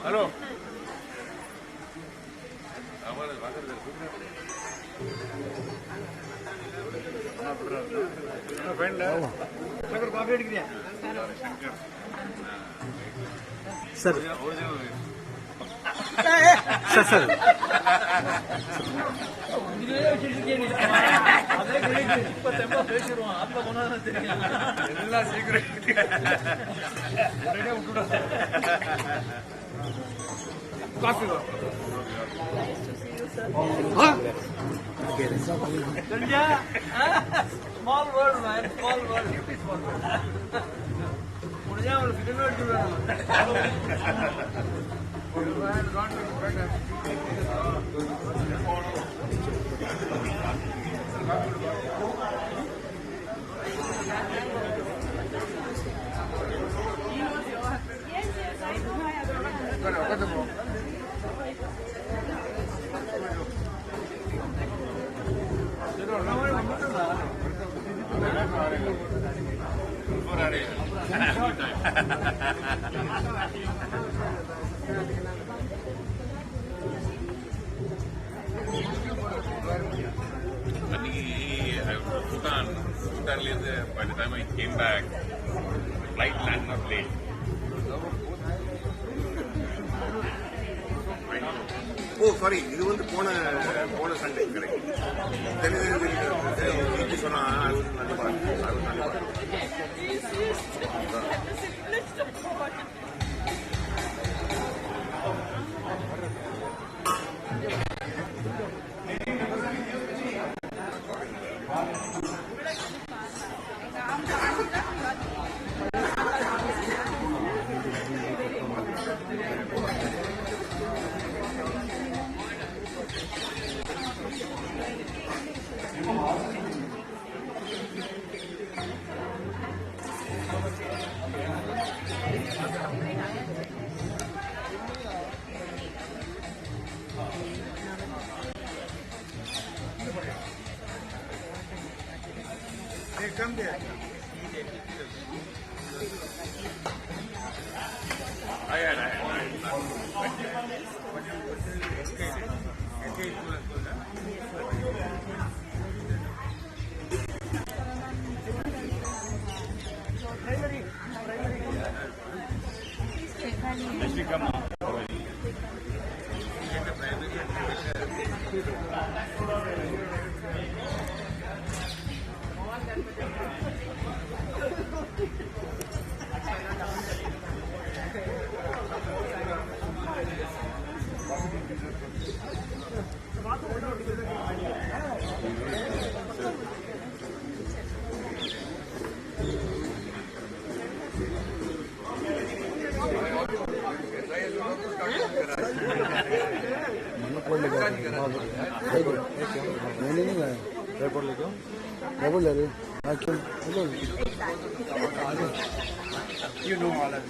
Hello. Sir. Sir. Small world, man. Small world. By the time I came back, the flight landed up late. Oh, sorry. This is the bonus Sunday. Correct. Then come there. You know all of it.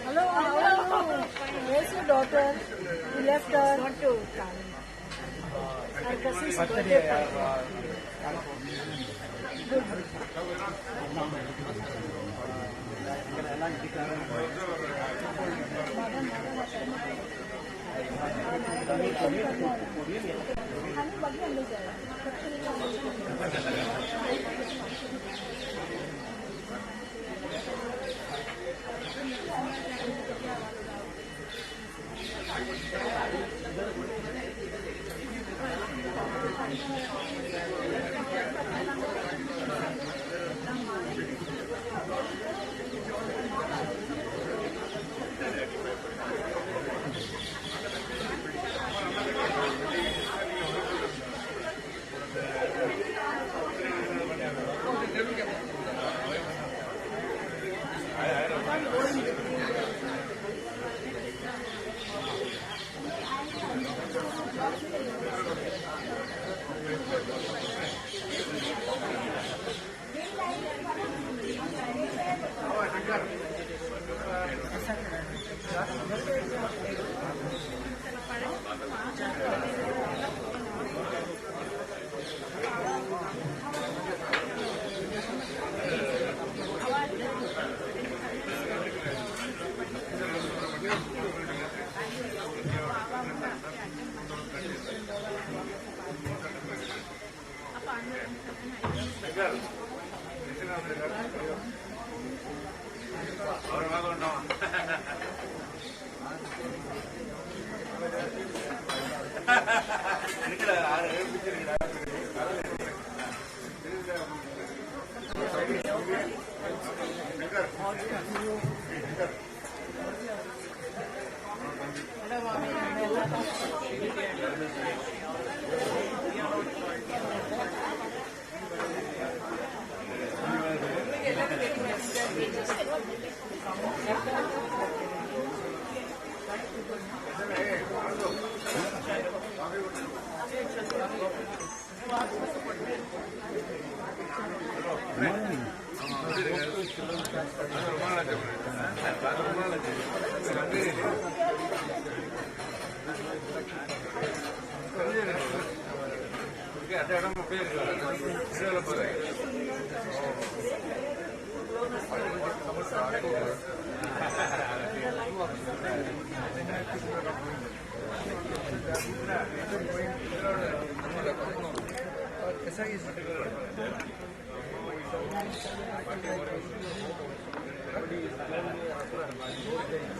Hello, hello. Where's your daughter? You left her. Not to come. Her cousin's birthday party. Good.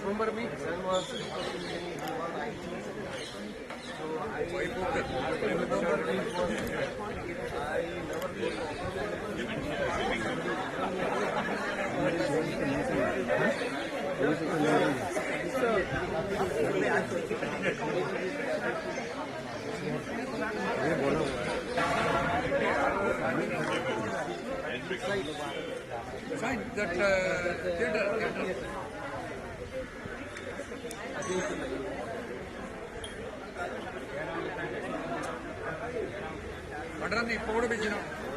Remember me? Sam was Fine, that theatre. Madam, if you want to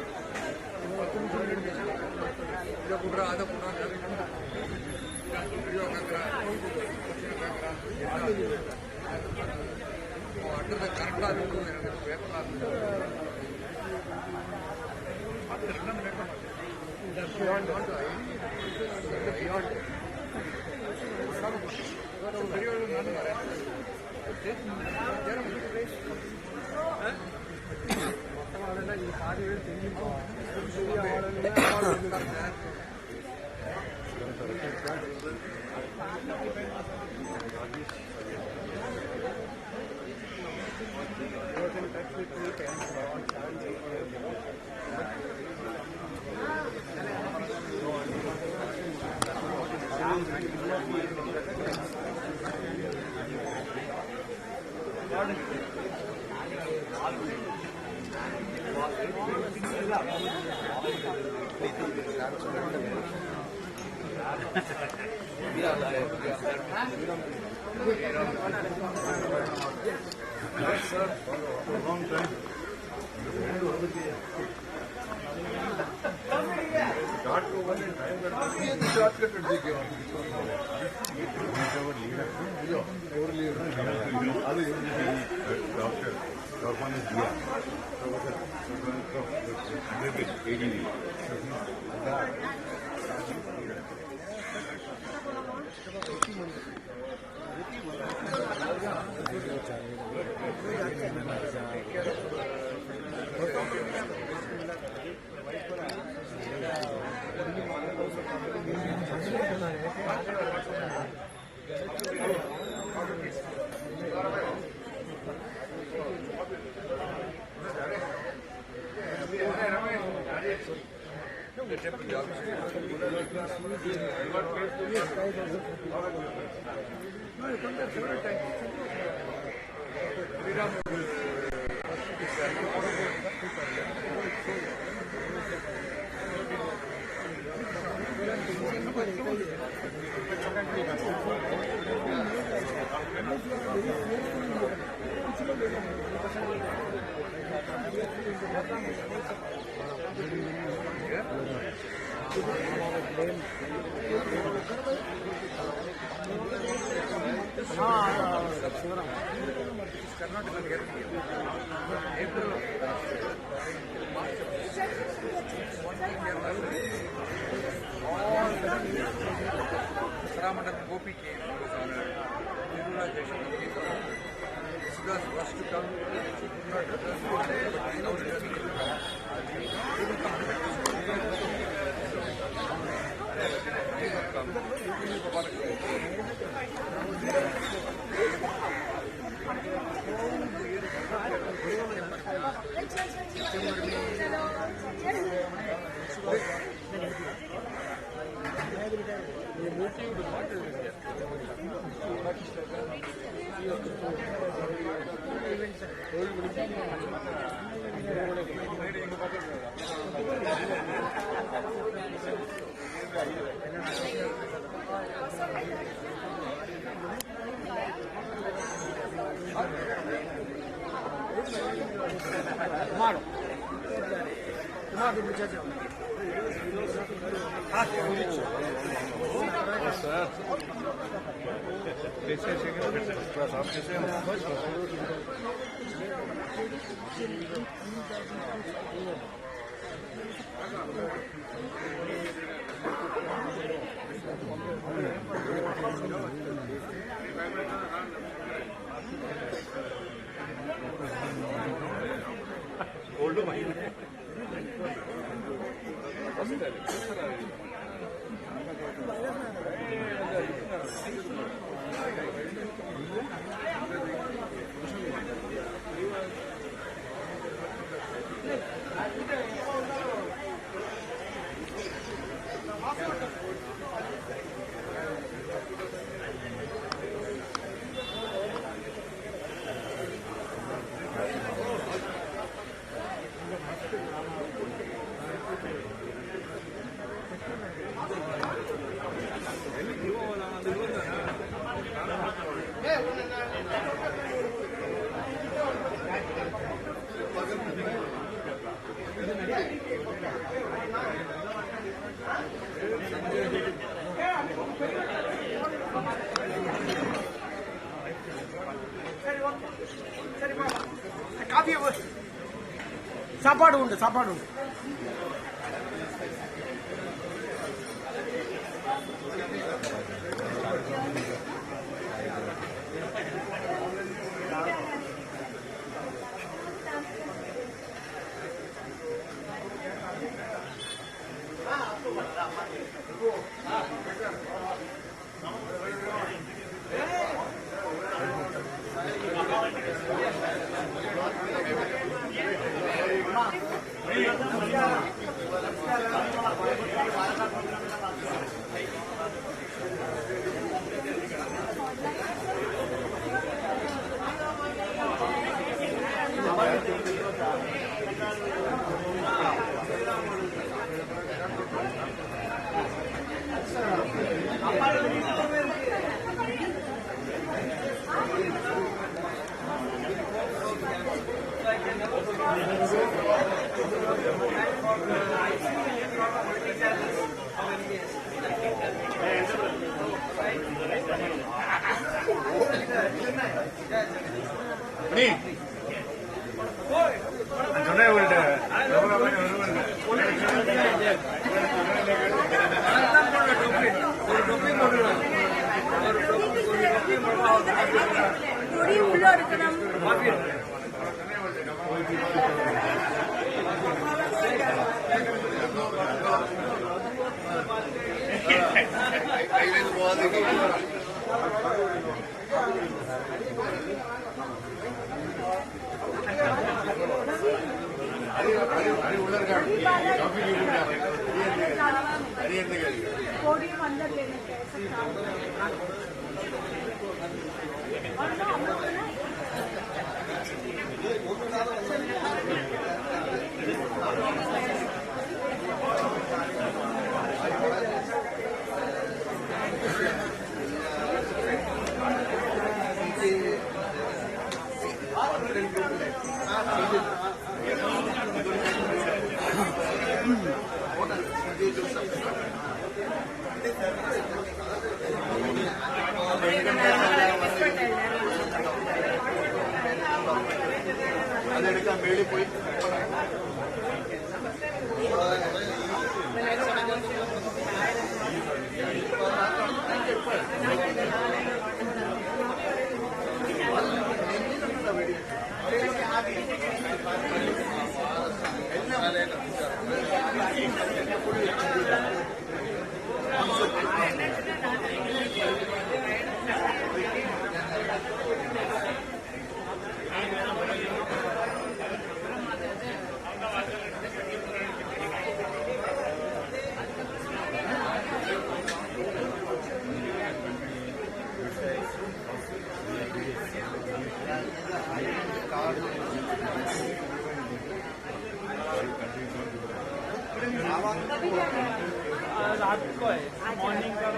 சாப்பாடு உண்டு சாப்பாடு உண்டு podium अंदर लेने के ऐसा और ना हम लोग ना അതെടുക്കാൻ മേളിൽ പോയി रात को है मॉर्निंग का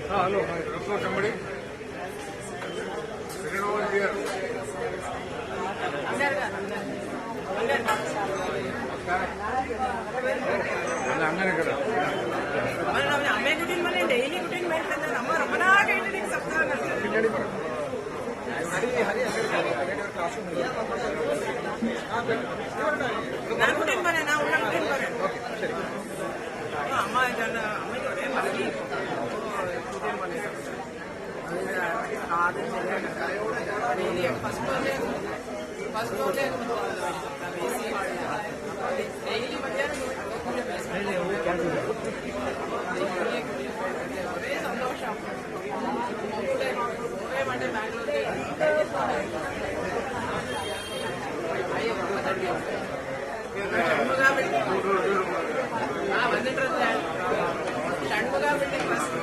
Hello, hi. Somebody? Sit over here. അങ്ങനെ കിടക്കും അമ്മയെ കുട്ടിയും പറഞ്ഞ ഡെയിലി കുട്ടിയും വരുന്നത് നമ്മ റമനാകായിട്ട് സപ്താഹം പിന്നീട് പറ ഞാൻ കുട്ടിയും പറയാം ഞാൻ ഉള്ള കുട്ടിയും പറയാം അമ്മ അമ്മയ്ക്ക് ഒരേ മതി കുട്ടിയും പറയാം ആദ്യം ശരിയായിട്ട് ഫസ്റ്റ് ഡെയിലി ഒരേ സന്തോഷം ഒരേ മറ്റേ വന്നിട്ടില്ല ഷൺമുഖ ബിൽഡിംഗ് ഫസ്റ്റ്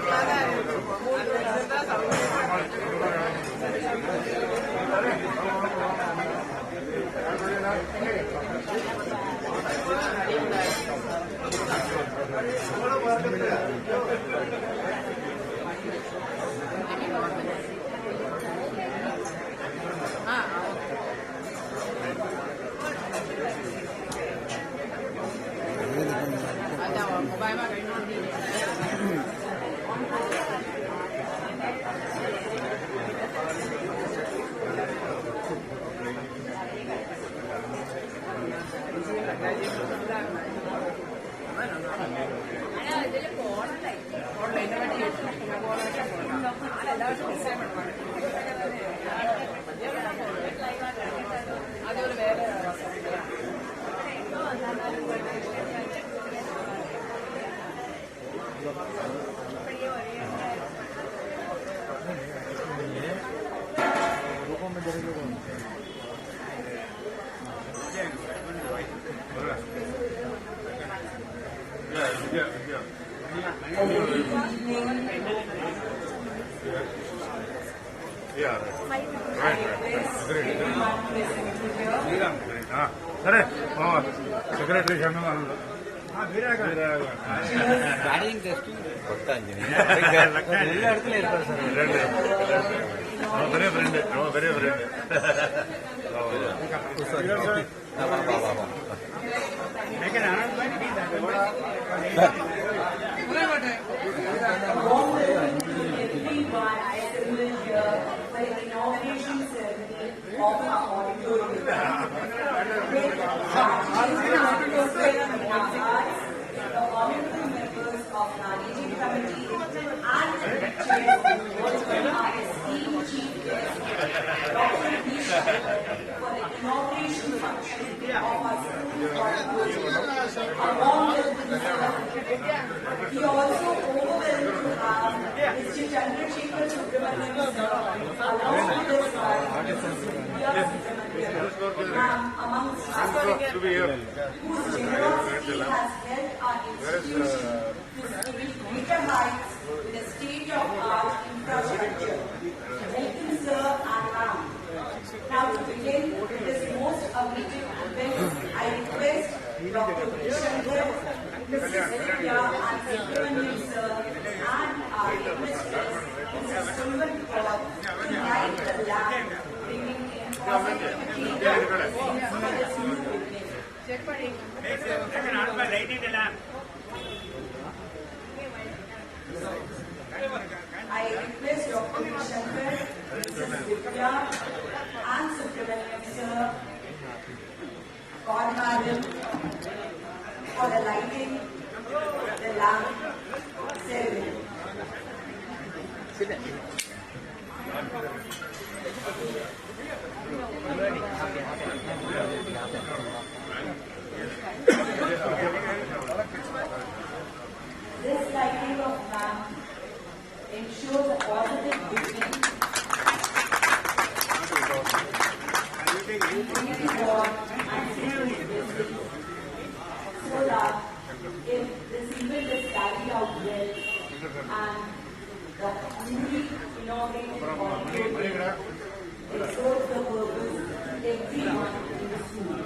സൗകര്യം సరే సెక్రటరీ షణ్ముఖానంద எல்லா இடத்துலயும் இருக்காரு சார். பெரிய ஃப்ரெண்டு ரொம்ப பெரிய friend Inauguration ceremony of our auditorium. The honorable members of managing committee and our esteemed chief guest, Dr. Nisha, for the inauguration function of our school auditorium. Along with this, we also overwhelmed to have Mr. Chandrasekhar Subramaniam sir, along with his wife, amongst us, whose generosity has helped our institution to reach greater heights with a state-of-art infrastructure. Welcome, sir and ma'am. Now to begin with this most awaited event, I request Dr. Shankar, Mrs. Vidya and Subramaniam sir and our headmistress, Mrs. Shivakumar, to light the lamp, bringing in positivity for this new beginning. I request Dr. Shankar, Mrs. Vidya and Subramaniam sir, God Madam, for the lighting the lamp ceremony. This lighting of lamp ensures a positive beginning, unity bond and security business, so that if this event is carried out well and the newly inaugurated auditorium will serve the purpose of everyone in the school.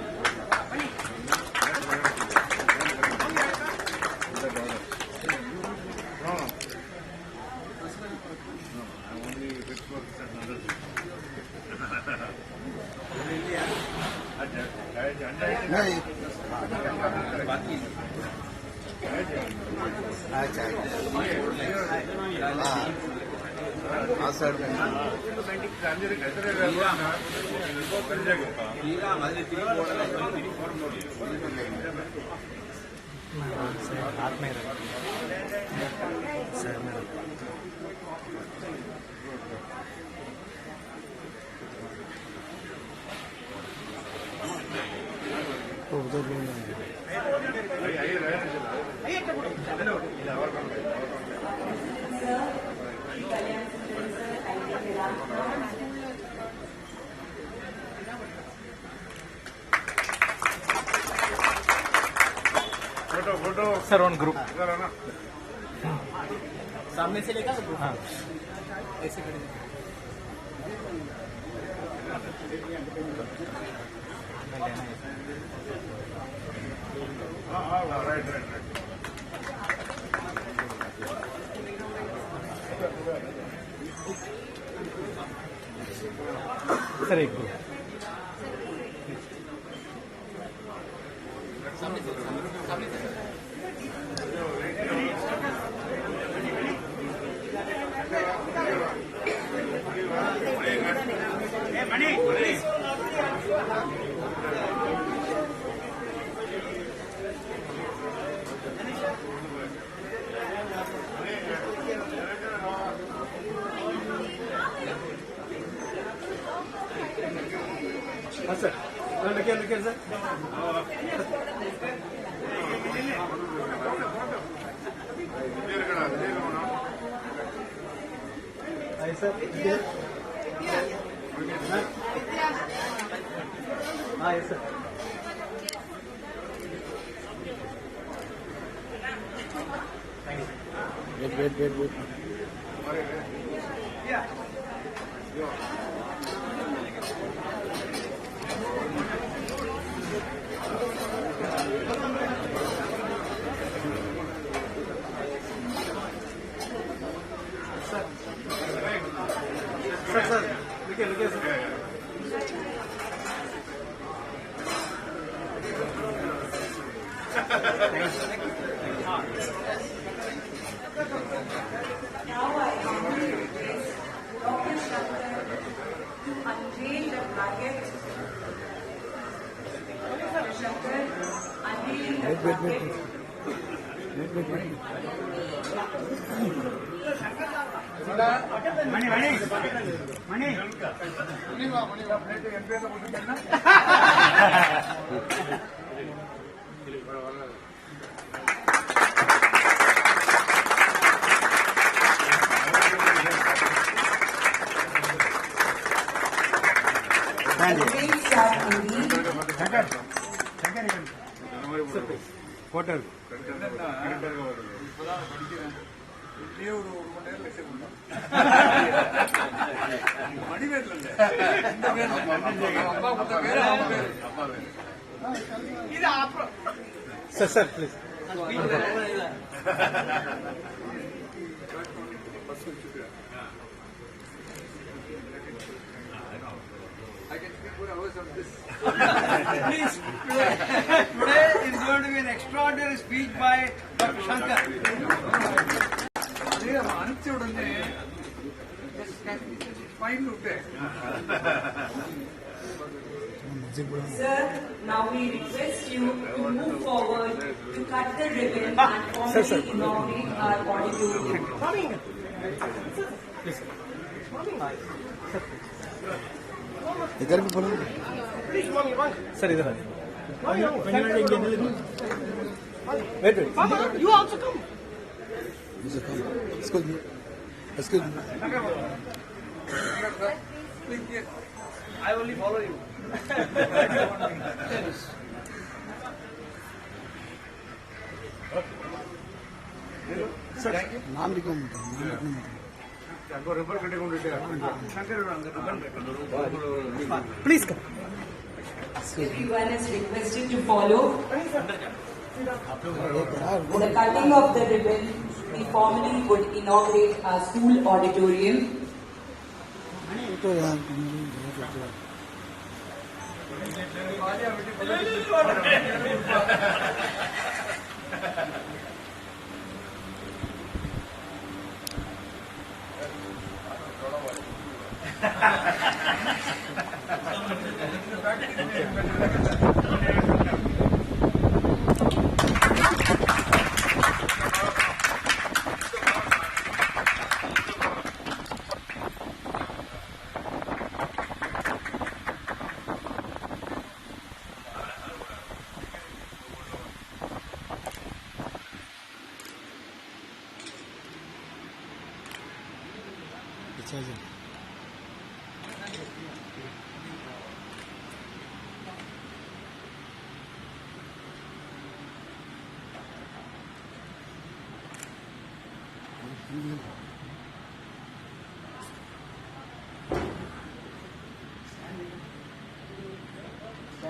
Sir one group सामने से लेकर हाँ ऐसे खड़े Right. Sir एक हाँ sir लगे sir आए सर आए सर वेट सर लगे sir Now I humbly request Dr. Shankar to unveil the plaquette. Dr. Shankar, unveiling the plaquette. Great job indeed. Water. Sir please Please, today is going to be an extraordinary speech by Dr. Shankar. Sir, now we request you to move forward to cut the ribbon and formally inaugurate our auditorium. इधर भी बोलो sir इधर wait You also come. Excuse me I only follow you. नाम लिखो please Everyone is requested to follow. With the cutting of the ribbon, we formally would inaugurate our school auditorium.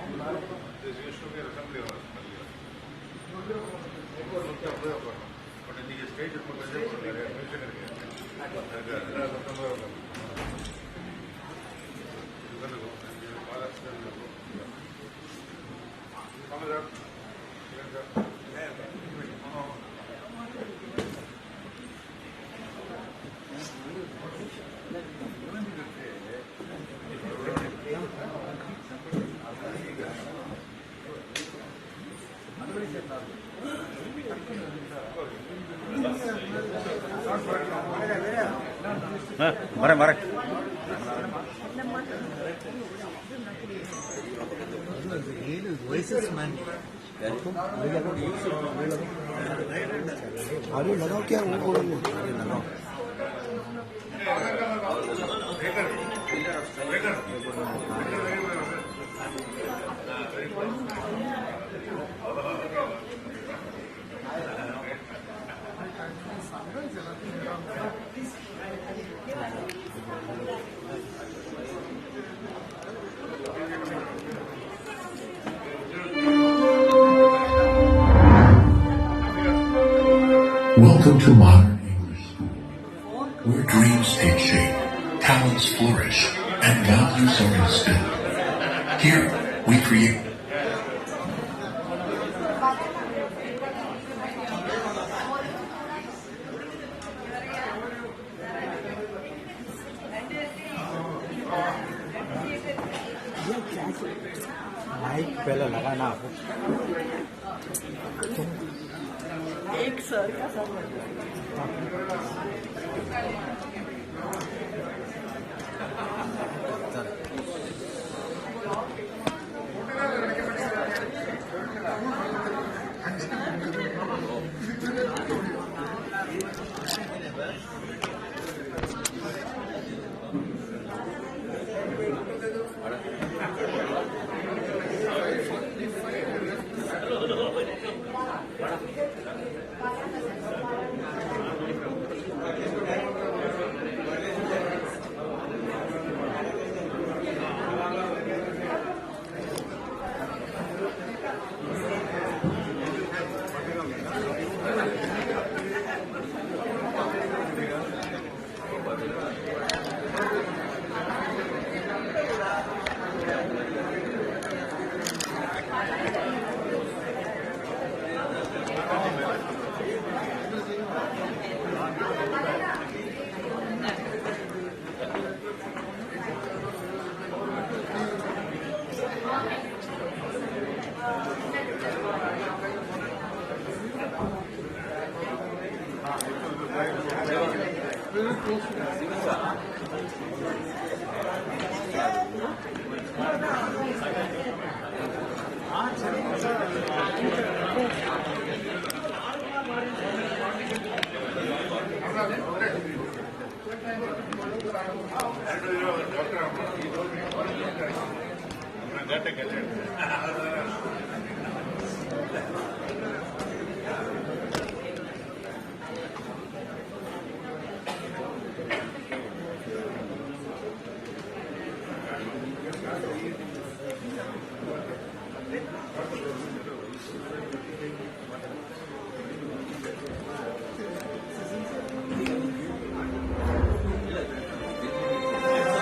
This used to be an assembly hall earlier. But in the stage of music ಮರೆ अरे लगाओ क्या वो बोलो लगाओ Welcome to modern English school, where dreams take shape, talents flourish, and values are instilled. Here, we create. Mic पहले लगाना एक सर का सब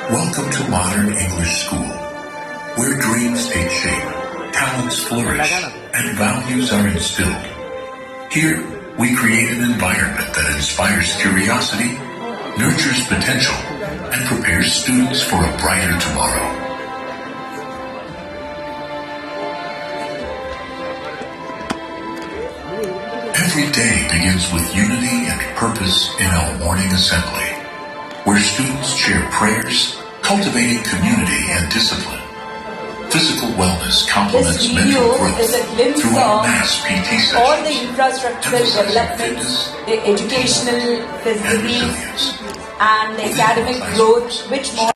Welcome to modern English school, where dreams take shape, talents flourish, and values are instilled. Here, we create an environment that inspires curiosity, nurtures potential, and prepares students for a brighter tomorrow. Every day begins with unity and purpose in our morning assembly, where students share prayers, cultivating community and discipline. Physical wellness complements This mental video growth is a glimpse through our of mass PT all the sessions, infrastructural emphasizing developments, fitness, the educational and facilities, resilience. and the academic growth which more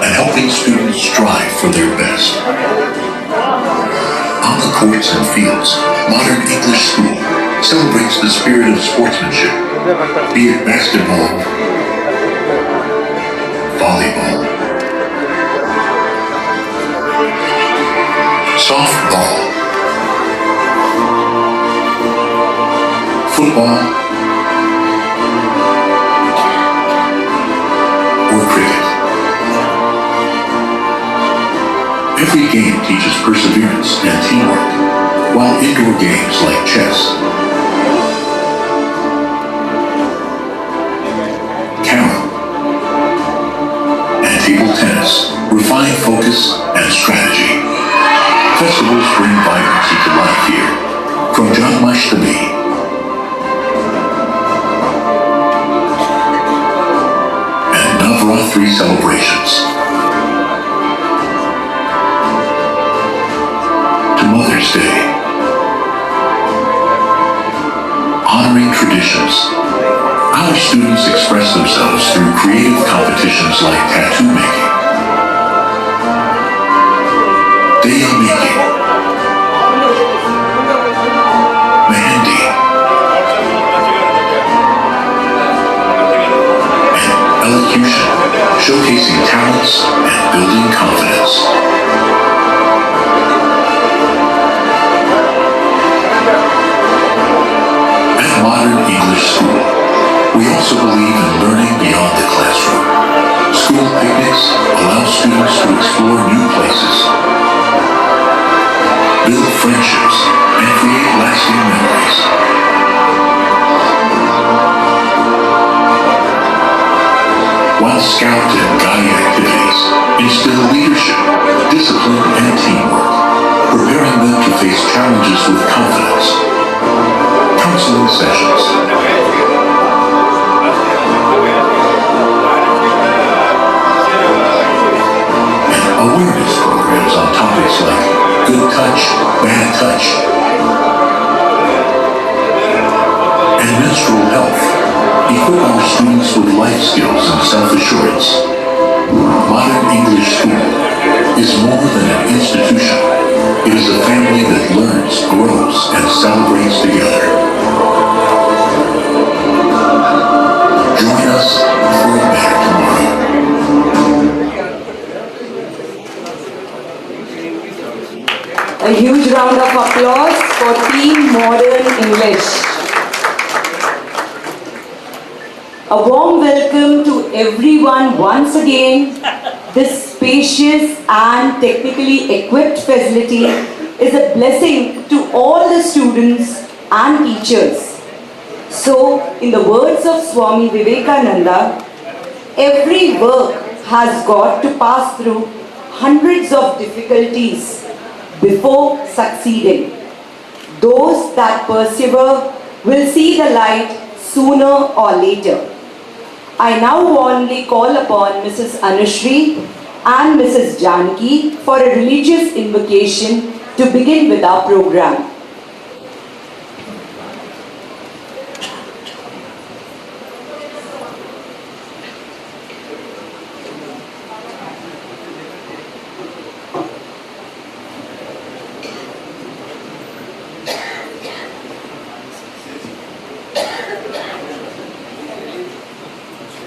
and helping students strive for their best. On the courts and fields, Modern English School celebrates the spirit of sportsmanship, be it basketball, volleyball, softball, football, or cricket. Every game teaches perseverance and teamwork, while indoor games like chess, carom, and table tennis refine focus and strategy. Festivals bring vibrancy to life here, from Janmashtami and Navratri celebrations to Mother's Day. Honoring traditions, our students express themselves through creative competitions like tattoo making, daya making, mehendi, and elocution, showcasing talents and building confidence. At Modern English School, we also believe in learning beyond the classroom. School picnics allow students to explore new places, build friendships, and create lasting memories. While Scout and Guide activities instill leadership, discipline, and teamwork, preparing them to face challenges with confidence. Counseling sessions, and awareness programs on topics like good touch, bad touch, and menstrual health equip our students with life skills and self-assurance. Modern English School is more than an institution. It is a family that learns, grows, and celebrates together. Join us for a better tomorrow. A huge round of applause for Team Modern English. A warm welcome to everyone once again. This spacious and technically equipped facility is a blessing to all the students and teachers. So, in the words of Swami Vivekananda, every work has got to pass through hundreds of difficulties before succeeding. Those that persevere will see the light sooner or later. I now warmly call upon Mrs. Anushri and Mrs. Janki for a religious invocation to begin with our program.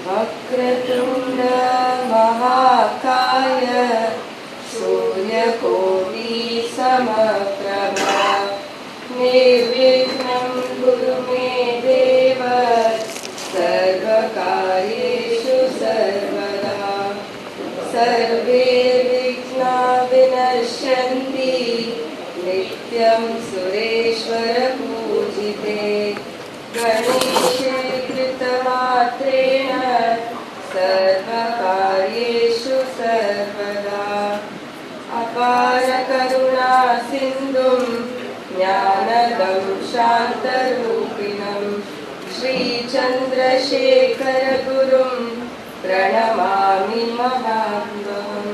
Vakratunda Mahakaya Suryakoti Samaprabha Nirvignam Guru Me Deva Sarvakaryeshu Sarvada Sarve Vigna Vinashanti Nityam Sureshwara Pujite Ganeshe Kritamatrena Sarvakaryeshu Sarvada Apara Karuna Sindhum Jnanadam Shantarupinam Shri Chandrasekhara Gurum Pranamami Mahabhavam.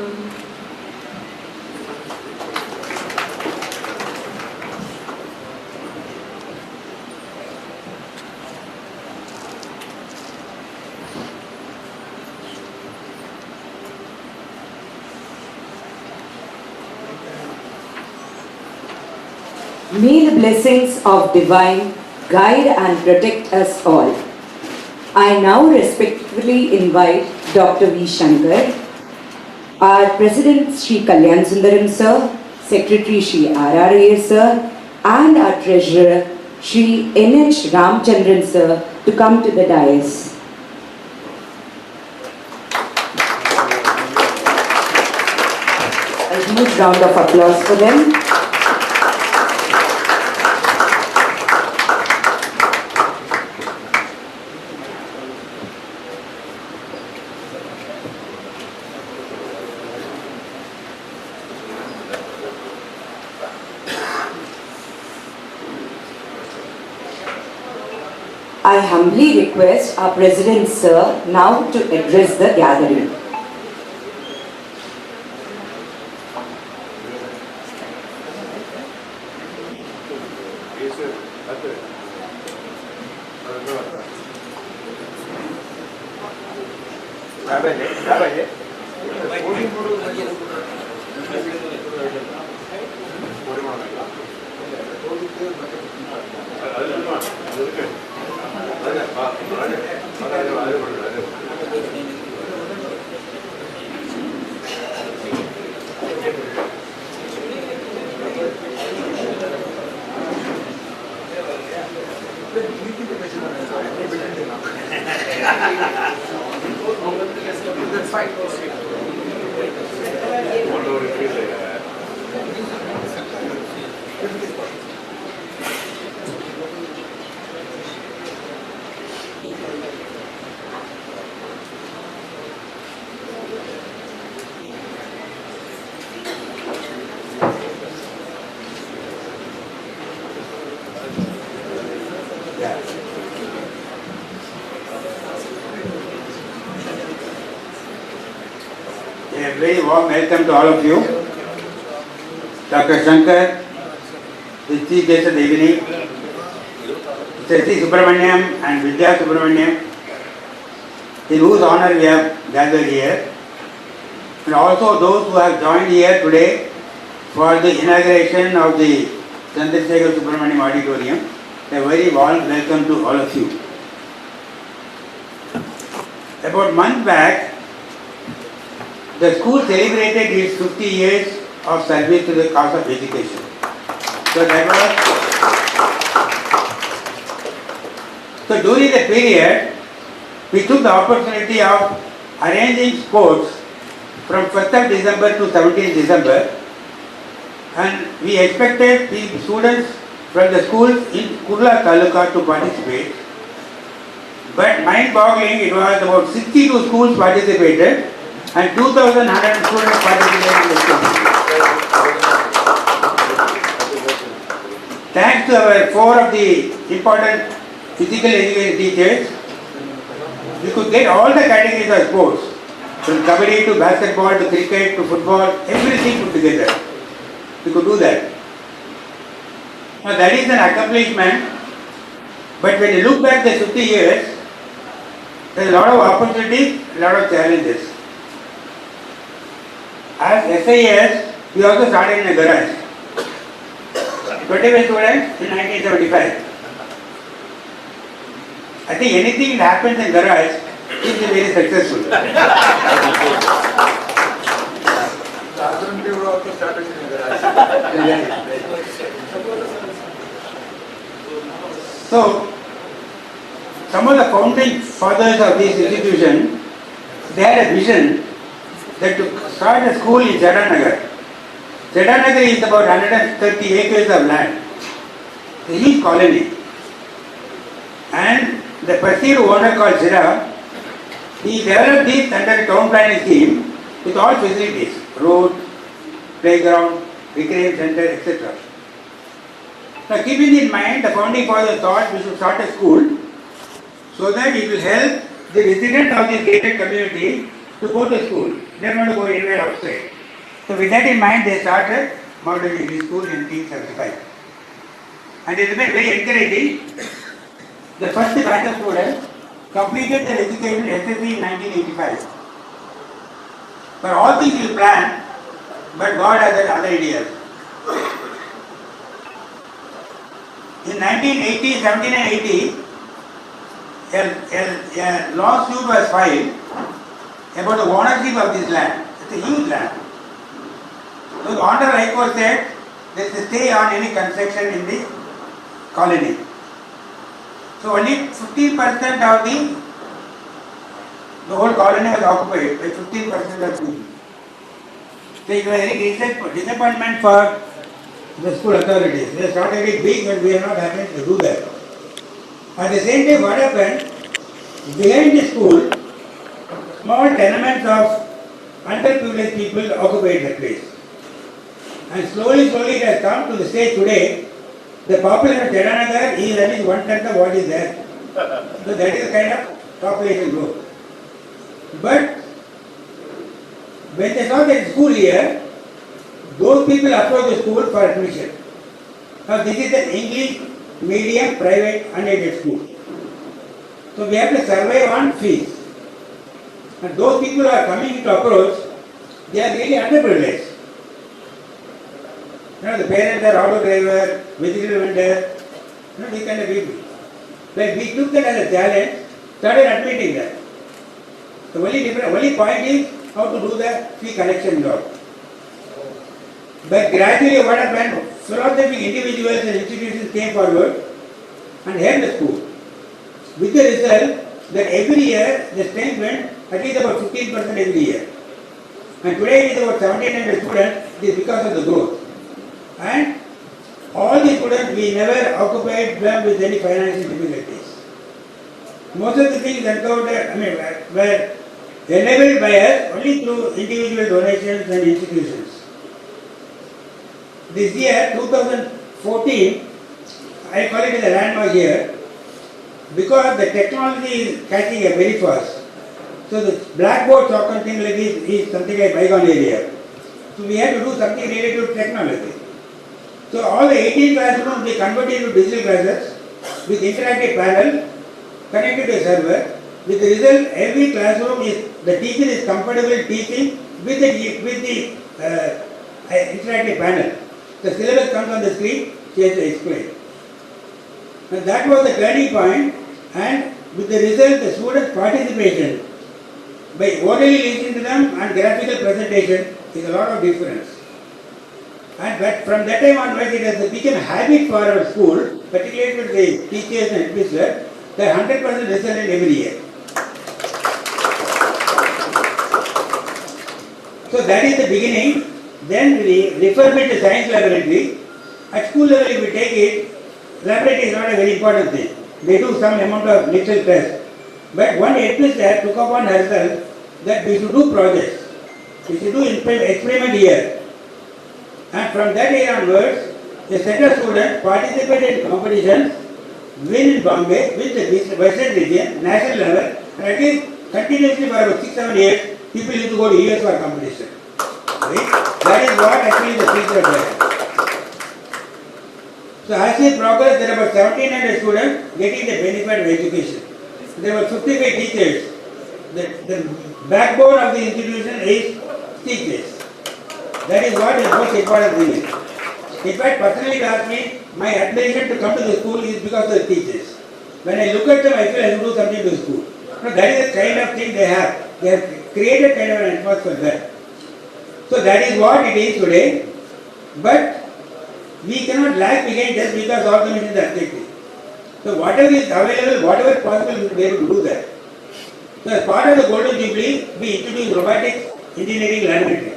May the blessings of divine guide and protect us all. I now respectfully invite Dr. V. Shankar, our President Sri Kalyan Sundaram Sir, Secretary Sri R.R.A. Sir, and our Treasurer Sri N.H. Ramchandran Sir to come to the dais. A huge round of applause for them. I humbly request our President Sir now to address the gathering. A very warm welcome to all of you. Dr. Shankar, the chief guest of the evening, Mr. C. Subramaniam and Vidya Subramaniam, in whose honor we have gathered here, and also those who have joined here today for the inauguration of the Chandrasekhar Subramaniam Auditorium. A very warm welcome to all of you. About a month back, the school celebrated its 50 years of service to the cause of education. So during the period, we took the opportunity of arranging sports from 1st of December to 17th December, and we expected the students from the schools in Kurla Taluka to participate. But mind-boggling, it was about 62 schools participated and 2,100 students participated in the school. Thanks to our 4 of the important physical education teachers, we could get all the categories of sports, from kabaddi to basketball to cricket to football, everything put together. We could do that. Now that is an accomplishment, but when you look back the 50 years, there is a lot of opportunities, a lot of challenges. As SIS, we also started in a garage. 25 students in 1975. I think anything that happens in garage is very successful. So, some of the founding fathers of this institution, they had a vision that to start a school in Chadanagar. Chadanagar is about 130 acres of land. It's a huge colony. And the perceived owner called Shira, he developed this under a town planning scheme with all facilities, road, playground, recreation center, etc. Now keeping in mind, the founding fathers thought we should start a school so that it will help the residents of this gated community to go to school. They don't want to go anywhere outside. So with that in mind, they started Modern English School in 1975. And it has been very encouraging. The first batch of students completed their education SSC in 1985. But all things you plan, but God has other ideas. In 1980, 17 and 80, a lawsuit was filed about the ownership of this land. It's a huge land. So the Honorable High Court said there is a stay on any construction in the colony. So only 15% of the whole colony was occupied by 15% of people. So it was a very disappointment for the school authorities. They started it big, but we are not happy to do that. At the same time, what happened? Behind the school, small tenements of underprivileged people occupied the place. And slowly it has come to the stage today. The population of Channanagar is at least 1/10 of what is there. So that is the kind of population growth. But when they saw the school here, those people approached the school for admission. Now this is an English medium private unaided school. So we have to survive on fees. And those people who are coming to approach, they are really underprivileged. The parents are auto driver, vegetable vendor, these kind of people. But we took that as a challenge, started admitting that. The only point is how to do the fee collection job. But gradually what happened, philanthropic individuals and institutions came forward and helped the school. With the result that every year the strength went at least about 15% every year. And today it is about 1700 students. It is because of the growth. And all the students, we never occupied them with any financial difficulties. Most of the things encountered, were enabled by us only through individual donations and institutions. This year, 2014, I call it as a landmark year because the technology is catching up very fast. So the blackboard chalk and thing like this is something like bygone area. So we have to do something related to technology. So all the 18 classrooms we converted into digital classes with interactive panel connected to a server. With the result, every classroom the teacher is comfortable teaching with the interactive panel. The syllabus comes on the screen, she has to explain. And that was the turning point, and with the result, the students' participation by orally listening to them and graphical presentation is a lot of difference. And but from that time onwards, it has become a habit for our school, particularly with the teachers and administrators, that 100% result in every year. So that is the beginning. Then we refurbish the science laboratory. At school level, if we take it, laboratory is not a very important thing. They do some amount of little tests. But one administrator took upon herself that we should do projects. We should do experiment here. And from that year onwards, a set of students participated in competitions, win in Bombay, win the Western region, national level, and at least continuously for about 6-7 years, people used to go to US for competition. Right? That is what actually the future there. So as we progress, there are about 1700 students getting the benefit of education. There were 55 teachers. The backbone of the institution is teachers. That is what is most important thing. In fact, personally, to ask me, my admission to come to the school is because of the teachers. When I look at them, I feel I should do something to the school. So that is the kind of thing they have. They have created kind of an atmosphere there. So that is what it is today. But we cannot lag behind just because all the machines are active. So whatever is available, whatever possible, we should be able to do that. So as part of the Golden Jubilee, we introduced robotics engineering laboratory.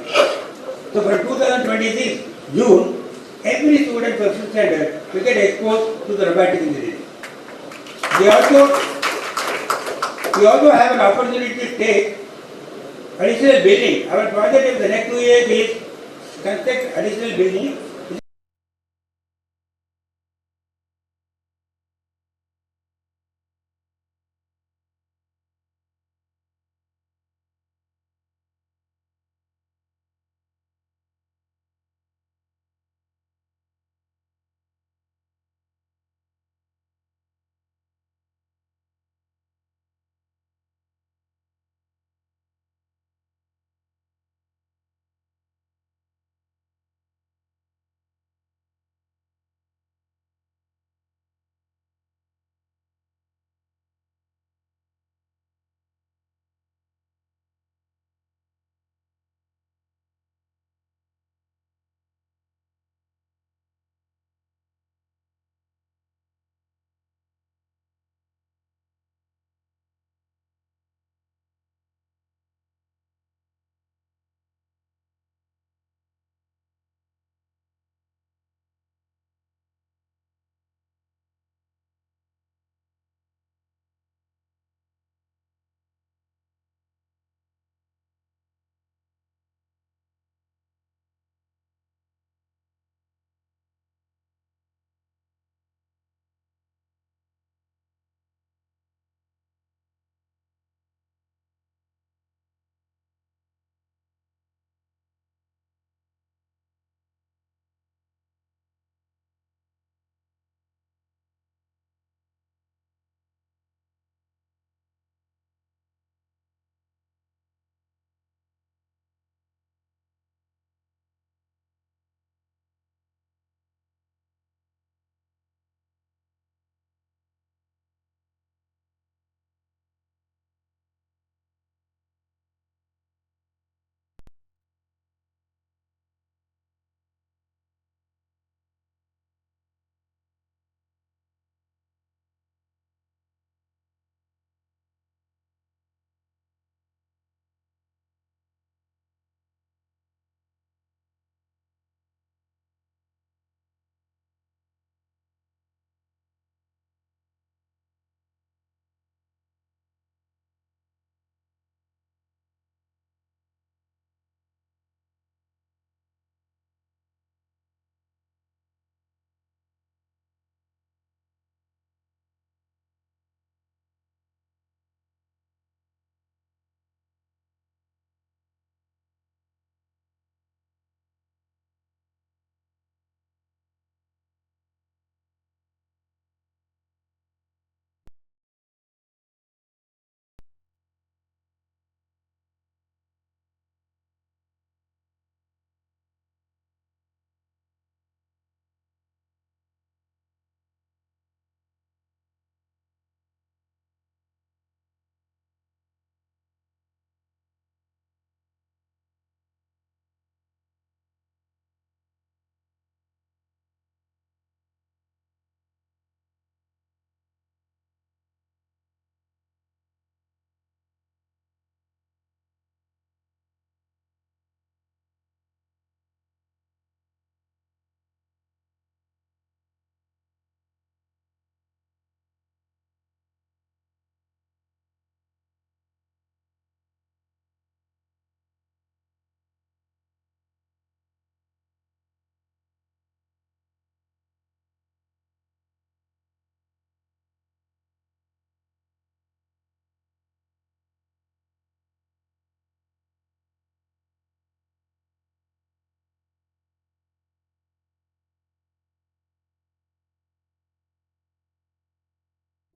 So from 2026 June, every student from 5th standard will get exposed to the robotic engineering. We also have an opportunity to take additional building. Our project in the next 2 years is construct additional building.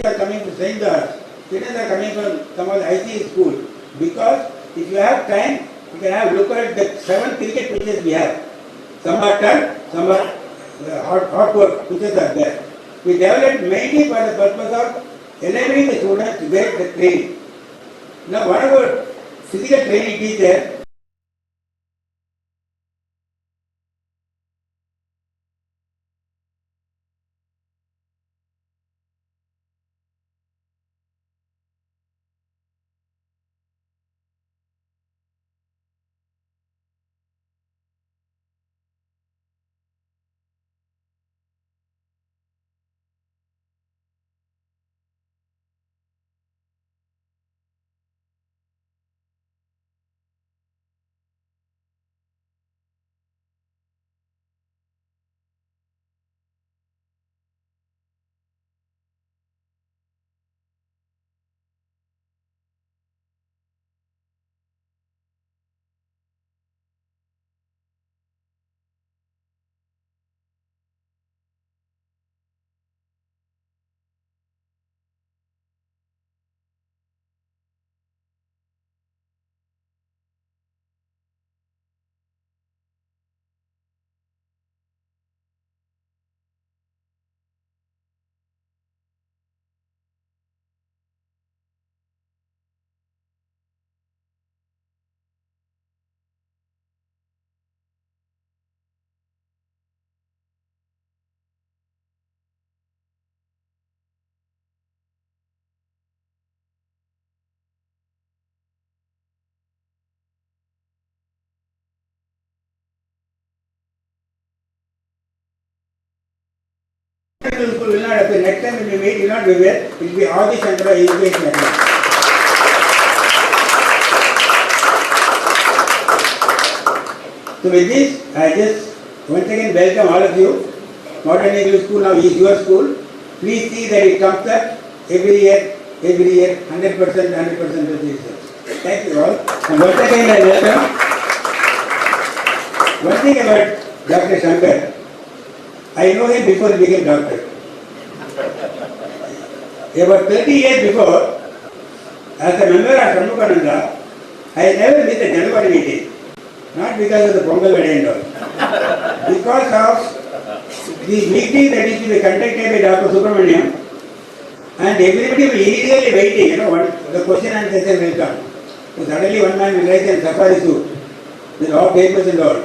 are coming to St. George, students are coming from some of the IC school. Because if you have time, you can have look at the 7 cricket pitches we have. Some are turf, some are hot court pitches are there. We developed mainly for the purpose of enabling the students to get the training. Now, one of our physical training teachers will not appear. Next time when we meet, you will not be there. It will be all the Shankara education academy. So with this, I just once again welcome all of you. Modern English School now is your school. Please see that it comes up every year, 100%, 100% of the results. Thank you all. And once again I welcome. One thing about Dr. Shankar, I know him before he became doctor. About 30 years before, as a member of SHANMUKHANADA, I never missed a January meeting. Not because of the Pongal Vada and all. Because of the meeting that is to be conducted by Dr. Subramaniam, and everybody will eagerly waiting, the question and answer will come. So suddenly one man will rise in safari suit with all papers and all.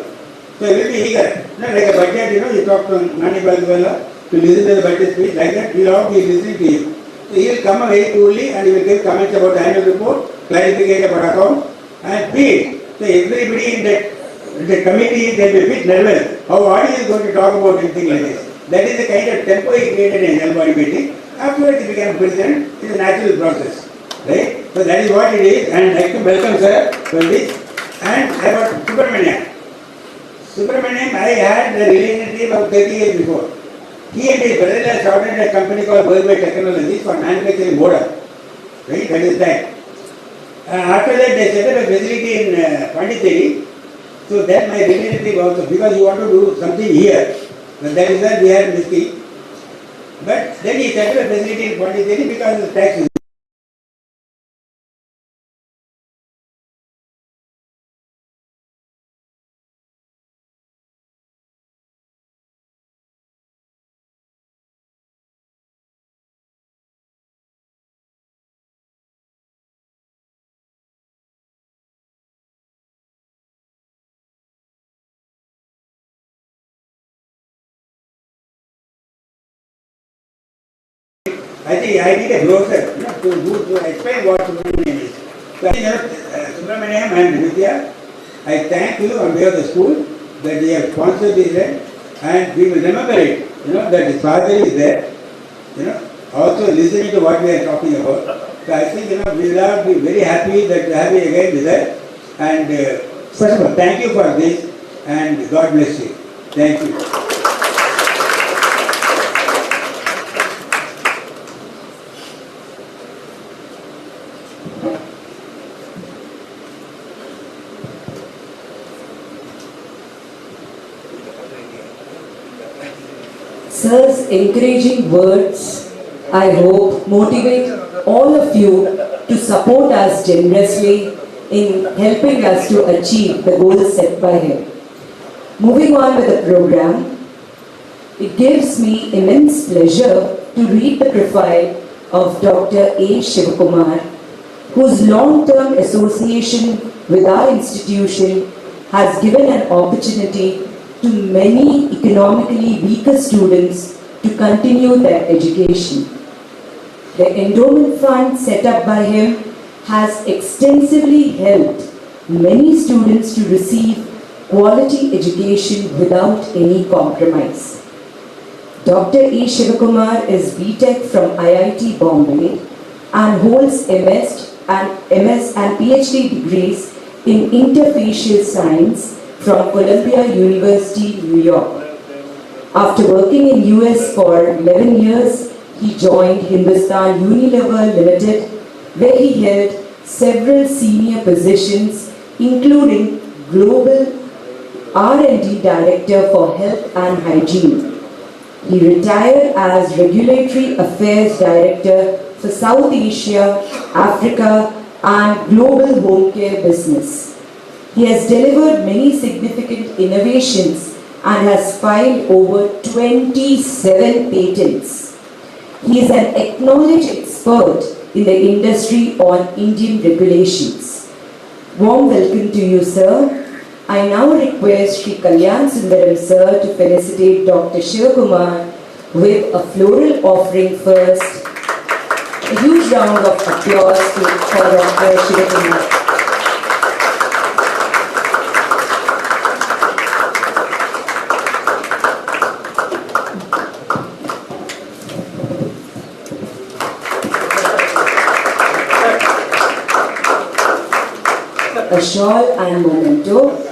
So he will be eager. Not like a budget, you talk to Nani Balgwala to listen to the budget speech, like that, we will all be listening to you. So he will come very coolly and he will give comments about the annual report, clarification about account, and speed. So everybody in the committee, they will be a bit nervous. How are you going to talk about anything like this? That is the kind of tempo he created in a body meeting. Afterwards he became president. It is a natural process. Right? So that is what it is, and I like to welcome sir for this. And about Subramaniam. Subramaniam, I had a relationship about 30 years before. He and his brother started a company called Worldwide Technologies for manufacturing modem. Right? That is that. After that, they set up a facility in Pondicherry. So then my relationship also, because you want to do something here. That is why we are missing. But then he set up a facility in Pondicherry because of the tax. I think I did a brochure to explain what Subramaniam is. So, Subramaniam and Vidya, I thank you on behalf of the school that they have sponsored this event, and we will remember it, that his father is there, also listening to what we are talking about. So I think, we will be very happy that we have you again with us. And first of all, thank you for this, and God bless you. Thank you. Sir's encouraging words I hope, motivate all of you to support us generously in helping us to achieve the goals set by him. Moving on with the program, it gives me immense pleasure to read the profile of Dr. A. Shivakumar, whose long-term association with our institution has given an opportunity to many economically weaker students to continue their education. The endowment fund set up by him has extensively helped many students to receive quality education without any compromise. Dr. A. Shivakumar is BTech from IIT Bombay and holds MS and PhD degrees in Interfacial Science from Columbia University, New York. After working in US for 11 years, he joined Hindustan Unilever Limited, where he held several senior positions, including Global R&D Director for Health and Hygiene. He retired as Regulatory Affairs Director for South Asia, Africa, and Global Home Care Business. He has delivered many significant innovations and has filed over 27 patents. He is an acknowledged expert in the industry on Indian regulations. Warm welcome to you, sir. I now request Shri Kalyan Sundaram sir to felicitate Dr. Shivakumar with a floral offering first. A huge round of applause for Dr. Shivakumar. A shawl and memento.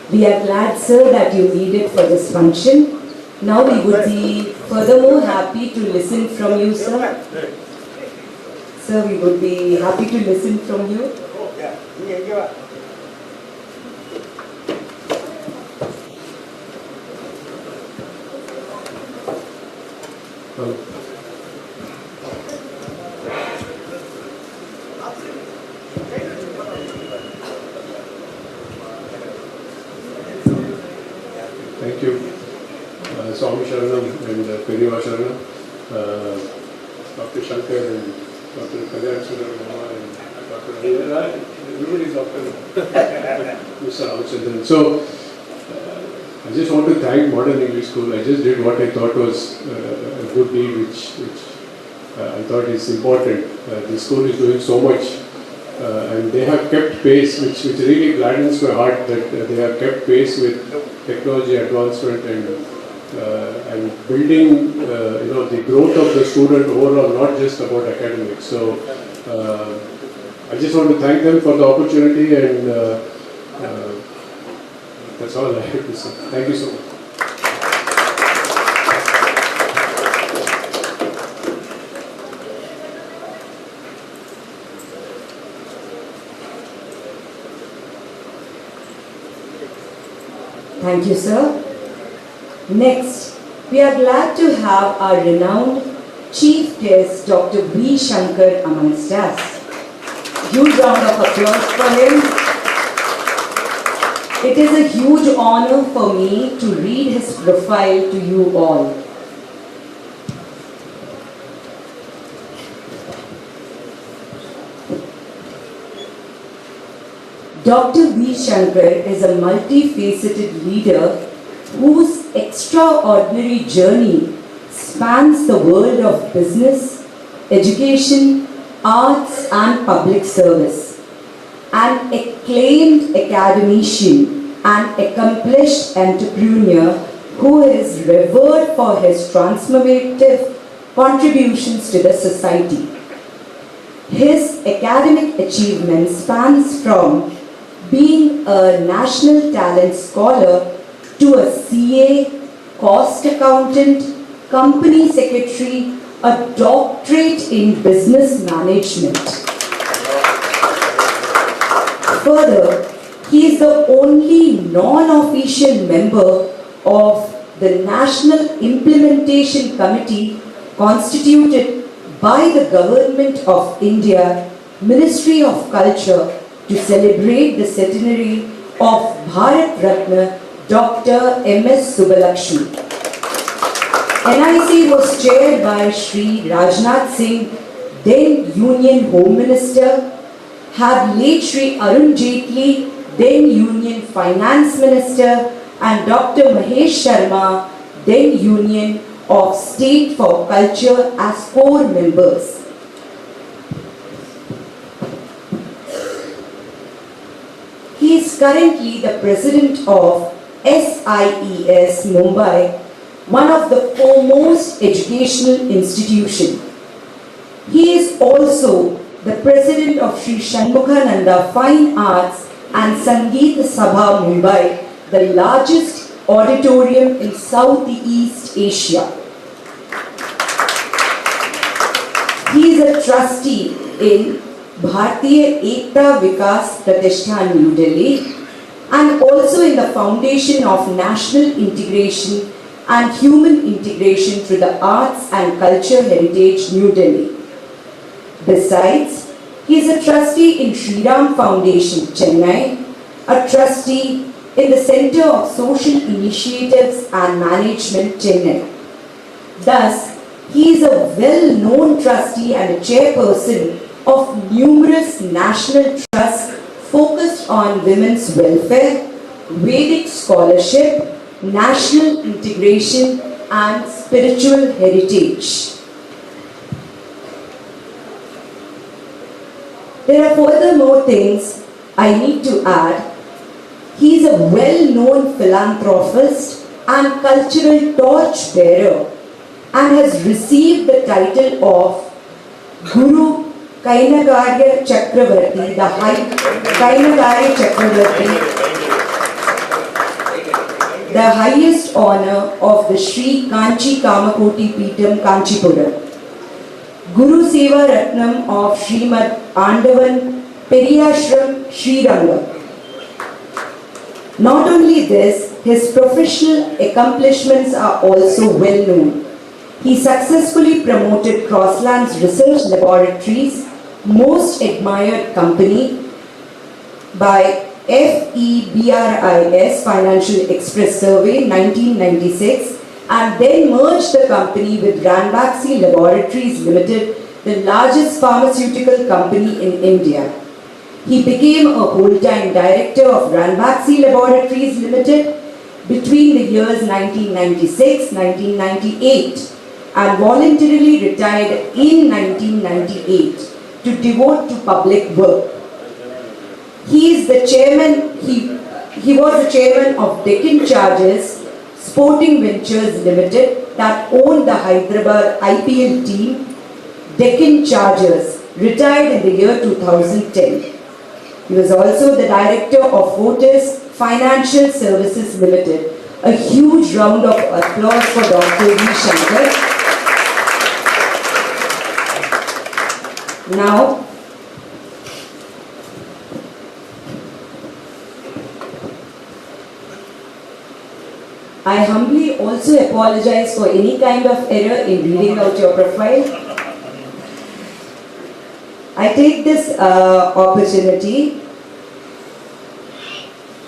We are glad, sir, that you need it for this function. Now we would be furthermore happy to listen from you, sir. Sir, we would be happy to listen from you. Thank you, Swami Sharanam and Periva Sharanam, Dr. Shankar and Dr. Kalyan Sundaram and Dr. Everybody is Dr. Mr. Ramachandran. So, I just want to thank Modern English School. I just did what I thought was a good deed, which I thought is important. The school is doing so much. And they have kept pace, which really gladdens my heart that they have kept pace with technology advancement and building, the growth of the student overall, not just about academics. So I just want to thank them for the opportunity, and that's all I have to say. Thank you so much. Thank you, sir. Next, we are glad to have our renowned Chief Guest, Dr. V. Shankar, amongst us. Huge round of applause for him. It is a huge honor for me to read his profile to you all. Dr. V. Shankar is a multifaceted leader whose extraordinary journey spans the world of business, education, arts and public service. An acclaimed academician and accomplished entrepreneur who is revered for his transformative contributions to the society. His academic achievement spans from being a national talent scholar to a CA, cost accountant, company secretary, a doctorate in business management. Further, he is the only non-official member of the National Implementation Committee constituted by the Government of India, Ministry of Culture, to celebrate the centenary of Bharat Ratna Dr. M.S. Subbulakshmi. NIC was chaired by Shri Rajnath Singh, then Union Home Minister, had late Shri Arun Jaitley, then Union Finance Minister, and Dr. Mahesh Sharma, then Union of State for Culture as core members. He is currently the president of SIES Mumbai, one of the foremost educational institutions. He is also the president of Sri SHANMUKHANADA Fine Arts and SANGEETHA SABHA Mumbai, the largest auditorium in Southeast Asia. He is a trustee in Bharatiya Ekta Vikas Pratishthan, New Delhi, and also in the Foundation of National Integration and Human Integration through the Arts and Culture Heritage, New Delhi. Besides, he is a trustee in Sri Ram Foundation, Chennai, a trustee in the Center of Social Initiatives and Management, Chennai. Thus, he is a well-known trustee and a chairperson of numerous national trusts focused on women's welfare, Vedic scholarship, national integration, and spiritual heritage. There are furthermore things I need to add. He is a well-known philanthropist and cultural torchbearer and has received the title of Guru Kainagarya Chakravarti, the highest honor of the Sri Kanchi Kamakoti Peetham, Kanchipuram. Guru Seva Ratnam of Srimad Andavan Periyashram, Srirangam. Not only this, his professional accomplishments are also well known. He successfully promoted Crosslands Research Laboratories, Most Admired Company by FEBRIS Financial Express Survey 1996, and then merged the company with Ranbaxy Laboratories Limited, the largest pharmaceutical company in India. He became a whole-time director of Ranbaxy Laboratories Limited between the years 1996-1998 and voluntarily retired in 1998 to devote to public work. He is the chairman, he was the chairman of Deccan Chargers Sporting Ventures Limited that owned the Hyderabad IPL team, Deccan Chargers, retired in the year 2010. He was also the director of Fortis Financial Services Limited. A huge round of applause for Dr. V. Shankar. Now, I humbly also apologize for any kind of error in reading out your profile. I take this opportunity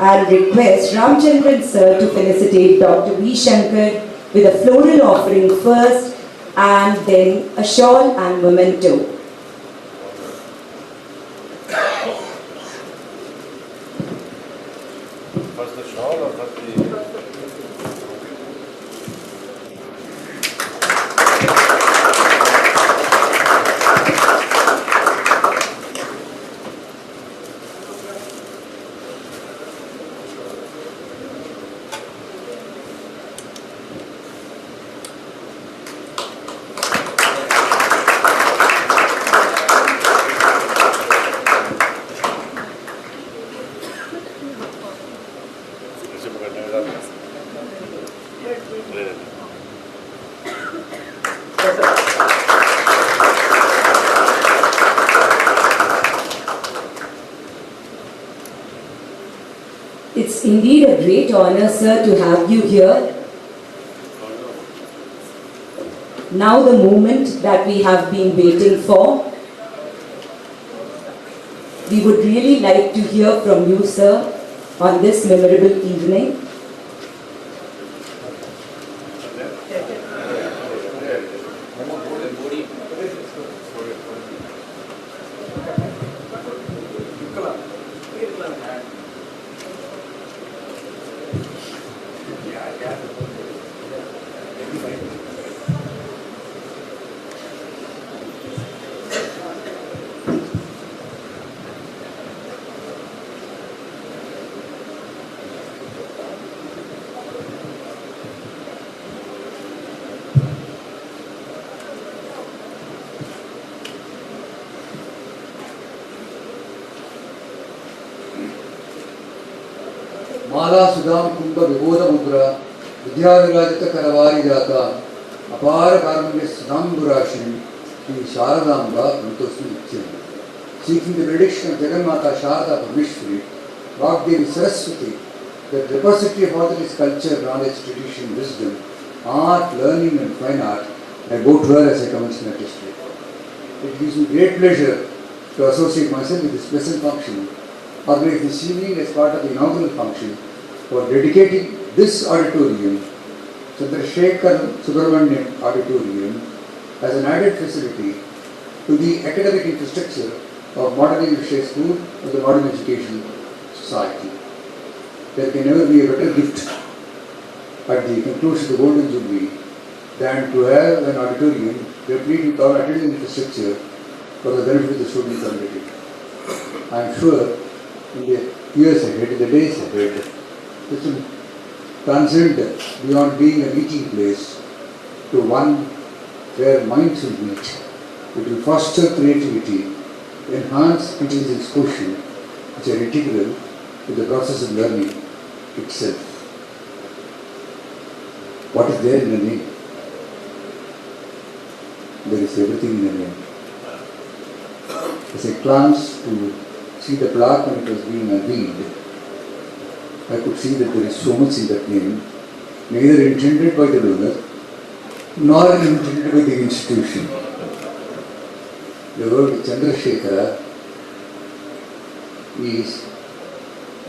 and request Ramchandran sir to felicitate Dr. V. Shankar with a floral offering first and then a shawl and memento. First the shawl or first the... It's indeed a great honor, sir, to have you here. Now the moment that we have been waiting for. We would really like to hear from you, sir, on this memorable evening. माला सुधाम कुंभ विबोध मुद्रा विद्याविराजित करवारी जाता अपार कारुण्य सुधाम्बुराशि श्री शारदांबा नतोस्मि नित्यम्. Seeking the benediction of Jagannatha Sharada Parmeshwari, Vagdevi Saraswati, the repository of all that is culture, knowledge, tradition, wisdom, art, learning and fine art, I go to her as I commence my history. It gives me great pleasure to associate myself with this present function, organized this evening as part of the inaugural function for dedicating this auditorium, Chandrasekhar Subramaniam Auditorium, as an added facility to the academic infrastructure of Modern English High School of the Modern Education Society. There can never be a better gift at the conclusion of the Golden Jubilee than to have an auditorium replete with all academic infrastructure for the benefit of the student community. I am sure in the years ahead, in the days ahead, this will transcend beyond being a meeting place to one where minds will meet. It will foster creativity, enhance intelligence quotient, which are integral to the process of learning itself. What is there in the name? There is everything in the name. As I glanced to see the plaque when it was being unveiled, I could see that there is so much in that name, neither intended by the donor, nor intended by the institution. The word Chandrasekhara is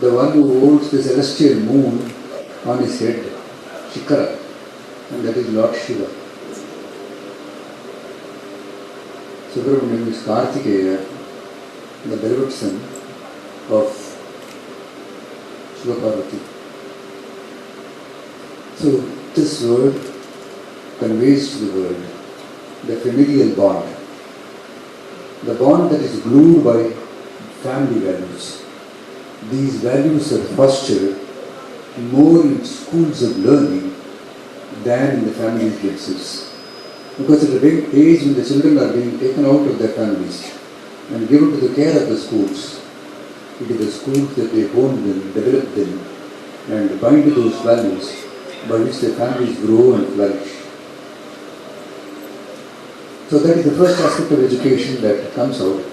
the one who holds the celestial moon on his head, Shikara, and that is Lord Shiva. Subramaniam is Kartikeya, the beloved son of Shivakumar. So this word conveys to the world the familial bond, the bond that is glued by family values. These values are fostered more in schools of learning than in the families themselves. Because at a big age when the children are being taken out of their families and given to the care of the schools, it is the schools that they hone them, develop them, and bind to those values by which their families grow and flourish. So that is the first aspect of education that comes out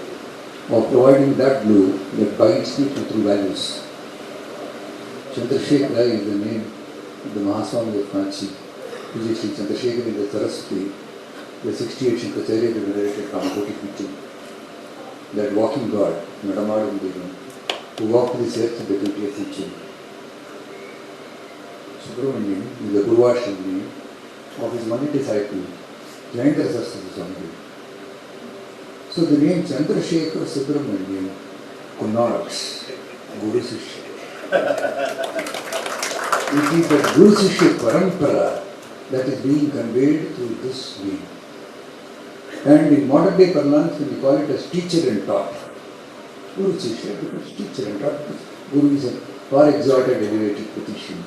of providing that glue that binds people through values. Chandrasekhara is the name of the Mahaswami of Kanchi, which is Sri Chandrasekhara in the Saraswati, the 68 Shankacharya that venerated from 40 feet. That walking God, Nadamadam Devan, who walked this earth in the 20th century. Subramaniam is the Guruvashram name of his money disciple, Jayendra Saraswati Swami. So the name Chandrasekhar Subramaniam connotes Guru Sishya. It is the Guru Sishya Parampara that is being conveyed through this name. And in modern day parlance, we call it as teacher and taught. Guru Sishya becomes teacher and taught. Guru is a far exalted elevated position.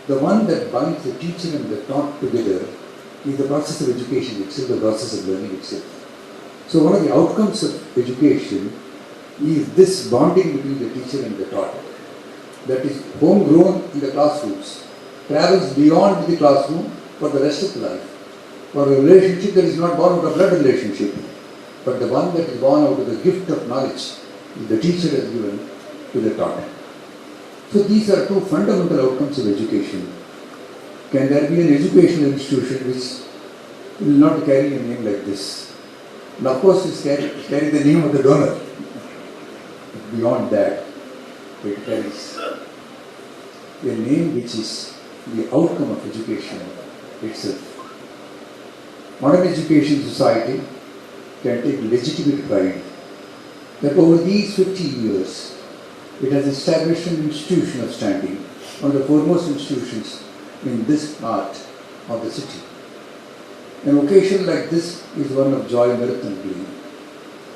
The one that binds the teacher and the taught together is the process of education itself, the process of learning itself. So one of the outcomes of education is this bonding between the teacher and the taught. that is homegrown in the classrooms, travels beyond the classroom for the rest of life. For a relationship that is not born out of blood relationship, but the one that is born out of the gift of knowledge the teacher has given to the taught. So these are two fundamental outcomes of education. Can there be an educational institution which will not carry a name like this? And of course it carry the name of the donor. But beyond that, it carries a name which is the outcome of education itself. Modern education society can take legitimate pride that over these 50 years, it has established an institution of standing, one of the foremost institutions in this part of the city. An occasion like this is one of joy, mirth and glee.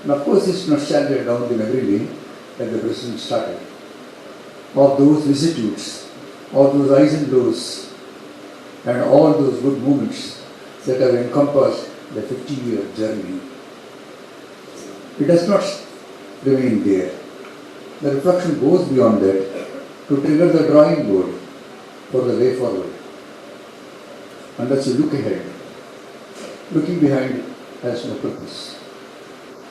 And of course it's nostalgia down the memory lane that the President started. Of those vicissitudes, of those highs and lows, and all those good moments that have encompassed the 50-year journey. It does not remain there. The reflection goes beyond that to trigger the drawing board for the way forward. And as you look ahead, looking behind has no purpose.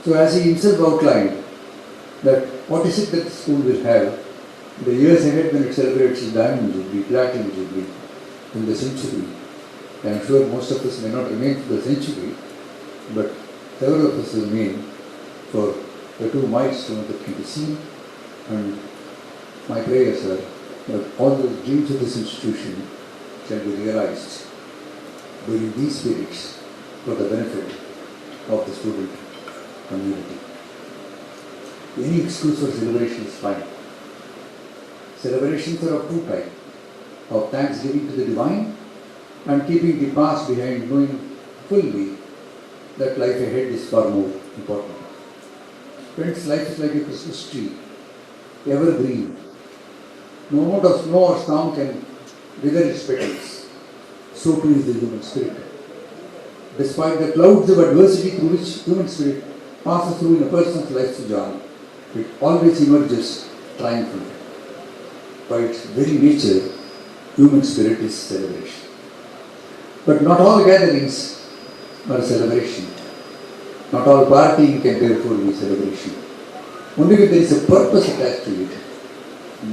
So as he himself outlined, that what is it that the school will have in the years ahead when it celebrates its diamond jubilee, platinum jubilee in the century. I am sure most of us may not remain for the century, but several of us remain for the two milestones that can be seen. And my prayers are that all the dreams of this institution shall be realized during these periods for the benefit of the student community. Any excuse for celebration is fine. Celebrations are of two types, of thanksgiving to the divine and keeping the past behind, knowing fully that life ahead is far more important. Friends, life is like a Christmas tree, evergreen. No amount of snow or storm can wither its petals. So too is the human spirit. Despite the clouds of adversity through which human spirit passes through in a person's life's journey, it always emerges triumphant. By its very nature, human spirit is celebration. But not all gatherings are celebration. Not all partying can therefore be celebration. Only if there is a purpose attached to it,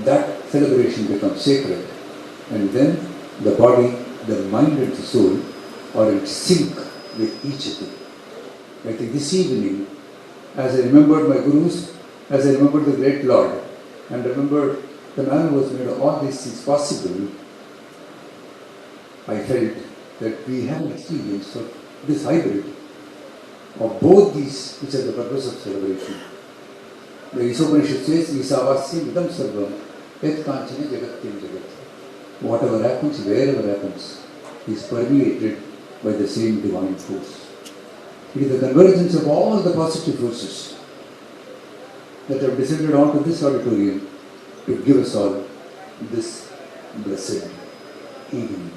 that celebration becomes sacred. And then the body, the mind and the soul are in sync with each other. I think this evening, as I remembered my gurus, as I remembered the great Lord, and remembered the man who has made all these things possible, I felt that we have an experience of this hybrid of both these, which are the purpose of celebration. The Upanishad says, Isavasyam idam sarvam et kanchana jagatyam jagat. Whatever happens, wherever happens, is permeated by the same divine force. It is the convergence of all the positive forces that have descended onto this auditorium to give us all this blessed evening.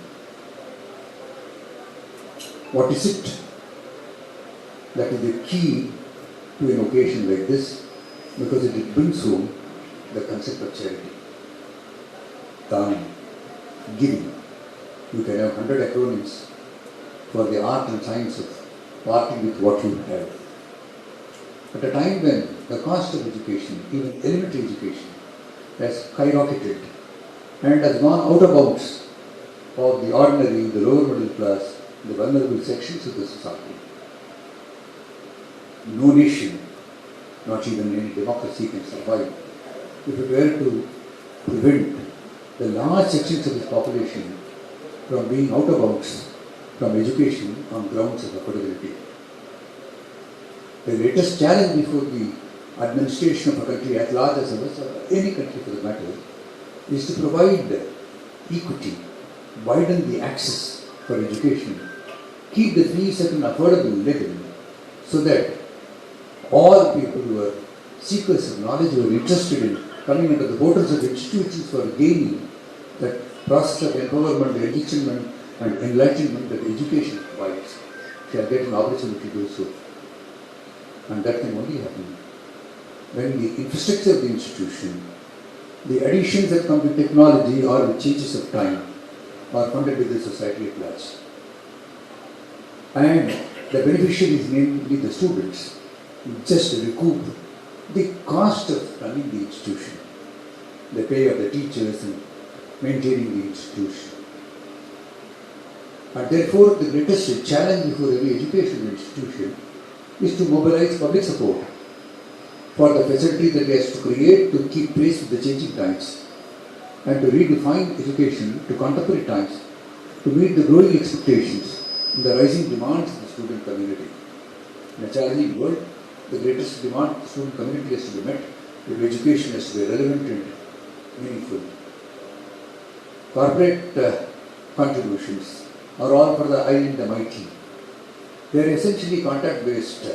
What is it that is the key to an occasion like this? Because it brings home the concept of charity. Dhanam, giving. You can have 100 acronyms for the art and science of parting with what you have. At a time when the cost of education, even elementary education, has skyrocketed and has gone out of bounds of the ordinary, the lower middle class, the vulnerable sections of the society. No nation, not even any democracy, can survive if it were to prevent the large sections of its population from being out of bounds from education on grounds of affordability. The greatest challenge before the administration of a country as large as ours, or any country for the matter, is to provide equity, widen the access for education, keep the fees at an affordable level, so that all people who are seekers of knowledge, who are interested in coming under the borders of institutions for gaining that process of empowerment, enrichment and enlightenment that education provides, shall get an opportunity to do so. And that can only happen when the infrastructure of the institution The additions that come with technology or with changes of time are funded by the society at large. And the beneficiaries, namely the students, just recoup the cost of running the institution, the pay of the teachers and maintaining the institution. And therefore, the greatest challenge before every educational institution is to mobilize public support for the facilities that it has to create to keep pace with the changing times and to redefine education to contemporary times to meet the growing expectations and the rising demands of the student community. In a challenging world, the greatest demand of the student community has to be met if education has to be relevant and meaningful. Corporate contributions are all for the high and the mighty. They are essentially contact-based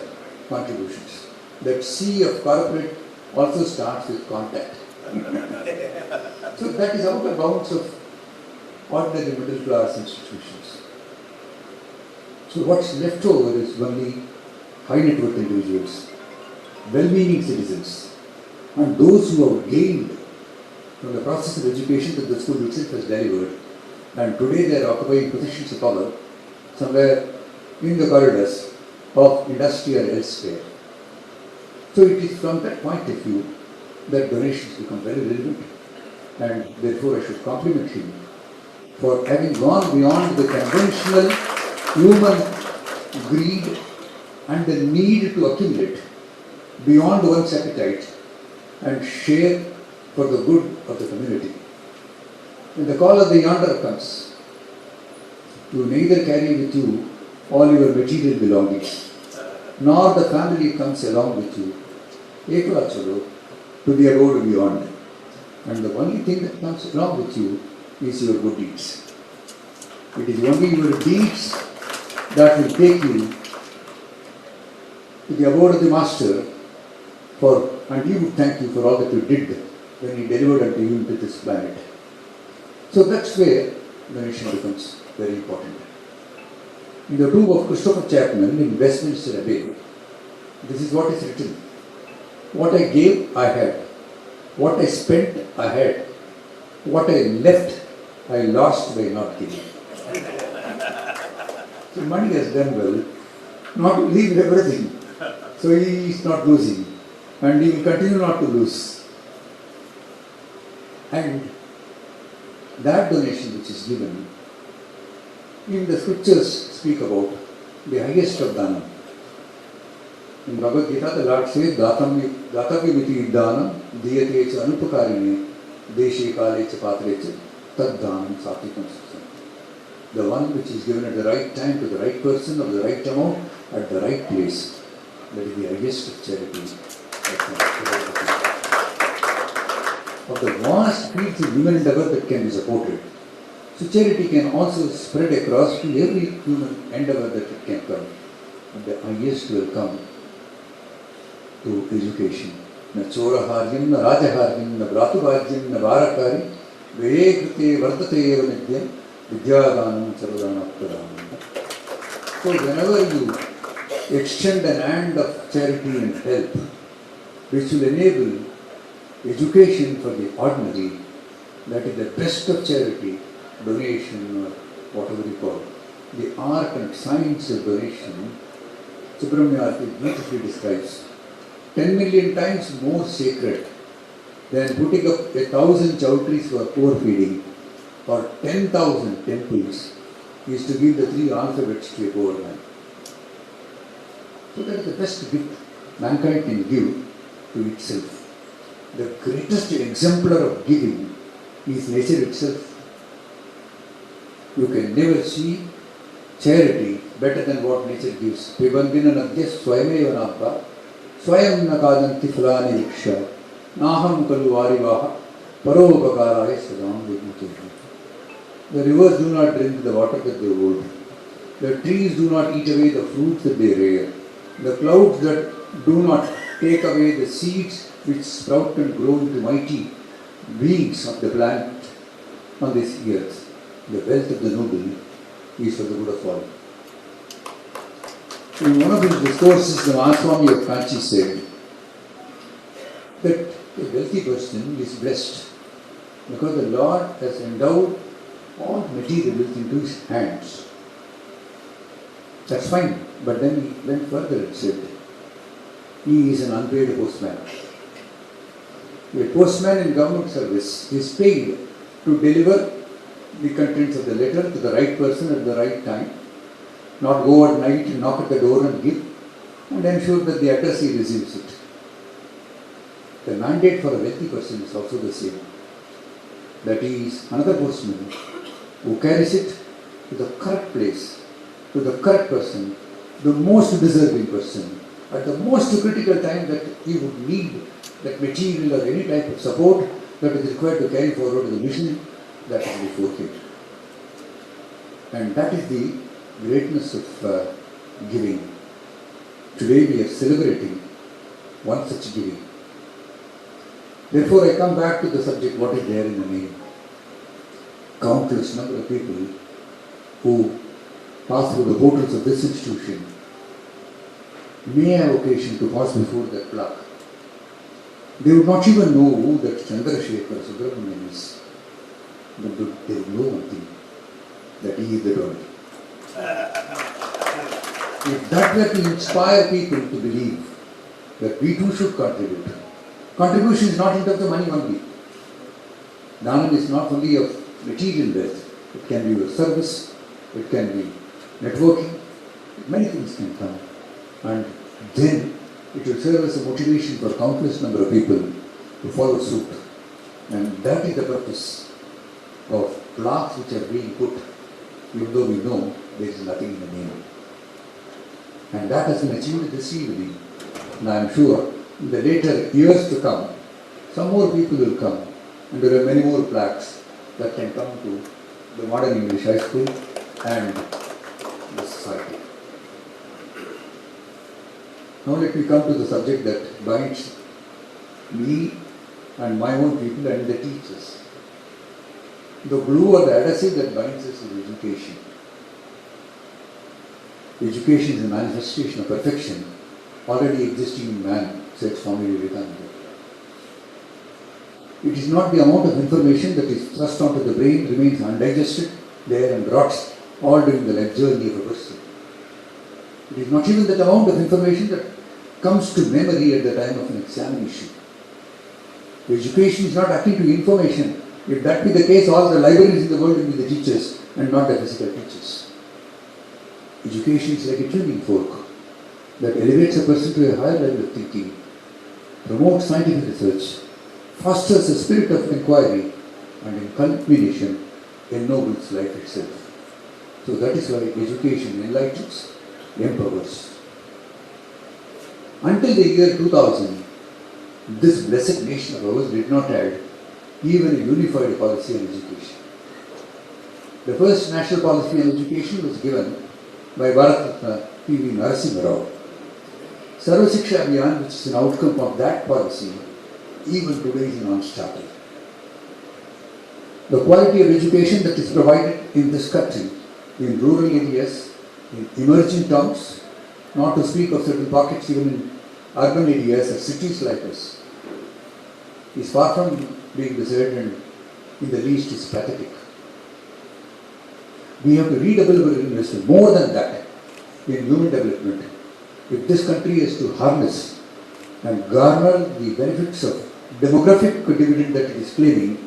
contributions. That sea of corporate also starts with contact. So that is out of bounds of ordinary middle class institutions. So what's left over is only high net worth individuals, well-meaning citizens, and those who have gained from the process of education that the school itself has delivered, and today they are occupying positions of power somewhere in the corridors of industry or elsewhere. So it is from that point of view that donations become very relevant, and therefore I should compliment him for having gone beyond the conventional human greed and the need to accumulate beyond one's appetite and share for the good of the community. When the call of the yonder comes, you neither carry with you all your material belongings, nor the family comes along with you, ekla chalo, to the abode beyond. And the only thing that comes along with you is your good deeds. It is only your deeds that will take you to the abode of the Master, and he would thank you for all that you did when he delivered unto you into this planet. So that's where donation becomes very important. In the tomb of Christopher Chapman in Westminster Abbey, this is what is written. What I gave, I had. What I spent, I had. What I left, I lost by not giving. So money has done well, not to leave everything. So he is not losing, and he will continue not to lose. And that donation which is given, in the scriptures speak about the highest of dana. In Bhagavad Gita, the Lord says, Datavimiti dhanam diyate cha anupakarine deshe kale cha patre cha tad dhanam satikam susam. The one which is given at the right time to the right person of the right amount at the right place. That is the highest of charity. Of the vast fields of human endeavor that can be supported. So charity can also spread across to every human endeavor that it can come. And the highest will come to education. Na choraharyam, na rajaharyam, na bhratubaryam, na varakari, vekrite vardate eva nidyam, vidyadanam sarvadanam pradhanam. So whenever you extend an hand of charity and help, which will enable education for the ordinary, that is the best of charity, donation or whatever you call it. The art and science of donation, Subramaniam beautifully describes, 10 million times more sacred than putting up 1,000 chowdhuries for poor feeding or 10,000 temples is to give the 3 alphabets to a poor man. So that is the best gift mankind can give to itself. The greatest exemplar of giving is nature itself. You can never see charity better than what nature gives. Pibandina nadya swayameva nabha swayam nakadanti phalani viksha naham kalu varivaha paropakaraya sadam vidmuteshu. The rivers do not drink the water that they hold. The trees do not eat away the fruits that they rear. The clouds that do not take away the seeds which sprout and grow into mighty beings of the planet on this earth. The wealth of the noble is for the good of all. In one of his discourses, the Mahaswami of Kanchi said that a wealthy person is blessed because the Lord has endowed all materials into his hands. That's fine, but then he went further and said, he is an unpaid postman. A postman in government service is paid to deliver the contents of the letter to the right person at the right time, not go at night and knock at the door and give, and ensure that the addressee receives it. The mandate for a wealthy person is also the same. That he is another postman who carries it to the correct place, to the correct person, the most deserving person, at the most critical time that he would need that material or any type of support that is required to carry forward the mission that is before him. And that is the greatness of giving. Today we are celebrating one such giving. Therefore I come back to the subject, what is there in the name. Countless number of people who pass through the portals of this institution may have occasion to pass before that plaque. They would not even know who that Chandrasekhar Subramaniam is. But they would know one thing, that he is the Lord. If that were to inspire people to believe that we too should contribute. Contribution is not in terms of money only. Dhanam is not only of material wealth. It can be your service, it can be networking, many things can come. And then it will serve as a motivation for countless number of people to follow suit. And that is the purpose of plaques which are being put, even though we know there is nothing in the name. And that has been achieved this evening. And I am sure in the later years to come, some more people will come, and there are many more plaques that can come to the modern English high school and the society. Now let me come to the subject that binds me and my own people and the teachers. The glue or the adhesive that binds us is education. Education is a manifestation of perfection already existing in man, said Swami Vivekananda. It is not the amount of information that is thrust onto the brain remains undigested there and rots all during the life journey of a person. It is not even that amount of information that comes to memory at the time of an examination. Education is not akin to information. If that be the case, all the libraries in the world will be the teachers and not the physical teachers. Education is like a tuning fork that elevates a person to a higher level of thinking, promotes scientific research, fosters a spirit of inquiry, and in culmination ennobles life itself. So that is why education enlightens, empowers. Until the year 2000, this blessed nation of ours did not have even a unified policy on education. The first national policy on education was given by Bharat Ratna P.V. Narasimha Rao. Sarva Shiksha Abhiyan, which is an outcome of that policy, even today is non-starter. The quality of education that is provided in this country, in rural areas, in emerging towns, not to speak of certain pockets even in urban areas or cities like us, is far from being desired and in the least is pathetic. We have to redouble our investment more than that in human development if this country is to harness and garner the benefits of demographic dividend that it is claiming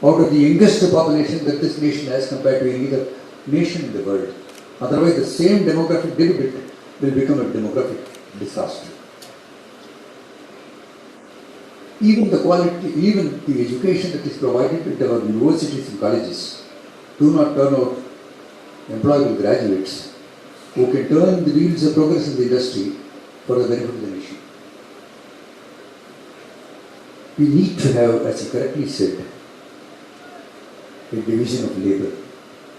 out of the youngest population that this nation has compared to any other nation in the world. Otherwise, the same demographic dividend will become a demographic disaster. Even the quality, even the education that is provided at our universities and colleges do not turn out employable graduates who can turn the wheels of progress in the industry for the benefit of the nation. We need to have, as you correctly said, a division of labor,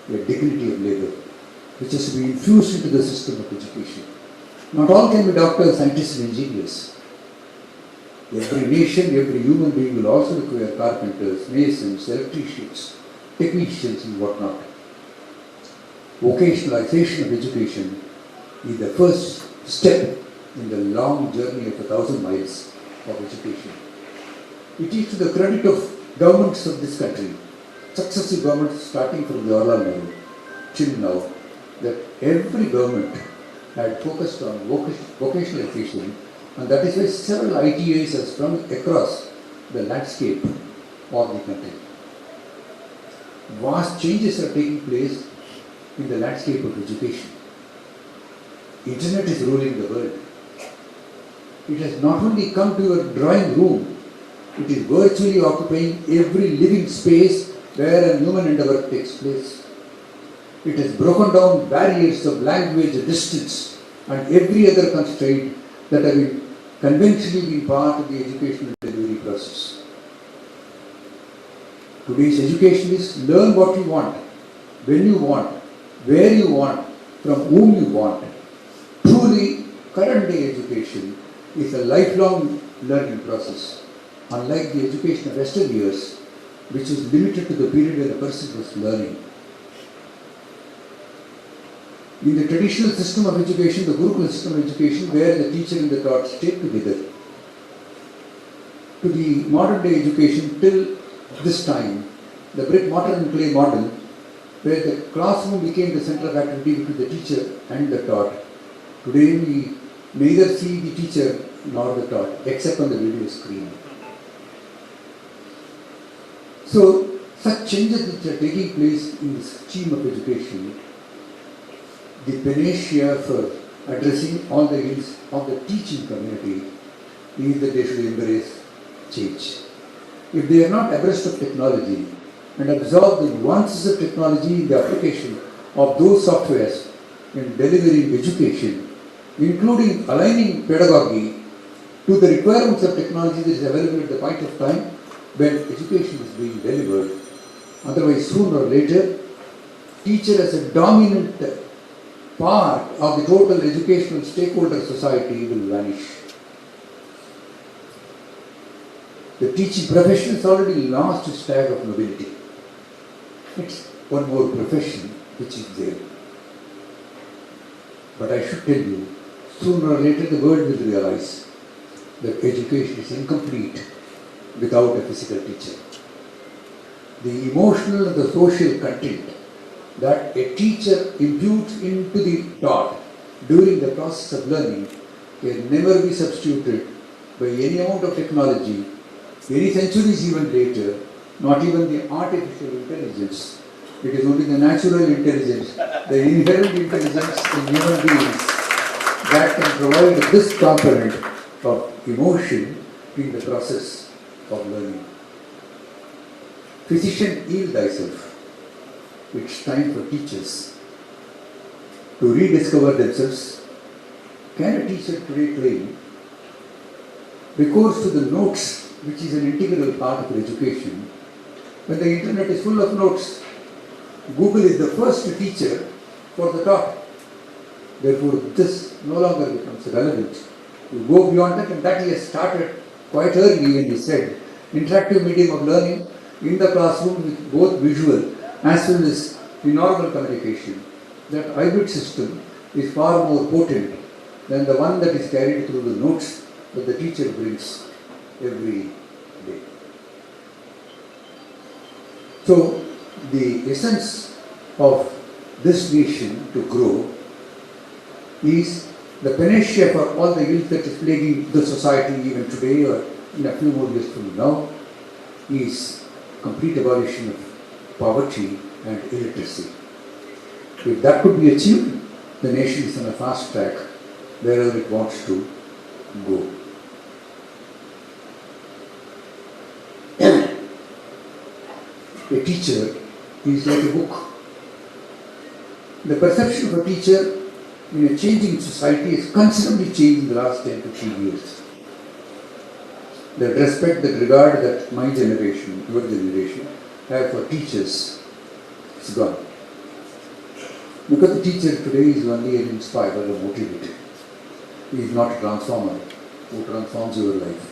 a dignity of labor, which has to be infused into the system of education. Not all can be doctors, scientists and engineers. Every nation, every human being will also require carpenters, masons, electricians, technicians and whatnot. Vocationalization of education is the first step in the long journey of 1,000 miles of education. It is to the credit of governments of this country, successive governments starting from the Jawaharlal Nehru till now, that every government had focused on vocational education, and that is why several ITAs have sprung across the landscape of the country. Vast changes are taking place in the landscape of education. Internet is ruling the world. It has not only come to your drawing room, it is virtually occupying every living space where a human endeavor takes place. It has broken down barriers of language, distance, and every other constraint that have been conventionally been part of the educational delivery process. Today's education is learn what you want, when you want, where you want, from whom you want. Truly, current day education is a lifelong learning process. Unlike the education of Western years, which is limited to the period when a person was learning. In the traditional system of education, the Gurukula system of education, where the teacher and the taught stay together, to the modern day education till this time, the brick mortar and clay model, where the classroom became the center of activity between the teacher and the taught. Today we neither see the teacher nor the taught, except on the video screen. So, such changes which are taking place in the scheme of education, the panacea for addressing all the ills of the teaching community is that they should embrace change. If they are not abreast of technology and absorb the nuances of technology in the application of those softwares in delivering education, including aligning pedagogy to the requirements of technology that is available at the point of time when education is being delivered, otherwise sooner or later, teacher as a dominant part of the total educational stakeholder society will vanish. The teaching profession has already lost its tag of nobility. It's one more profession which is there. But I should tell you, sooner or later the world will realize that education is incomplete without a physical teacher. The emotional and the social content that a teacher imputes into the taught during the process of learning can never be substituted by any amount of technology, any centuries even later, not even the artificial intelligence. It is only the natural intelligence, the inherent intelligence in human beings that can provide this component of emotion in the process of learning. Physician, heal thyself. It's time for teachers to rediscover themselves. Can a teacher today claim recourse to the notes, which is an integral part of education, when the internet is full of notes? Google is the first teacher for the taught. Therefore, this no longer becomes relevant. You go beyond that, and that he has started quite early when he said interactive medium of learning in the classroom with both visual as well as the normal communication. That hybrid system is far more potent than the one that is carried through the notes that the teacher brings every day. So, the essence of this nation to grow is the panacea for all the ills that is plaguing the society even today or in a few more years from now is complete abolition of poverty and illiteracy. If that could be achieved, the nation is on a fast track wherever it wants to go. A teacher is like a book. The perception of a teacher in a changing society has considerably changed in the last 10 to 15 years. The respect, the regard that my generation, your generation, have for teachers is gone. Because the teacher today is only an inspirer or motivator. He is not a transformer who transforms your life.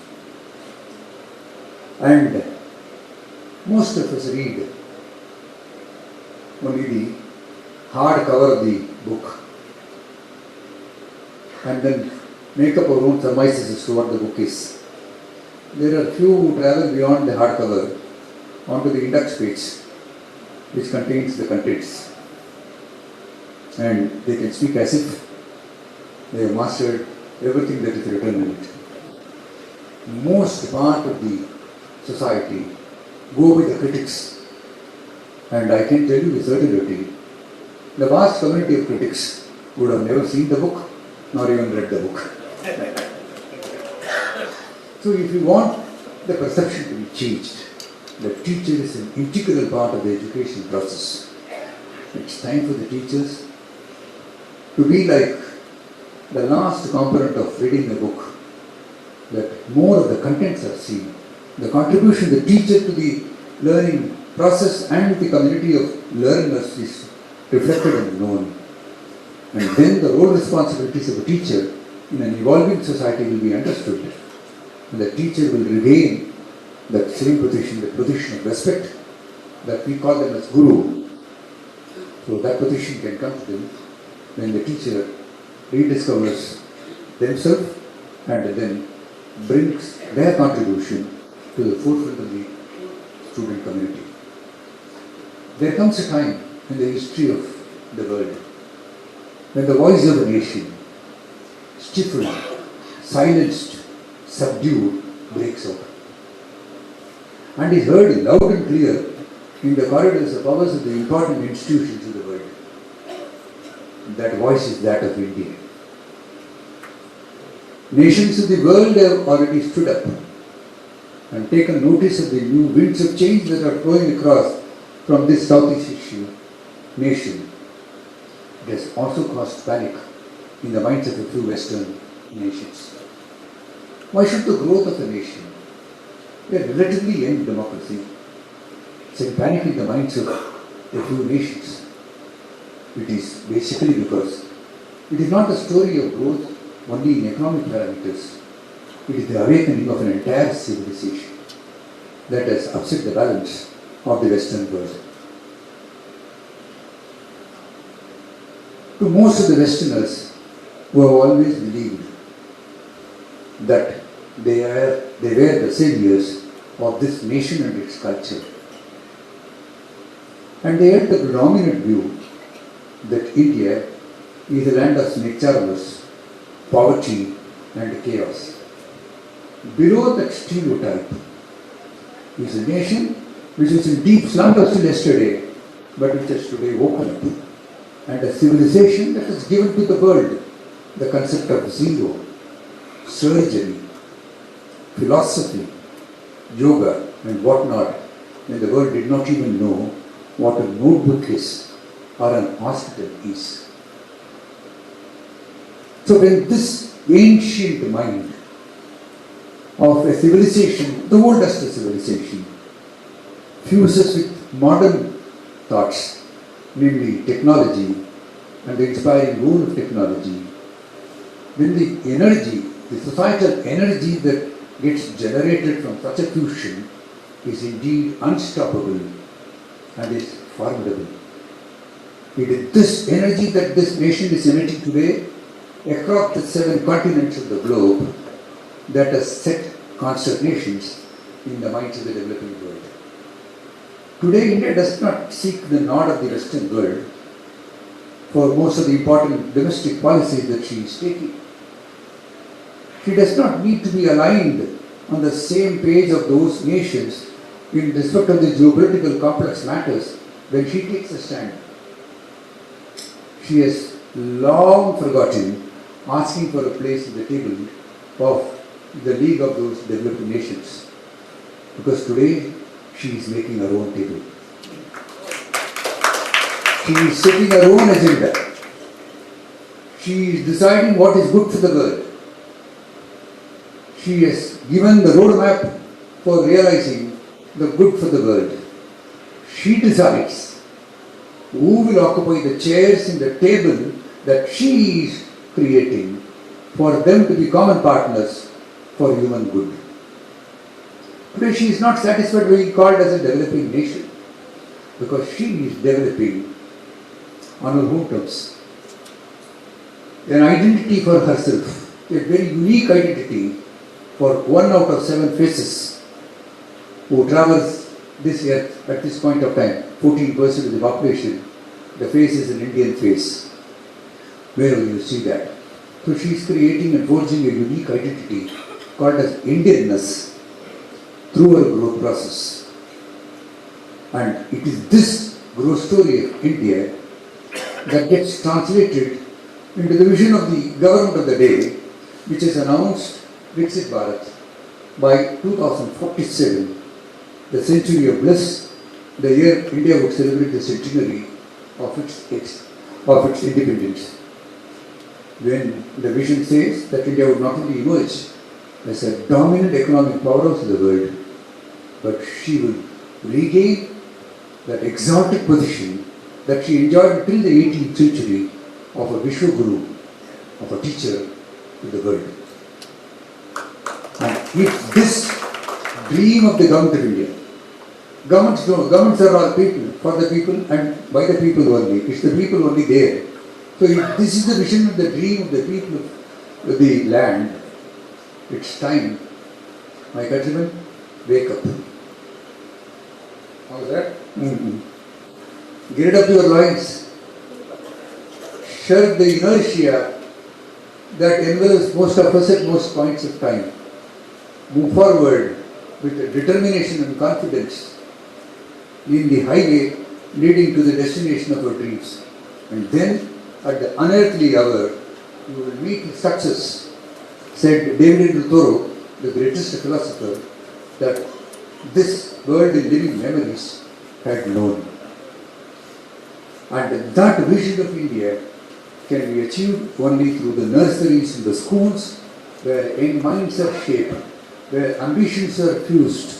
And most of us read only the hard cover of the book and then make up our own surmises as to what the book is. There are few who travel beyond the hardcover onto the index page which contains the contents, and they can speak as if they have mastered everything that is written in it. Most part of the society go with the critics, and I can tell you with certainty, the vast community of critics would have never seen the book nor even read the book. So if you want the perception to be changed, the teacher is an integral part of the education process. It's time for the teachers to be like the last component of reading a book, that more of the contents are seen. The contribution of the teacher to the learning process and the community of learners is reflected and known. And then the role responsibilities of a teacher in an evolving society will be understood. And the teacher will regain that same position, the position of respect that we call them as guru. So that position can come to them when the teacher rediscovers themselves and then brings their contribution to the forefront of the student community. There comes a time in the history of the world when the voice of a nation, stifled, silenced, subdued, breaks out and is heard loud and clear in the corridors of ours of the important institutions of the world. That voice is that of India. Nations of the world have already stood up and taken notice of the new winds of change that are flowing across from this Southeast Asian nation. It has also caused panic in the minds of a few Western nations. Why should the growth of a nation, a relatively young democracy, set panic in the minds of a few nations? It is basically because it is not a story of growth only in economic parameters. It is the awakening of an entire civilization that has upset the balance of the Western world. To most of the Westerners who have always believed that they were the saviors of this nation and its culture, and they had the predominant view that India is a land of snake-charmers, poverty and chaos. Below that stereotype is a nation which was in deep slumber till yesterday, but which has today woken up, and a civilization that has given to the world the concept of zero, surgery, philosophy, yoga and whatnot, when the world did not even know what a notebook is or an hospital is. So when this ancient mind of a civilization, the oldest civilization, fuses with modern thoughts, namely technology and the inspiring role of technology, then the energy, the societal energy that gets generated from such a fusion is indeed unstoppable and is formidable. It is this energy that this nation is emitting today across the 7 continents of the globe that has set consternations in the minds of the developing world. Today, India does not seek the nod of the Western world for most of the important domestic policies that she is taking. She does not need to be aligned on the same page of those nations in respect of the geopolitical complex matters when she takes a stand. She has long forgotten asking for a place at the table of the League of those developing nations, because today she is making her own table. She is setting her own agenda. She is deciding what is good for the world. She has given the roadmap for realizing the good for the world. She decides who will occupy the chairs in the table that she is creating for them to be common partners for human good. Today she is not satisfied being called as a developing nation, because she is developing on her own terms an identity for herself, a very unique identity for 1 out of 7 faces who travels this earth at this point of time, 14% of the population, the face is an Indian face. Where will you see that? So she is creating and forging a unique identity called as Indianness through her growth process. And it is this growth story of India that gets translated into the vision of the government of the day, which is announced Viksit Bharat by 2047, the century of bliss, the year India would celebrate the centenary of its independence. When the vision says that India would not only emerge as a dominant economic powerhouse in the world, but she will regain that exalted position that she enjoyed till the 18th century of a Vishwaguru, of a teacher to the world. And if this dream of the government of India, governments are all people, for the people and by the people only, it's the people only there. So if this is the vision of the dream of the people of the land, it's time, my countrymen, wake up. How is that? Gird up your loins. Shirk the inertia that envelops most of us at most points of time. Move forward with determination and confidence in the highway leading to the destination of our dreams. And then, at the unearthly hour, you will meet with success, said David del Toro, the greatest philosopher, that this world in living memories had known. And that vision of India can be achieved only through the nurseries and the schools where young minds are shaped, where ambitions are fused.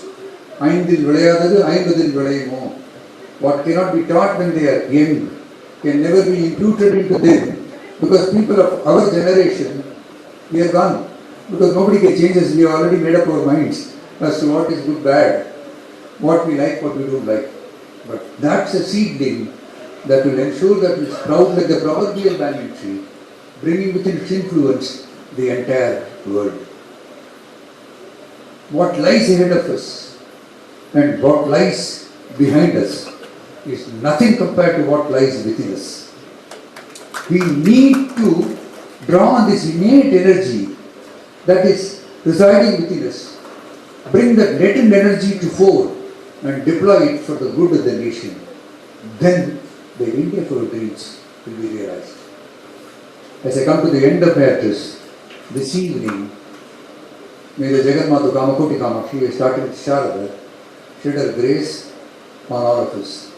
What cannot be taught when they are young can never be imputed into them, because people of our generation, we are gone. Because nobody can change us, we have already made up our minds as to what is good, bad, what we like, what we don't like. But that's a seedling that will ensure that we sprout like the proverbial banyan tree, bringing within its influence the entire world. What lies ahead of us and what lies behind us is nothing compared to what lies within us. We need to draw on this innate energy that is residing within us, bring that latent energy to fore and deploy it for the good of the nation. Then the India for our dreams will be realized. As I come to the end of my address this evening, may the Jagannatha Kamakoti Kamakshi, starting with Sharada, shed her grace on all of us.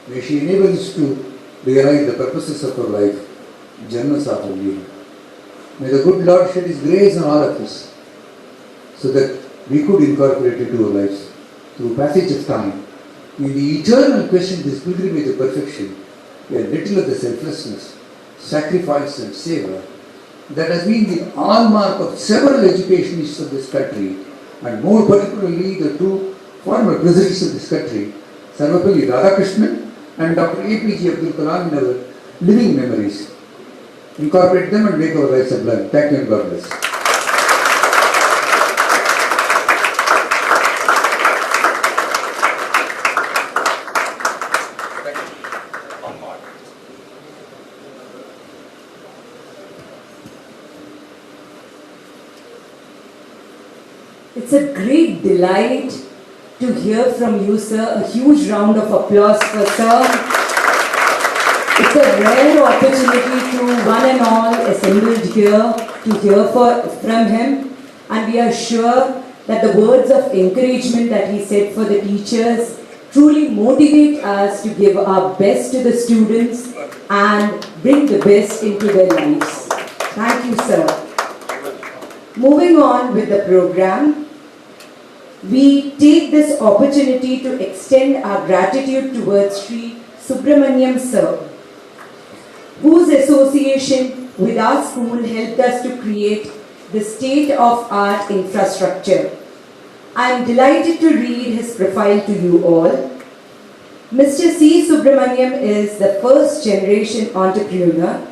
May she enable us to realize the purposes of our life, Janma Safalya. May the good Lord shed His grace on all of us, so that we could incorporate it into our lives through passage of time. In the eternal question, this pilgrimage of perfection, a little of the selflessness, sacrifice and savor that has been the hallmark of several educationists of this country, and more particularly the two former presidents of this country, Sarvapalli Radhakrishnan and Dr. APJ Abdul Kalam, in our living memories. Incorporate them and make our lives sublime. Thank you and God bless. It's a great delight to hear from you, sir. A huge round of applause for sir. It's a rare opportunity to one and all assembled here to hear from him, and we are sure that the words of encouragement that he said for the teachers truly motivate us to give our best to the students and bring the best into their lives. Thank you, sir. Moving on with the program, we take this opportunity to extend our gratitude towards Sri Subramaniam sir, whose association with our school helped us to create the state-of-art infrastructure. I am delighted to read his profile to you all. Mr. C. Subramaniam is the first generation entrepreneur.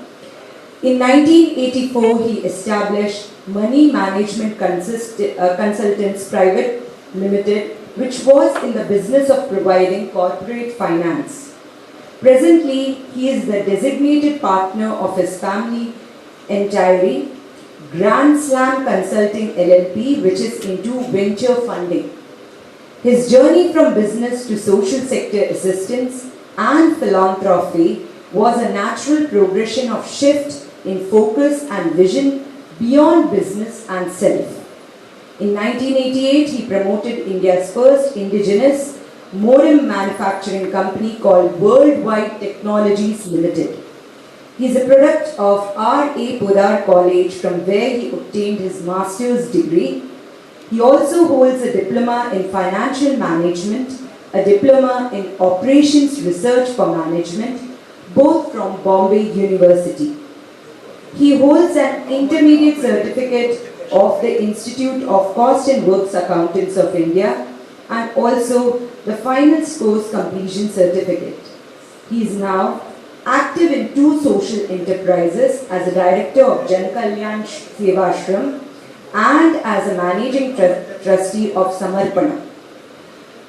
In 1984, he established Money Management Consultants Private Limited, which was in the business of providing corporate finance. Presently, he is the designated partner of his family entirely, Grand Slam Consulting LLP, which is into venture funding. His journey from business to social sector assistance and philanthropy was a natural progression of shift in focus and vision beyond business and self. In 1988, he promoted India's first indigenous modem manufacturing company called Worldwide Technologies Limited. He is a product of R.A. Podar College, from where he obtained his master's degree. He also holds a diploma in financial management, a diploma in operations research for management, both from Bombay University. He holds an intermediate certificate of the Institute of Cost and Works Accountants of India and also the final scores completion certificate. He is now active in 2 social enterprises as a director of Jan Kalyan Sevashram and as a managing trustee of Samarpana.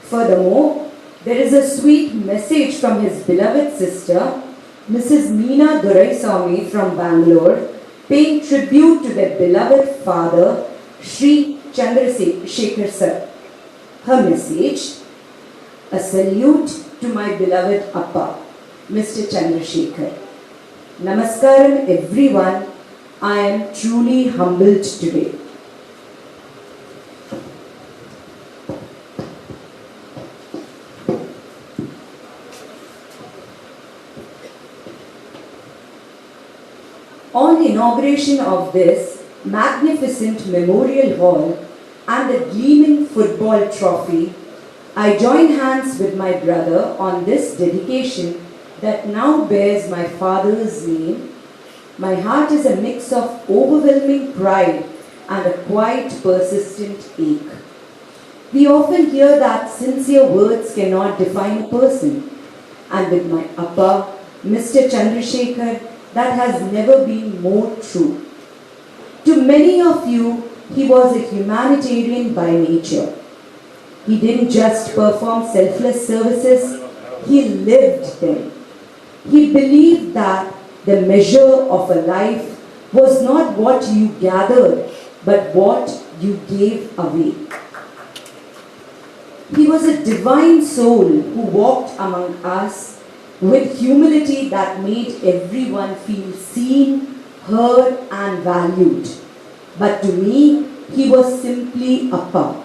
Furthermore, there is a sweet message from his beloved sister, Mrs. Meena Duraisamy from Bangalore, paying tribute to their beloved father, Sri Chandrasekhar sir. Her message: a salute to my beloved Appa, Mr. Chandrasekhar. Namaskaram everyone, I am truly humbled today. On the inauguration of this magnificent memorial hall and the gleaming football trophy, I join hands with my brother on this dedication that now bears my father's name. My heart is a mix of overwhelming pride and a quiet, persistent ache. We often hear that sincere words cannot define a person, and with my Appa, Mr. Chandrasekhar, that has never been more true. To many of you, he was a humanitarian by nature. He didn't just perform selfless services, he lived them. He believed that the measure of a life was not what you gathered, but what you gave away. He was a divine soul who walked among us with humility that made everyone feel seen, heard and valued. But to me, he was simply Appa.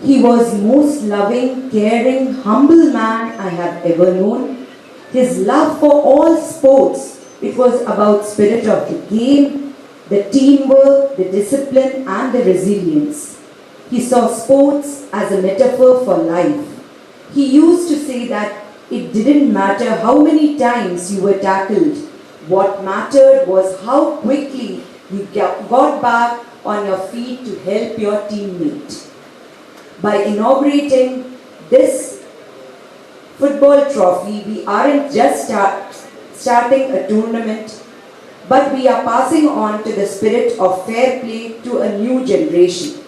He was most loving, caring, humble man I have ever known. His love for all sports, it was about spirit of the game, the teamwork, the discipline and the resilience. He saw sports as a metaphor for life. He used to say that it didn't matter how many times you were tackled. What mattered was how quickly you got back on your feet to help your teammate. By inaugurating this football trophy, we aren't just starting a tournament, but we are passing on to the spirit of fair play to a new generation.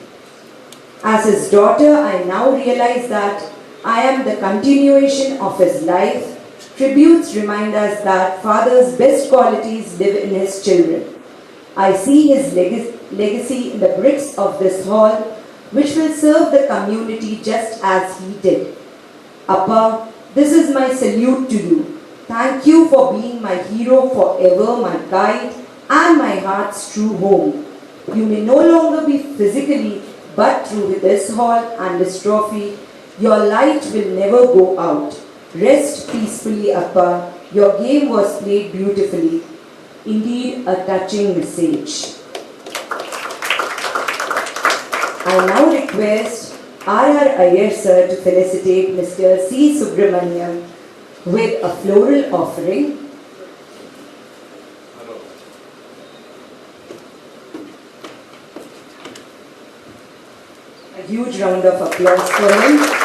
As his daughter, I now realize that I am the continuation of his life. Tributes remind us that father's best qualities live in his children. I see his legacy in the bricks of this hall, which will serve the community just as he did. Appa, this is my salute to you. Thank you for being my hero forever, my guide, and my heart's true home. You may no longer be physically, but through this hall and this trophy, your light will never go out. Rest peacefully, Appa. Your game was played beautifully. Indeed, a touching message. I now request R.R. Iyer sir to felicitate Mr. C. Subramaniam with a floral offering. A huge round of applause for him.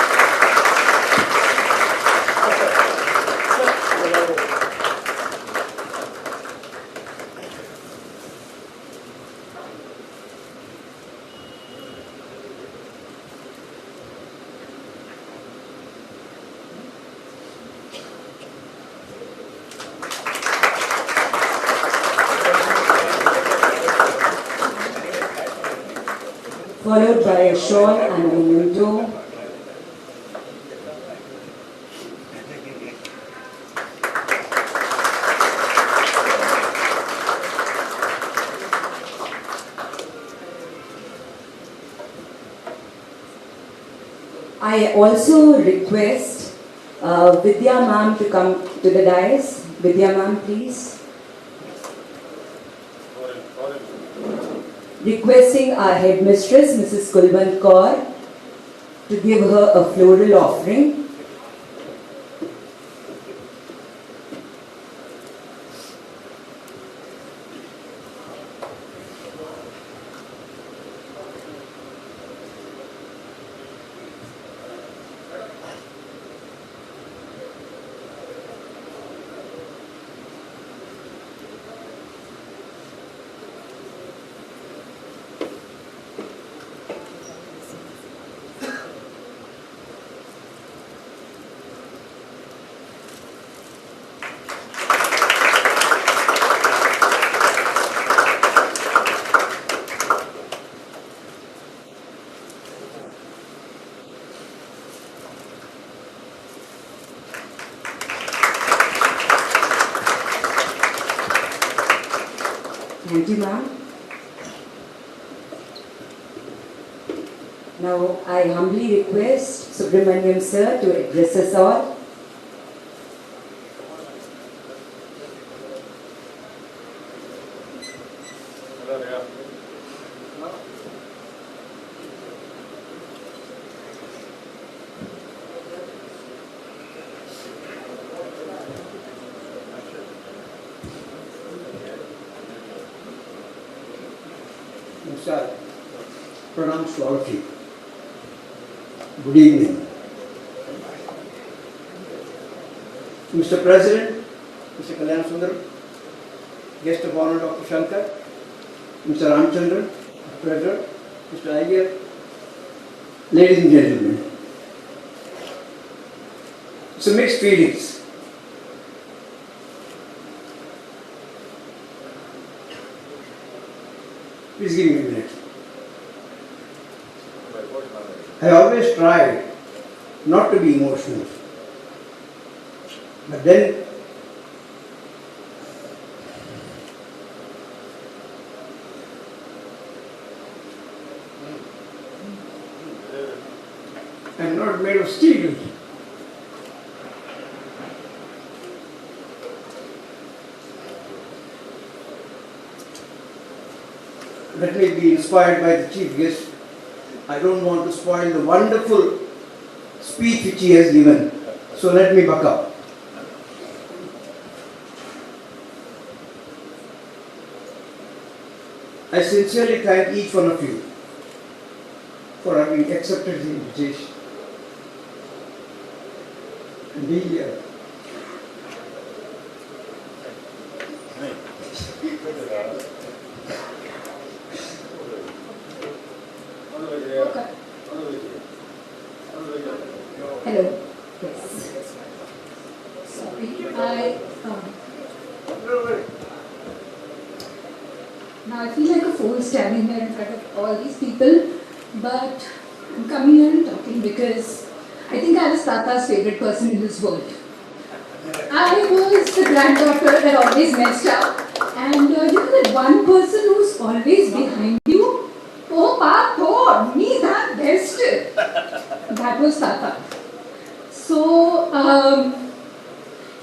followed by a shawl and a memento. I also request Vidya ma'am to come to the dais. Vidya ma'am, please. Requesting our headmistress, Mrs. Kulwant Kaur, to give her a floral offering. Thank you, ma'am. Now, I humbly request Subramaniam sir to address us all. Namaskar. Pranams to all of you. Good evening. Mr. President, Mr. Kalyan Sundar, guest of honor Dr. Shankar, Mr. Ramchandran, Treasurer, Mr. Iyer, ladies and gentlemen. It's a mixed feelings. Please give me a minute. I always try not to be emotional. But then I'm not made of steel. Let me be inspired by the chief guest. I don't want to spoil the wonderful speech which he has given. So let me buck up. I sincerely thank each one of you for having accepted the invitation and be here. Hello. Yes. Sorry. Now I feel like a fool standing there in front of all these people, but I'm coming here and talking because I think I was Tata's favorite person in this world. I was the granddaughter that always messed up, and you know that one person who's always behind you? Oh, Papa, me that best. That was Tata. So,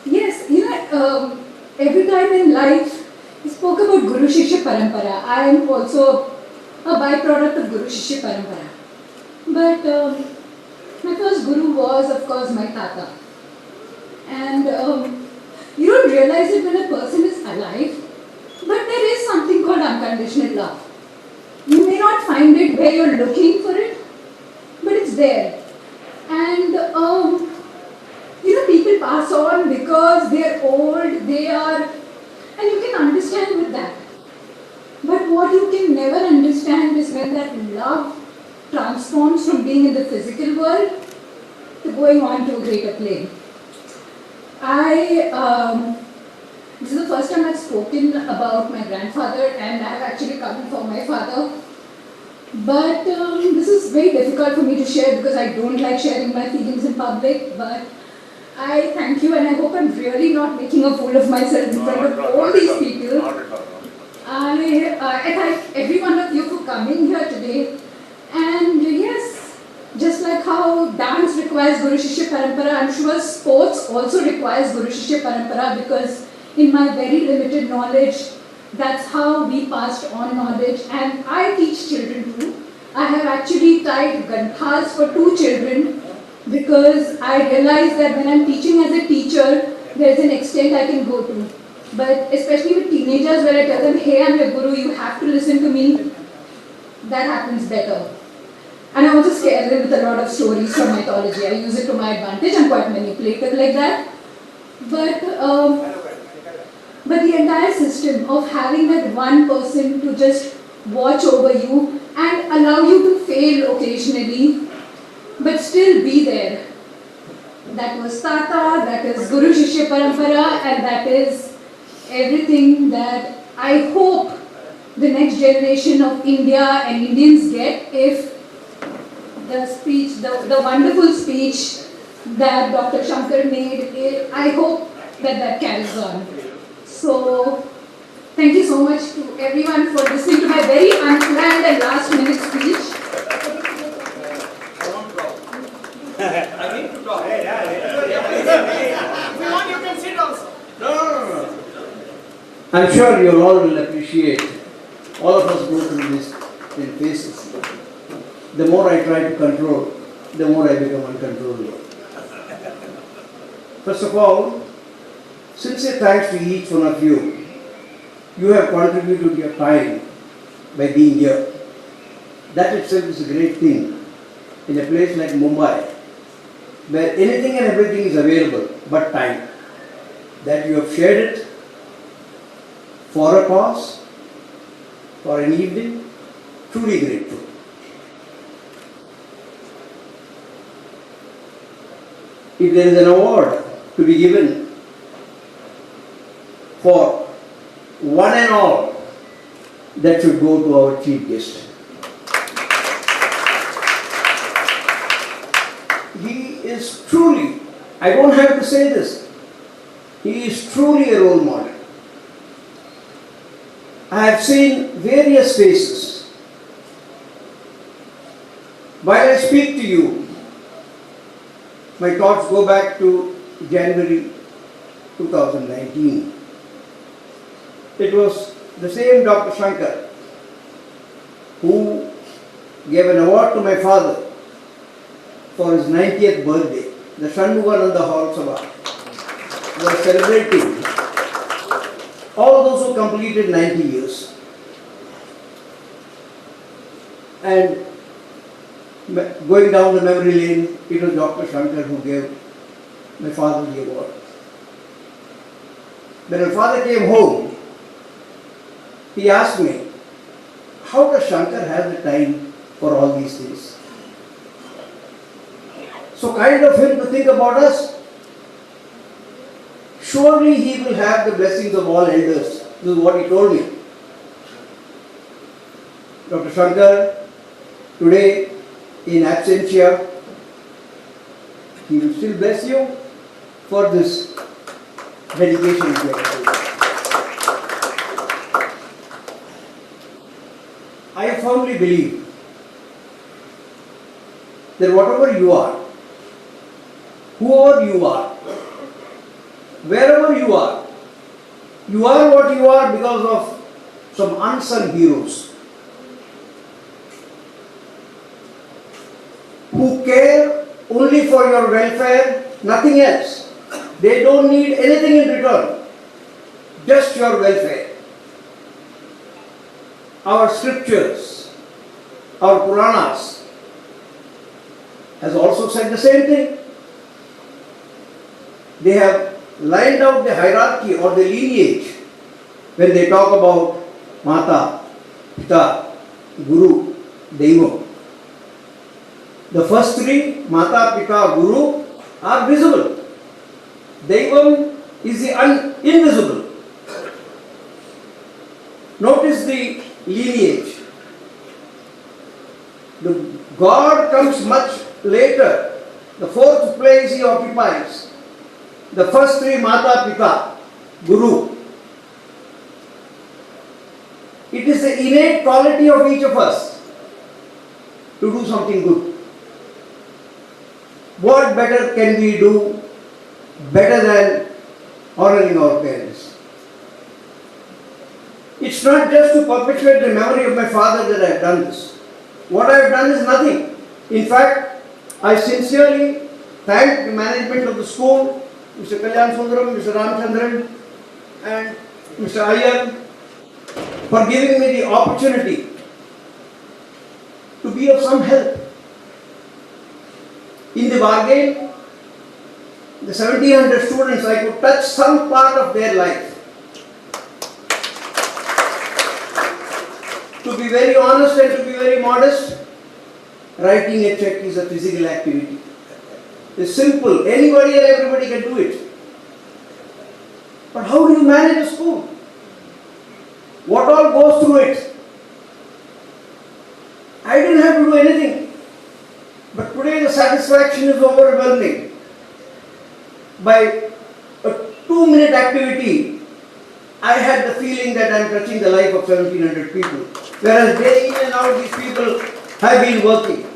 yes, you know, every time in life, he spoke about Guru Shishya Parampara. I am also a byproduct of Guru Shishya Parampara. But my first Guru was, of course, my Tata. And you don't realize it when a person is alive, but there is something called unconditional love. You may not find it where you're looking for it, but it's there. And you know, people pass on because they're old, they are, and you can understand with that. But what you can never understand is when that love transforms from being in the physical world to going on to a greater plane. This is the first time I've spoken about my grandfather, and I've actually come for my father. But this is very difficult for me to share because I don't like sharing my feelings in public. But I thank you, and I hope I'm really not making a fool of myself in front of all these people. I thank every one of you for coming here today. And yes, just like how dance requires Guru Shishya Parampara, I'm sure sports also requires Guru Shishya Parampara, because in my very limited knowledge, that's how we passed on knowledge. And I teach children too. I have actually tied ganthas for 2 children because I realize that when I'm teaching as a teacher, there's an extent I can go to. But especially with teenagers, where I tell them, hey, I'm your guru, you have to listen to me, that happens better. And I also scare them with a lot of stories from mythology. I use it to my advantage. I'm quite manipulative like that. But the entire system of having that one person to just watch over you and allow you to fail occasionally, but still be there. That was Tata, that is Guru Shishya Parampara, and that is everything that I hope the next generation of India and Indians get if the speech, the wonderful speech that Dr. Shankar made, I hope that carries on. So, thank you so much to everyone for listening to my very unplanned and last minute speech. I need to talk. If you want, you can sit also. No. I'm sure you all will appreciate. All of us go through this in phases. The more I try to control, the more I become uncontrollable. First of all, sincere thanks to each one of you. You have contributed your time by being here. That itself is a great thing in a place like Mumbai, where anything and everything is available but time. That you have shared it for a cause, for an evening, truly grateful. If there is an award to be given for one and all, that should go to our chief guest. He is truly, I don't have to say this, he is truly a role model. I have seen various faces. While I speak to you, my thoughts go back to January 2019. It was the same Dr. Shankar who gave an award to my father for his 90th birthday. The SHANMUKHANADA Hall Sabha was celebrating all those who completed 90 years. And going down the memory lane, it was Dr. Shankar who gave my father the award. When my father came home, he asked me, how does Shankar have the time for all these things? So kind of him to think about us. Surely he will have the blessings of all elders. This is what he told me. Dr. Shankar, today in absentia, he will still bless you for this dedication to everything. I firmly believe that whatever you are, whoever you are, wherever you are what you are because of some unsung heroes who care only for your welfare, nothing else. They don't need anything in return, just your welfare. Our scriptures, our Puranas has also said the same thing. They have lined out the hierarchy or the lineage when they talk about Mata, Pita, Guru, Deva. The first three, Mata, Pita, Guru, are visible. Devam is the invisible. Notice the lineage. God comes much later. The fourth place he occupies. The first three, Mata, Pita, Guru. It is the innate quality of each of us to do something good. What better can we do better than honoring our parents? It's not just to perpetuate the memory of my father that I have done this. What I have done is nothing. In fact, I sincerely thank the management of the school, Mr. Kalyan Sundaram, Mr. Ramchandran, and Mr. Iyer, for giving me the opportunity to be of some help. In the bargain, the 1700 students, I could touch some part of their life. To be very honest and to be very modest, writing a check is a physical activity. It's simple. Anybody and everybody can do it. But how do you manage a school? What all goes through it? I didn't have to do anything. But today the satisfaction is overwhelming. By a 2-minute activity, I had the feeling that I am touching the life of 1700 people. Whereas day in and out these people have been working.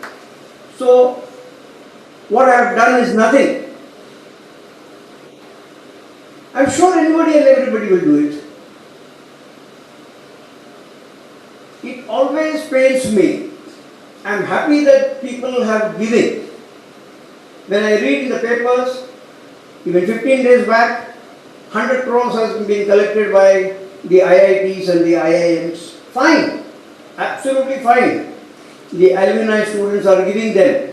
So, what I have done is nothing. I am sure anybody and everybody will do it. It always pains me. I am happy that people have given. When I read in the papers, even 15 days back, 100 crores has been collected by the IITs and the IIMs. Fine. Absolutely fine. The alumni students are giving them.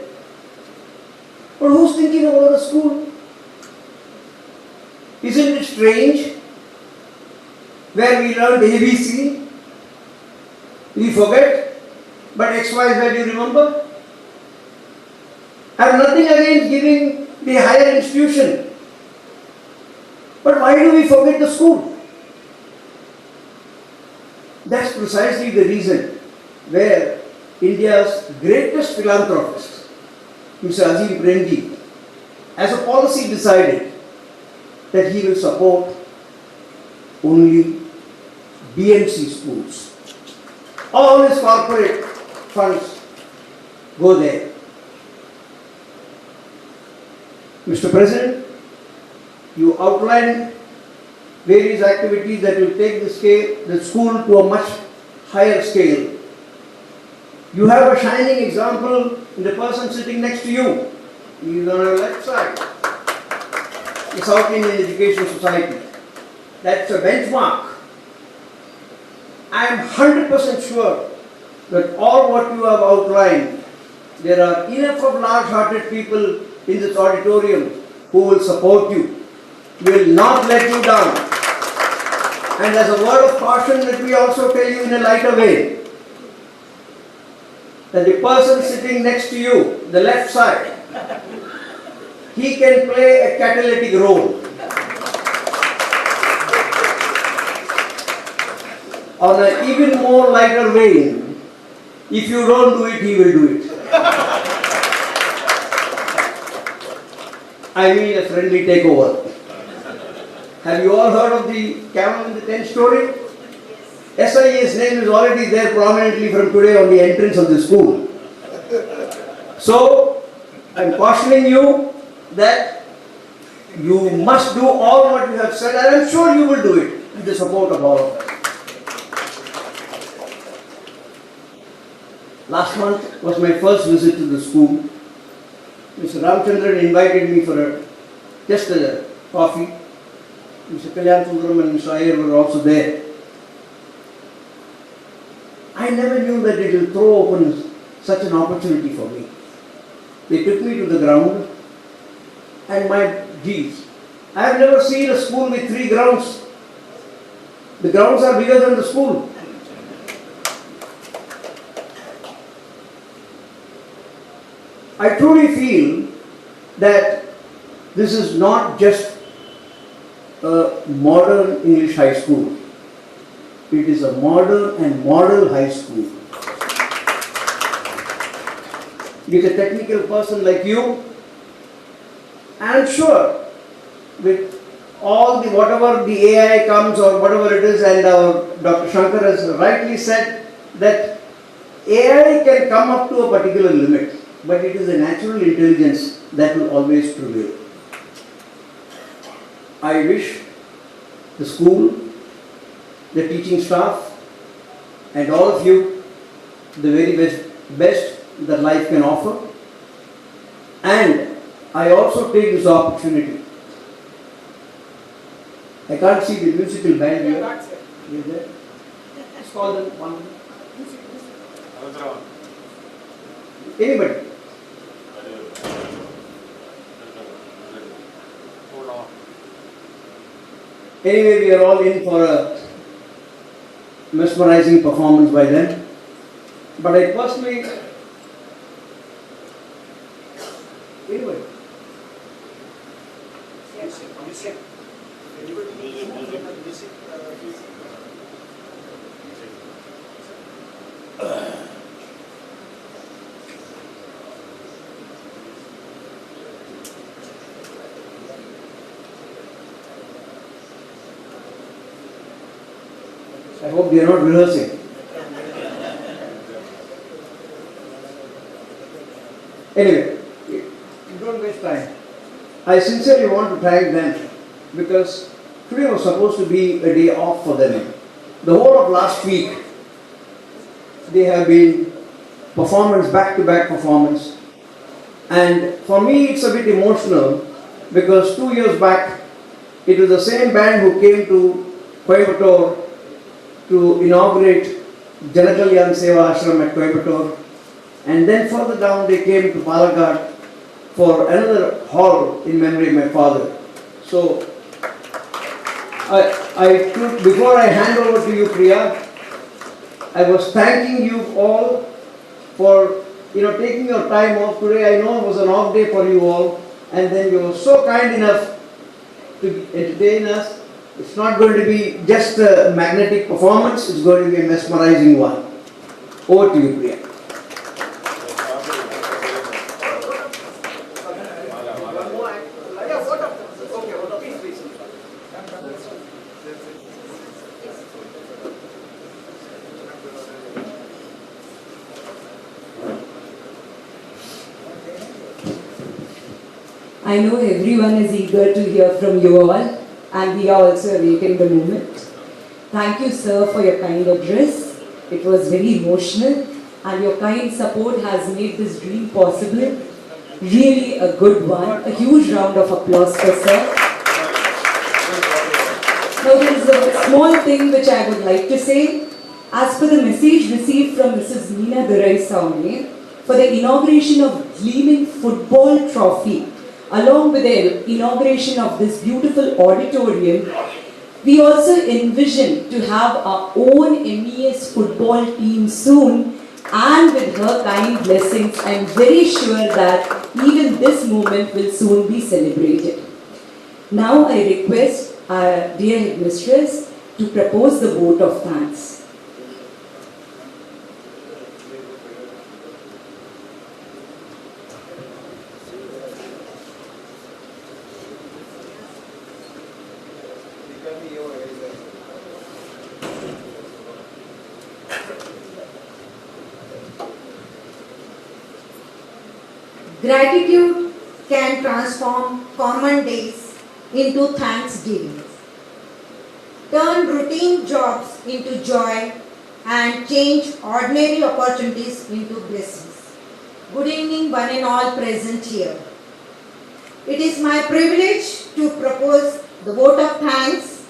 But who's thinking about the school? Isn't it strange? Where we learned ABC, we forget, but XYZ you remember? I have nothing against giving the higher institution. But why do we forget the school? That's precisely the reason where India's greatest philanthropist, Mr. Azim Premji, as a policy decided that he will support only BMC schools. All his corporate funds go there. Mr. President, you outlined various activities that will take the school to a much higher scale. You have a shining example in the person sitting next to you. He is on your left side. The South Indian Education Society. That's a benchmark. I am 100% sure that all what you have outlined, there are enough of large-hearted people in this auditorium who will support you, will not let you down. And as a word of caution, let me also tell you in a lighter way, that the person sitting next to you, the left side, he can play a catalytic role. On an even more lighter vein, if you don't do it, he will do it. I mean a friendly takeover. Have you all heard of the camel in the tent story? SIA's name is already there prominently from today on the entrance of the school. So, I am cautioning you that you must do all what you have said, and I am sure you will do it with the support of all of us. Last month was my first visit to the school. Mr. Ramchandran invited me for just a coffee. Mr. Kalyan Sundaram and Mr. Iyer were also there. I never knew that it will throw open such an opportunity for me. They took me to the ground, and my geez, I have never seen a school with 3 grounds. The grounds are bigger than the school. I truly feel that this is not just a modern English high school. It is a modern and model high school. with a technical person like you. I'm sure with all the whatever the AI comes or whatever it is, and Dr. Shankar has rightly said that AI can come up to a particular limit, but it is a natural intelligence that will always prevail. I wish the school, the teaching staff, and all of you the very best that life can offer. And I also take this opportunity. I can't see the musical band here. Is there? Let's call them one. Anybody? Anyway, we are all in for a mesmerizing performance by then. But I personally, anyway. I hope they are not rehearsing. Anyway, don't waste time. I sincerely want to thank them because today was supposed to be a day off for them. The whole of last week, they have been performance, back-to-back performance. And for me, it's a bit emotional because 2 years back, it was the same band who came to Coimbatore to inaugurate Janakalyan Seva Ashram at Coimbatore. And then further down they came to Palakkad for another hall in memory of my father. So, before I hand over to you, Priya, I was thanking you all for taking your time off today. I know it was an off day for you all, and then you were so kind enough to entertain us. It's not going to be just a magnetic performance, it's going to be a mesmerizing one. Over to you, Priya. I know everyone is eager to hear from you all, and we are also awaiting the moment. Thank you, sir, for your kind address. It was very emotional, and your kind support has made this dream possible. Really a good one. A huge round of applause for sir. Now there is a small thing which I would like to say. As per the message received from Mrs. Meena Durai for the inauguration of Gleaming Football Trophy, along with the inauguration of this beautiful auditorium, we also envision to have our own MES football team soon, and with her kind blessings, I am very sure that even this moment will soon be celebrated. Now I request our dear headmistress to propose the vote of thanks. Gratitude can transform common days into thanksgiving, turn routine jobs into joy, and change ordinary opportunities into blessings. Good evening, one and all present here. It is my privilege to propose the vote of thanks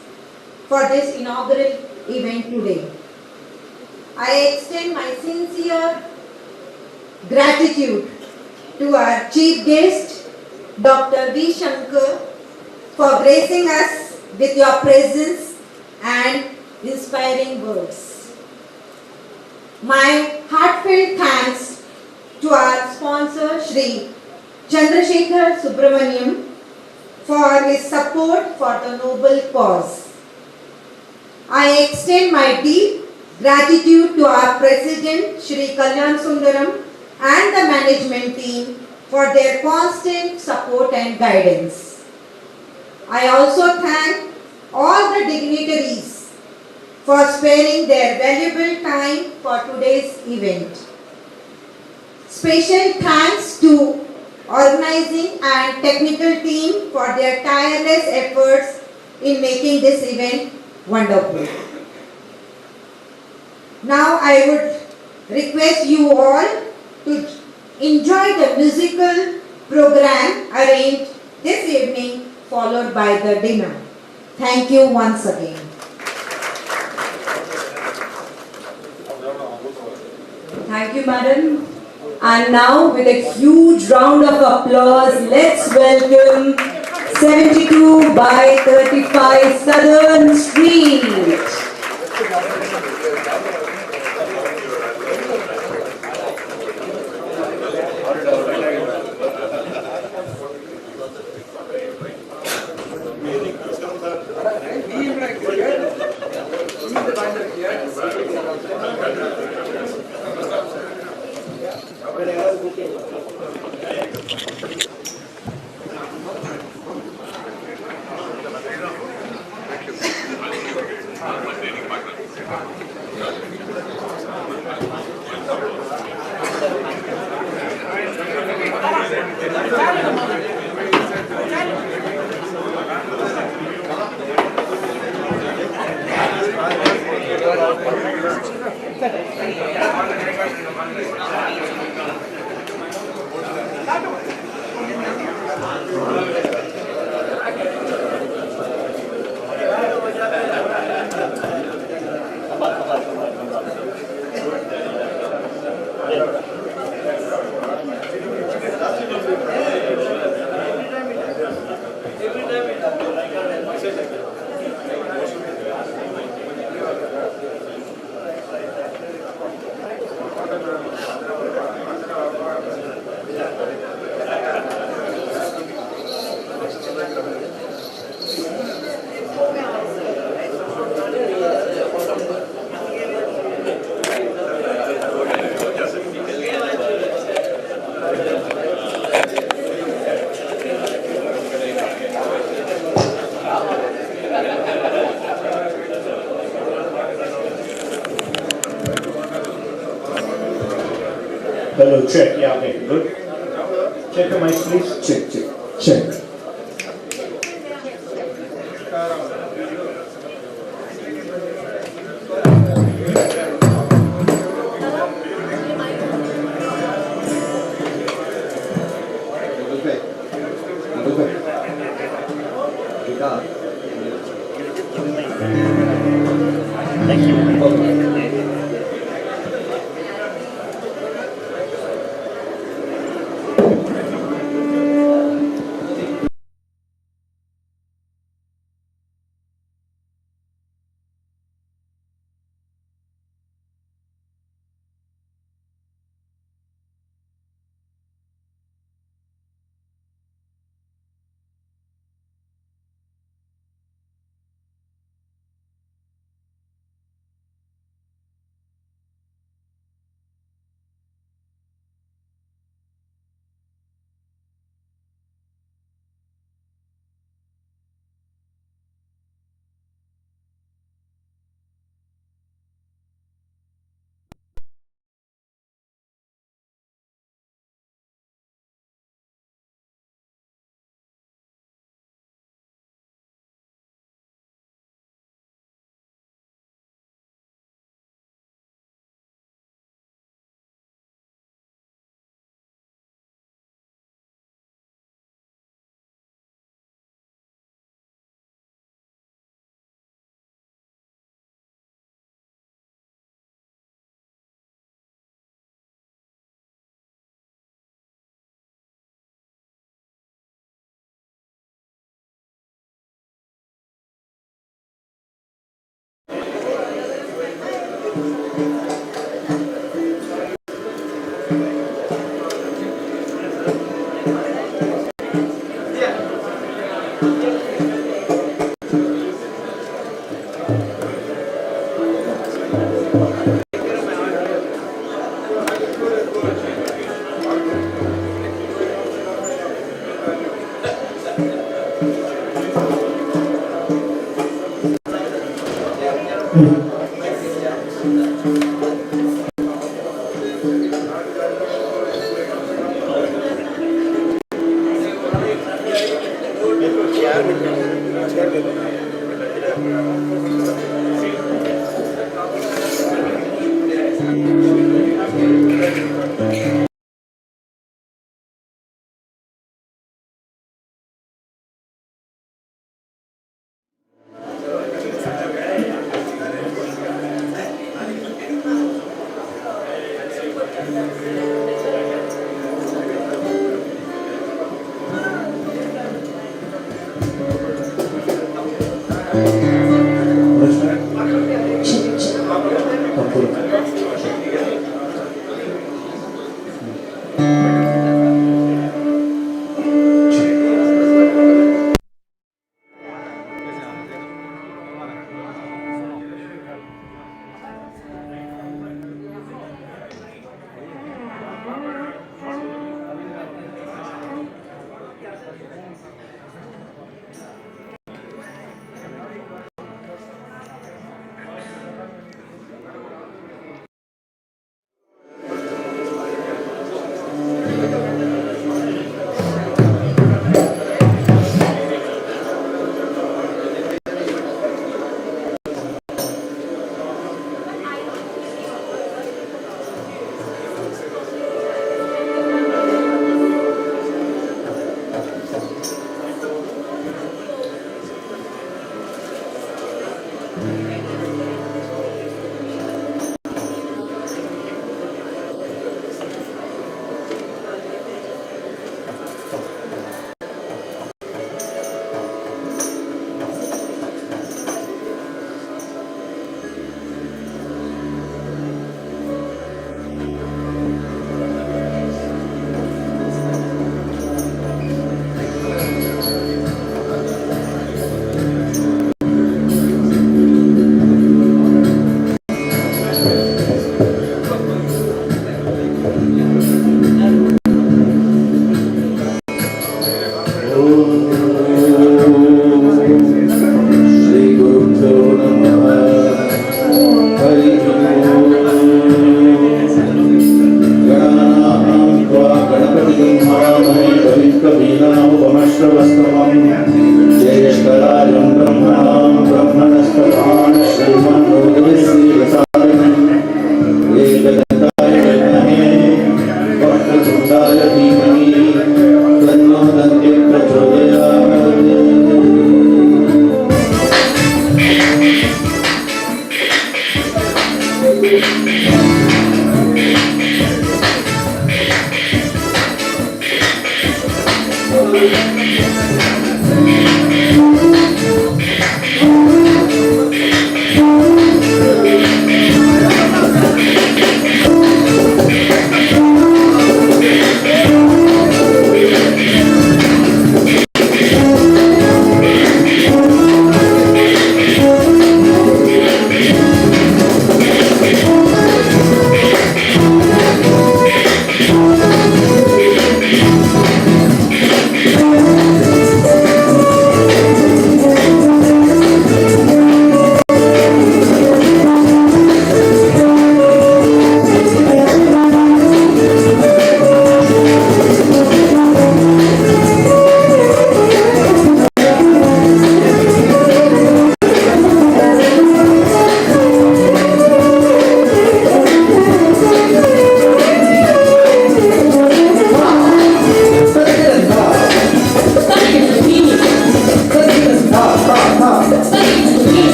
for this inaugural event today. I extend my sincere gratitude to our chief guest, Dr. V. Shankar, for gracing us with your presence and inspiring words. My heartfelt thanks to our sponsor, Shri Chandrasekhar Subramaniam, for his support for the noble cause. I extend my deep gratitude to our President, Shri Kalyan Sundaram, and the management team for their constant support and guidance. I also thank all the dignitaries for sparing their valuable time for today's event. Special thanks to organizing and technical team for their tireless efforts in making this event wonderful. Now I would request you all to enjoy the musical program arranged this evening, followed by the dinner. Thank you once again. Thank you, madam. And now, with a huge round of applause, let's welcome 72 by 35 Southern Street. Hello, check. Yeah, okay, good. Check the mic, please. Check, check, check. Thank you.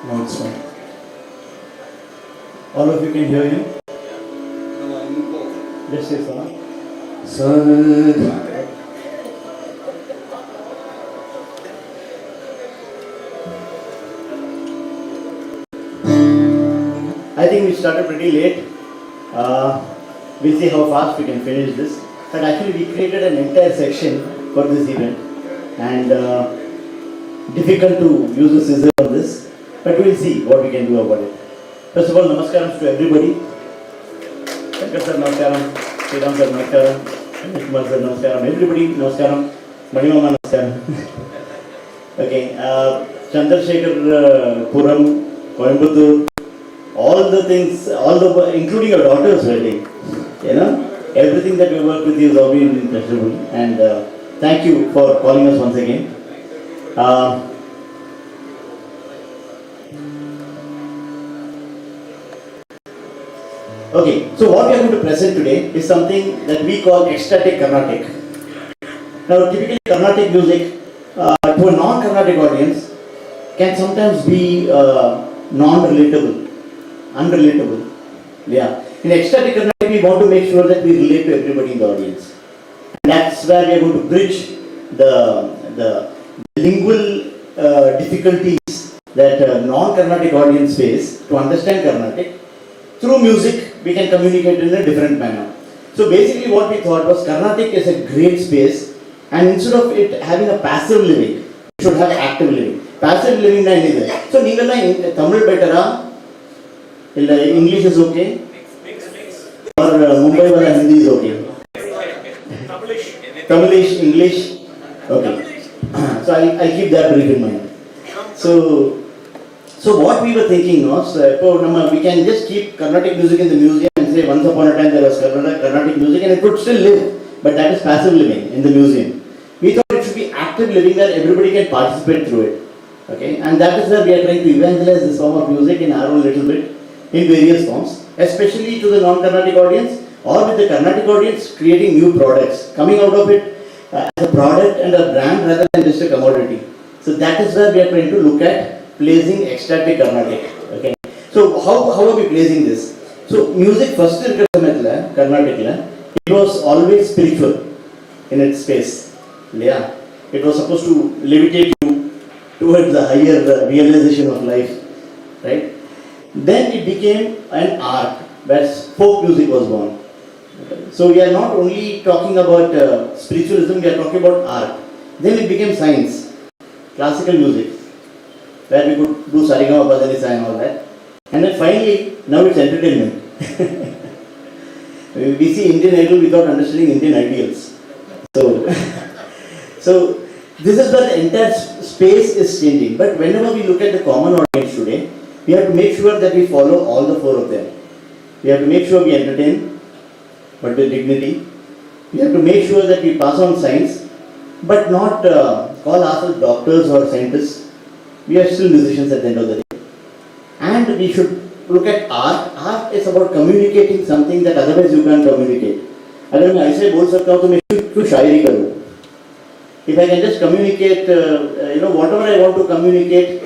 No, it's fine. All of you can hear him? Let's say Sir. I think we started pretty late. We'll see how fast we can finish this. But actually we created an entire section for this event. And difficult to use the scissors on this. But we'll see what we can do about it. First of all, namaskaram to everybody. Shankar sir, namaskaram. Sriram sir, namaskaram. Shivakumar sir, namaskaram. Everybody, namaskaram. Manimama, namaskaram. Okay. Chandrasekhar Puram, Coimbatore. All the things, including your daughter's wedding, everything that we worked with you has all been pleasurable, and thank you for calling us once again. Okay, so what we are going to present today is something that we call ecstatic Carnatic. Now, typically Carnatic music to a non-Carnatic audience can sometimes be non-relatable. Unrelatable. Yeah. In ecstatic Carnatic, we want to make sure that we relate to everybody in the audience. And that's where we are going to bridge the lingual difficulties that a non-Carnatic audience face to understand Carnatic. Through music, we can communicate in a different manner. So basically what we thought was Carnatic is a great space, and instead of it having a passive living, it should have active living. Passive living is there. So Tamil better, English is okay, or Mumbai wala Hindi is okay. Tamilish, English, okay. So I'll keep that brief in mind. So what we were thinking was, we can just keep Carnatic music in the museum and say once upon a time there was Carnatic music and it could still live, but that is passive living in the museum. We thought it should be active living where everybody can participate through it. Okay, and that is where we are trying to evangelize this form of music in our own little bit, in various forms, especially to the non-Carnatic audience or with the Carnatic audience, creating new products, coming out of it as a product and a brand rather than just a commodity. So that is where we are trying to look at placing ecstatic Carnatic. Okay. So how are we placing this? So music first Carnatic, it was always spiritual in its space. Yeah. It was supposed to levitate you towards the higher realization of life. Right? Then it became an art where folk music was born. Okay. So we are not only talking about spiritualism, we are talking about art. Then it became science, classical music, where we could do Sarigama Padanisa and all that. And then finally, now it's entertainment. We see Indian Idol without understanding Indian ideals. So this is where the entire space is changing. But whenever we look at the common audience today, we have to make sure that we follow all the four of them. We have to make sure we entertain, but with dignity. We have to make sure that we pass on science, but not call ourselves doctors or scientists. We are still musicians at the end of the day. And we should look at art. Art is about communicating something that otherwise you can't communicate. अगर मैं ऐसे बोल सकता हूँ तो मैं क्यों शायरी करूँ? If I can just communicate, whatever I want to communicate,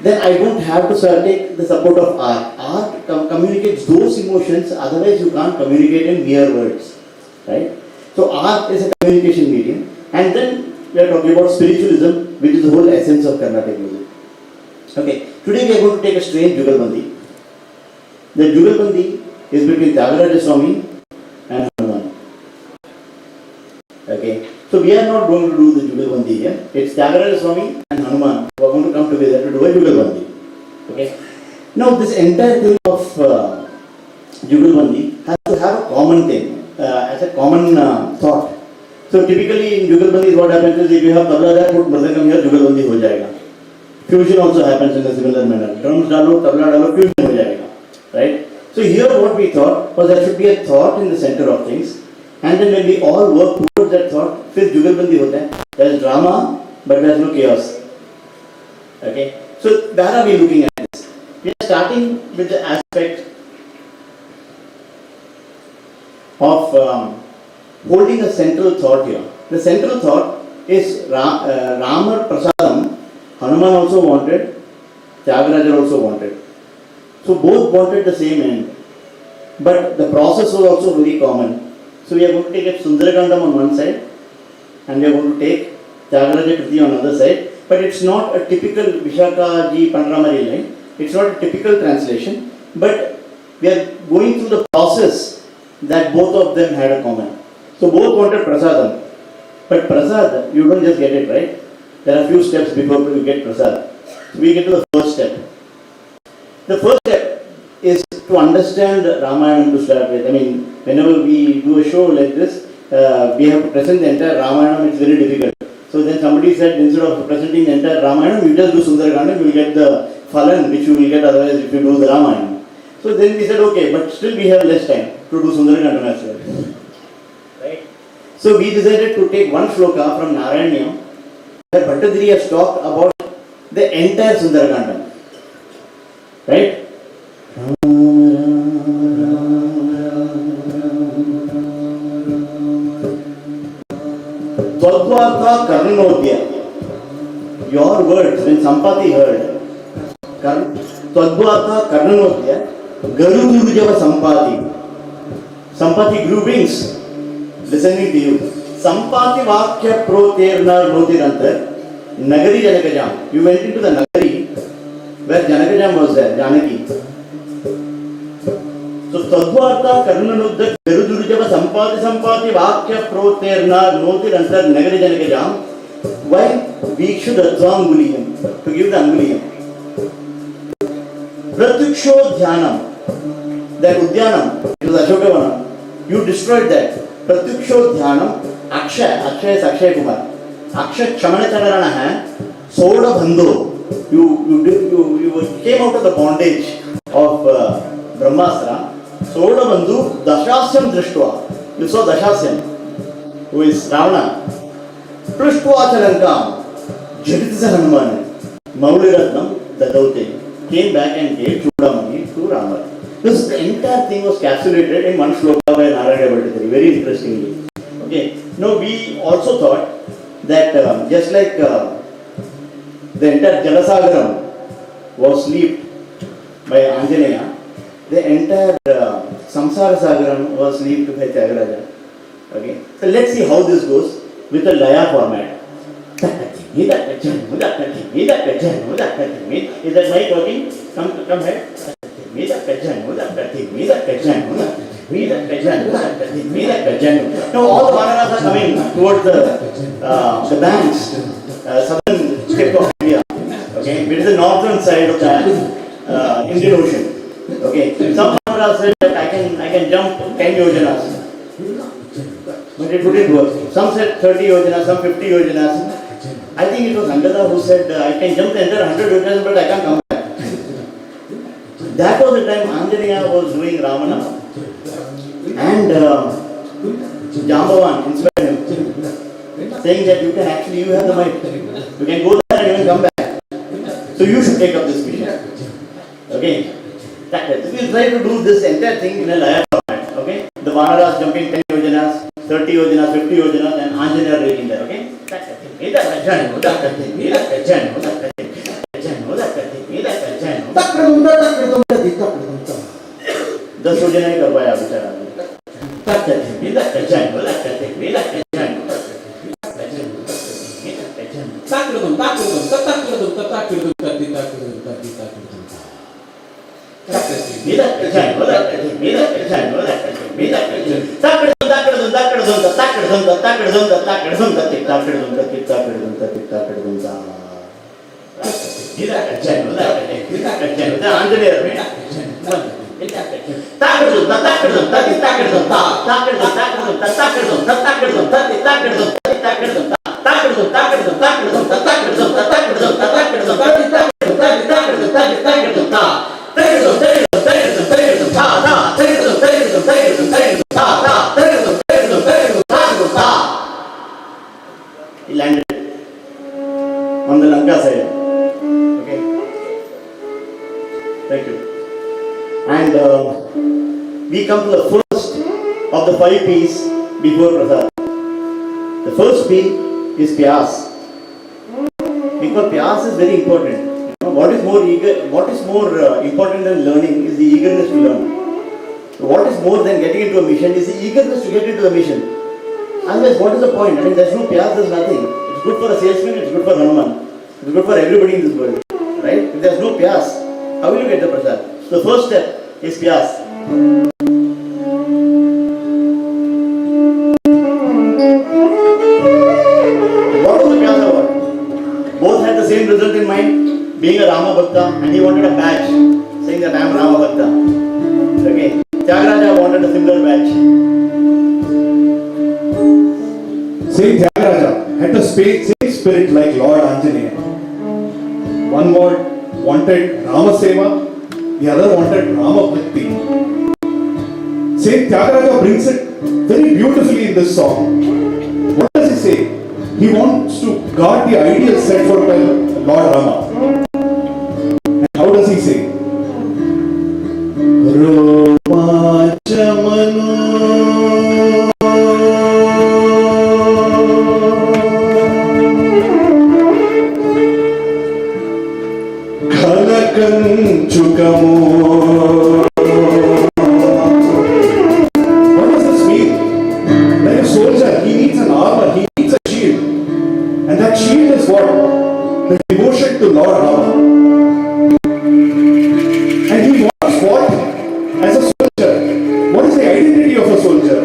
then I don't have to take the support of art. Art communicates those emotions, otherwise you can't communicate in mere words, right? So art is a communication medium, and then we are talking about spiritualism, which is the whole essence of Carnatic music. Okay, today we are going to take a strange Jugalbandi. The Jugalbandi is between Tyagaraja Swami and Hanuman. Okay, so we are not going to do the Jugalbandi here. It's Tyagaraja Swami and Hanuman who are going to come together to do a Jugalbandi. Okay, now this entire thing of Jugalbandi has to have a common thing, as a common thought. So typically in Jugalbandi what happens is if you have tabla there, put mridangam here, Jugalbandi ho jayega. Fusion also happens in a similar manner. Drums dalo, tabla dalo, fusion ho jayega. Right? So here what we thought was there should be a thought in the center of things, and then when we all work towards that thought, फिर जुगलबंदी होता है. There is drama, but there is no chaos. Okay? So where are we looking at this? We are starting with the aspect of holding a central thought here. The central thought is Ramar Prasadam. Hanuman also wanted Tyagaraja also wanted. So both wanted the same end. But the process was also very common. So we are going to take a Sundarakandam on one side and we are going to take Tyagaraja Kriti on the other side. But it's not a typical Vishaka Ji Panramari line. It's not a typical translation. But we are going through the process that both of them had a common. So both wanted prasadam. But prasad, you don't just get it, right? There are a few steps before we get prasad. So we get to the first step. The first step is to understand Ramayana to start with. I mean, whenever we do a show like this, we have to present the entire Ramayana. It's very difficult. So then somebody said, instead of presenting the entire Ramayana, you just do Sundarakandam, you will get the phalan which you will get otherwise if you do the Ramayana. So then we said, okay, but still we have less time to do Sundarakandam as well. Right? So we decided to take one shloka from Narayanyam, where Bhattadiri has talked about the entire Sundarakandam. Right? Tadvartha Karnodya. Your words, when Sampati heard, Tadvartha Karnodya, Garudurjava Sampati. Sampati grew wings, listening to you. Sampati Vakya Proterna Notirantar, Nagari Janakajam. You went into the Nagari, where Janakajam was there, Janaki. So Tadvartha Karnanudda Garudurjava Sampati Vakya Proterna Notirantar Nagari Janakajam. Why? Vikshudatvam Guliyam, to give the Anguliyam. Pratyuksho Dhyanam, that Udyanam, it was Ashokavana, you destroyed that. Pratyuksho Dhyanam, Akshay is Akshay Kumar. Akshay Kshamana Chakarana hai, Soda Bandho, you came out of the bondage of Brahmastra. Soda Bandhu, Dashasyam Drishtva, you saw Dashasyam, who is Ravana. Prushtva Chalankam, Jaditisa Hanuman, Mauliratnam, Dadaute, came back and gave Chudamani to Rama. This entire thing was capsulated in one shloka by Narayana Bhattacharya, very interestingly. Okay. Now we also thought that just like the entire Jalasagaram was sleeved by Anjaneya, the entire Samsara Sagaram was sleeved by Tyagaraja. Okay. So let's see how this goes with a Laya format. Is that mic working? Come here. Now all the Vanaras are coming towards the banks, southern tip of India. Okay, it is the northern side of the Indian Ocean. Okay, some Vanaras said that I can jump 10 yojanas. But it wouldn't work. Some said 30 yojanas, some 50 yojanas. I think it was Angada who said, I can jump the entire 100 yojanas, but I can't come back. That was the time Anjaneya was doing Ramana. And Jambavan inspired him, saying that you can actually, you have the might. You can go there and even come back. So you should take up this mission. Okay? So we'll try to do this entire thing in a Laya format. Okay? The Vanaras jumping 10 yojanas, 30 yojanas, 50 yojanas, and Anjaneya rating there. Okay? दस योजना ही कर पाया बेचारा He landed on the Lanka side. Okay. Thank you. And we come to the first of the 5 P's before Prasad. The first P is Pyas. Because Pyas is very important. What is more important than learning is the eagerness to learn. So what is more than getting into a mission is the eagerness to get into the mission. Otherwise, what is the point? I mean, there's no piyas, there's nothing. It's good for a salesman, it's good for Hanuman. It's good for everybody in this world. Right? If there's no piyas, how will you get the prasad? So the first step is piyas. What was the piyas about? Both had the same result in mind, being a Rama Bhakta, and he wanted a badge saying that I am Rama Bhakta. Okay. Tyagaraja wanted a similar badge. Saint Tyagaraja had the same spirit like Lord Anjaneya. One wanted Rama Seva, the other wanted Rama Bhakti. Saint Tyagaraja brings it very beautifully in this song. What does he say? He wants to guard the ideals set forth by Lord Rama. And how does he say? Roma Chamano Khalakan Chukamo. What does this mean? Like a soldier, he needs an armor, he needs a shield. And that shield is what? The devotion to Lord Rama. And he wants what? As a soldier. What is the identity of a soldier?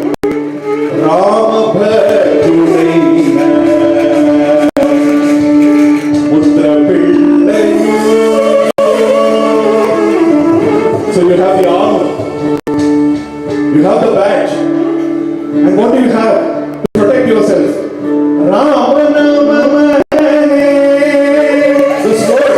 Rama Bhajunaina Putra Pillayu. So you have the armor, you have the badge, and what do you have to protect yourself? Rama Nama the sword.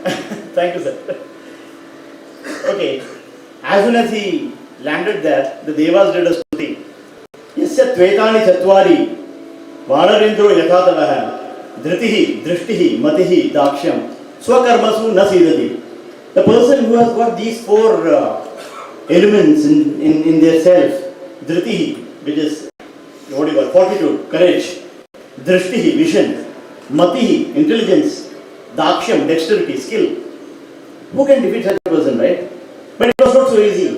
Thank you, sir. Okay, as soon as he landed there, the Devas did a stuti. Yasya Tvetani Chatvari Vanarindro Yathadavaha Dhritihi Drishtihi Matihi Dakshyam Swakarmasu Nasidati. The person who has got these four elements in their self, Dhritihi, which is what you call fortitude, courage, Drishtihi, vision, Matihi, intelligence, Dakshyam, dexterity, skill. Who can defeat such a person, right? But it was not so easy.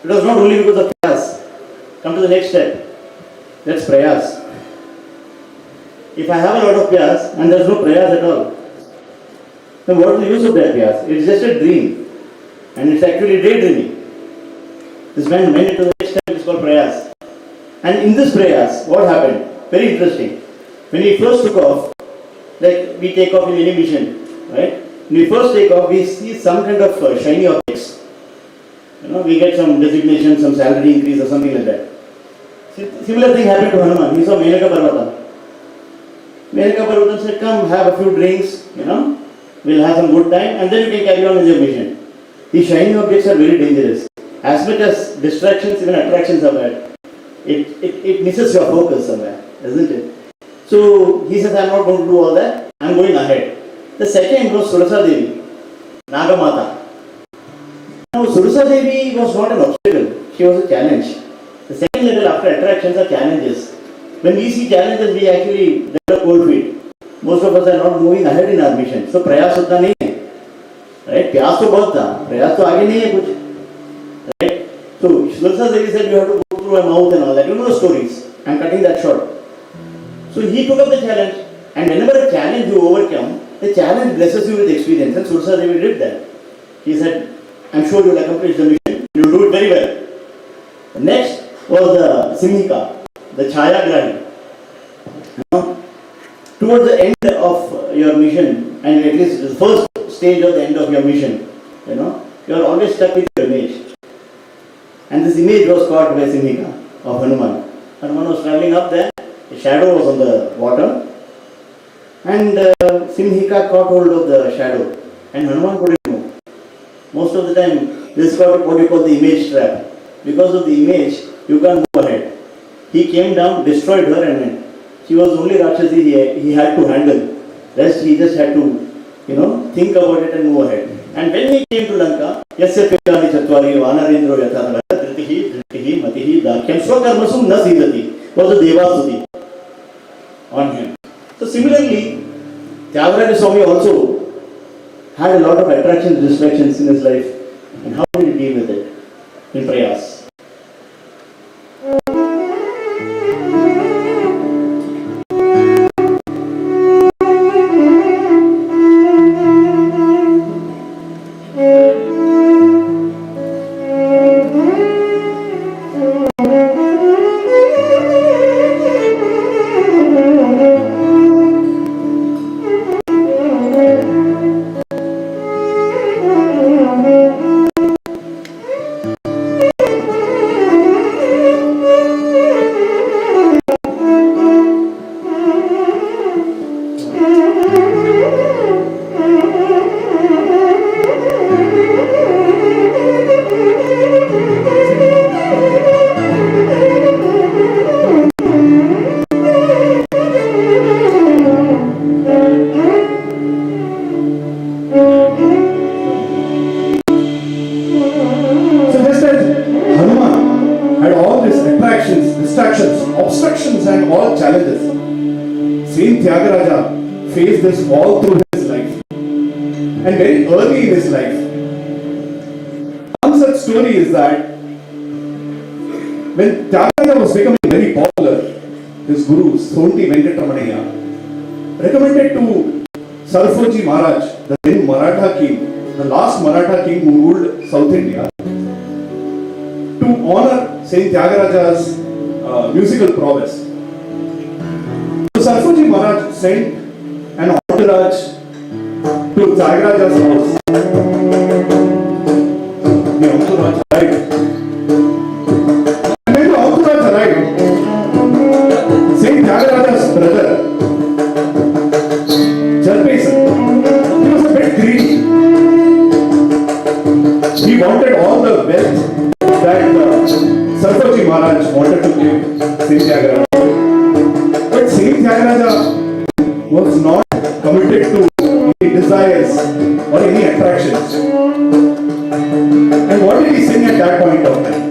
It was not only because of prayas. Come to the next step. That's prayas. If I have a lot of prayas and there is no prayas at all, then what is the use of that prayas? It is just a dream. And it's actually daydreaming. This man went into the next step, it's called prayas. And in this prayas, what happened? Very interesting. When he first took off, like we take off in any mission, right? When we first take off, we see some kind of shiny objects. You know, we get some designation, some salary increase or something like that. Similar thing happened to Hanuman. He saw Menaka Parvata. Menaka Parvata said, come have a few drinks, you know, we'll have some good time and then you can carry on with your mission. These shiny objects are very dangerous. As much as distractions, even attractions are bad. It misses your focus somewhere, isn't it? So he says, I'm not going to do all that, I'm going ahead. The second was Surasa Devi, Nagamata. Now Surasa Devi was not an obstacle, she was a challenge. The second level after attractions are challenges. When we see challenges, we actually develop cold feet. Most of us are not moving ahead in our mission. So prayas utna nahi hai. Right? Pyas to bahut tha. Prayas to aage nahi hai kuch. Right? So Surasa Devi said you have to go through a mouth and all that. You know the stories. I'm cutting that short. So he took up the challenge. And whenever a challenge you overcome, the challenge blesses you with experience. And Surasa Devi did that. He said, I'm sure you will accomplish the mission. You will do it very well. The next was the Simhika, the Chayagrahi. Towards the end of your mission, and at least the first stage of the end of your mission, you know, you are always stuck with your image. And this image was caught by Simhika of Hanuman. Hanuman was traveling up there, a shadow was on the water, and Simhika caught hold of the shadow, and Hanuman couldn't move. Most of the time, this is what you call the image trap. Because of the image, you can't move ahead. He came down, destroyed her, and went. She was only Rakshasi he had to handle. Rest he just had to, you know, think about it and move ahead. And when he came to Lanka, Yasya Pechani Chatvari Vanarindro Yathadavaha Dhritihi Drishtihi Matihi Dakyam Swakarmasum Nasidati was a Devastuti on him. So similarly, Tyagaraja Swami also had a lot of attractions, distractions in his life. And how did he deal with it? In prayas. Faced this all through his life, and very early in his life. One such story is that when Tyagaraja was becoming very popular, his guru Sonti Venkatramaniya recommended to Sarfoji Maharaj, the then Maratha king, the last Maratha king who ruled South India, to honor Saint Tyagaraja's musical prowess. So Sarfoji Maharaj sent an entourage to Tyagaraja's house. The entourage arrived. And when the entourage arrived, Saint Tyagaraja's brother, Jalpesan, he was a bit He wanted all the wealth that Sarfaji Maharaj wanted to give Saint Tyagaraja. But Saint Tyagaraja was not committed to any desires or any attractions. And what did he sing at that point of time?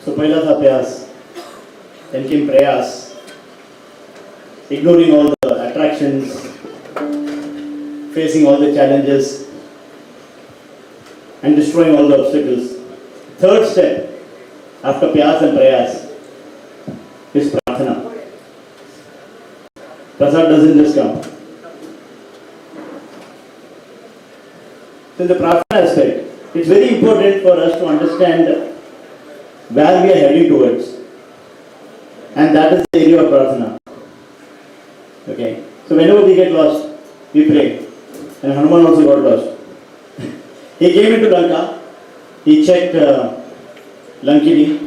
So पहला था प्रयास, then came प्रयास, ignoring all the attractions, facing all the challenges, and destroying all the obstacles. Third step after प्रयास and प्रयास is प्रार्थना. Prasad doesn't just come. So in the prarthana aspect, it's very important for us to understand where we are heading towards. And that is the area of prarthana. Okay. So whenever we get lost, we pray. And Hanuman also got lost. He came into Lanka, he checked Lankini,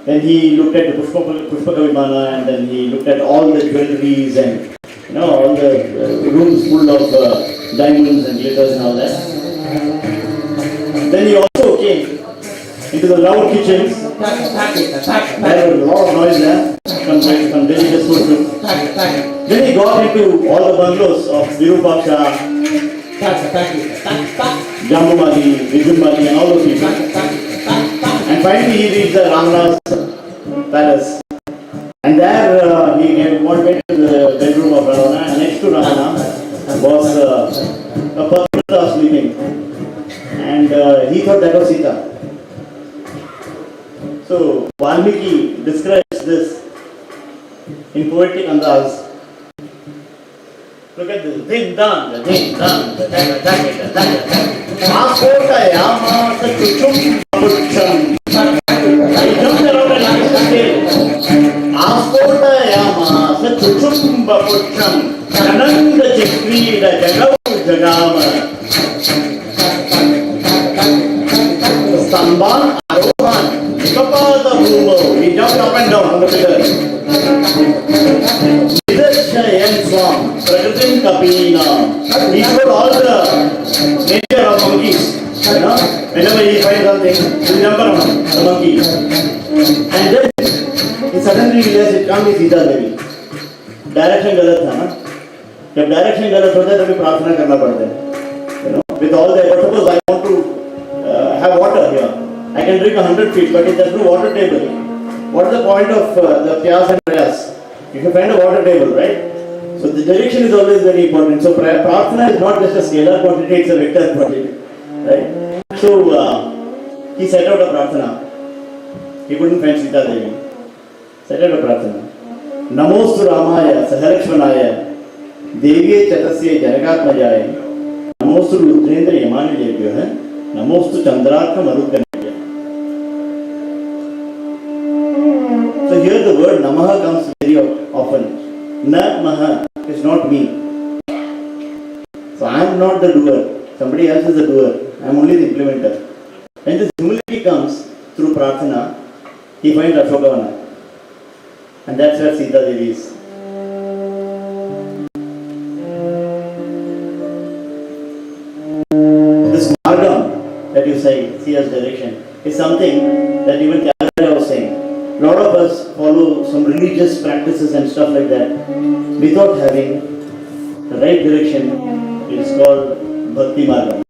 then he looked at the Pushpaka Vimana, and then he looked at all the jewelries and all the rooms full of diamonds and glitters and all that. Then he also came into the loud kitchens. There was a lot of noise there from delicious food. Then he got into all the bungalows of Virupaksha, Jambumali, Vijumali and all those people. And finally he reached the Ramana's palace. And there he went to the bedroom of Ravana, and next to Ravana was a Patrita sleeping. And he thought that was Sita. So Valmiki describes this in poetic andaz. Look at this. Ding dong, ding dong, da da da da da da. Askota yama sachuchum pucham. He jumped around and liked the scale. Askota yama sachuchum pucham. Ananda chikri da jagav jagama. Stamban Arohan, Kapada Bhumo, he jumped up and down on the pillar. Nidasha Yen Swam, Pragatin Kapina, he showed all the nature of monkeys. Whenever he finds something, he jump around the monkey. And then he suddenly realized it can't be Sita Devi. Direction galat tha na. जब direction galat होता है तभी प्रार्थना करना पड़ता है. With all that, suppose I want to have water here. I can drink 100 feet, but if there's no water table, what is the point of the pyas and prayas? You can find a water table, right? So the direction is always very important. So prarthana is not just a scalar quantity, it's a vector quantity, right? So he set out a prarthana. He couldn't find Sita Devi. Set out a prarthana. Namostu Ramaya Saharakshmanaya Devye Chatasya Janagatmajaya Namostu Rudrendra Yamani Devyo Namostu Chandrasekha Marudganaya. So here the word Namaha comes very often. Namaha is not me. So I am not the doer. Somebody else is the doer. I am only the implementer. When this humility comes through prarthana, he finds Ashokavana. And that's where Sita Devi is. This margam that you see as direction is something that even Tyagaraja was saying. A lot of us follow some religious practices and stuff like that without having the right direction. It's called Bhakti Margam.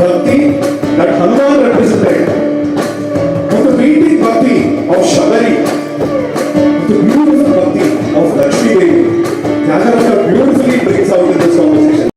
bhakti that Hanuman represented, with the beating bhakti of Shabari, with the beautiful bhakti of Lakshmi Devi, Tyagaraja beautifully brings out in this conversation.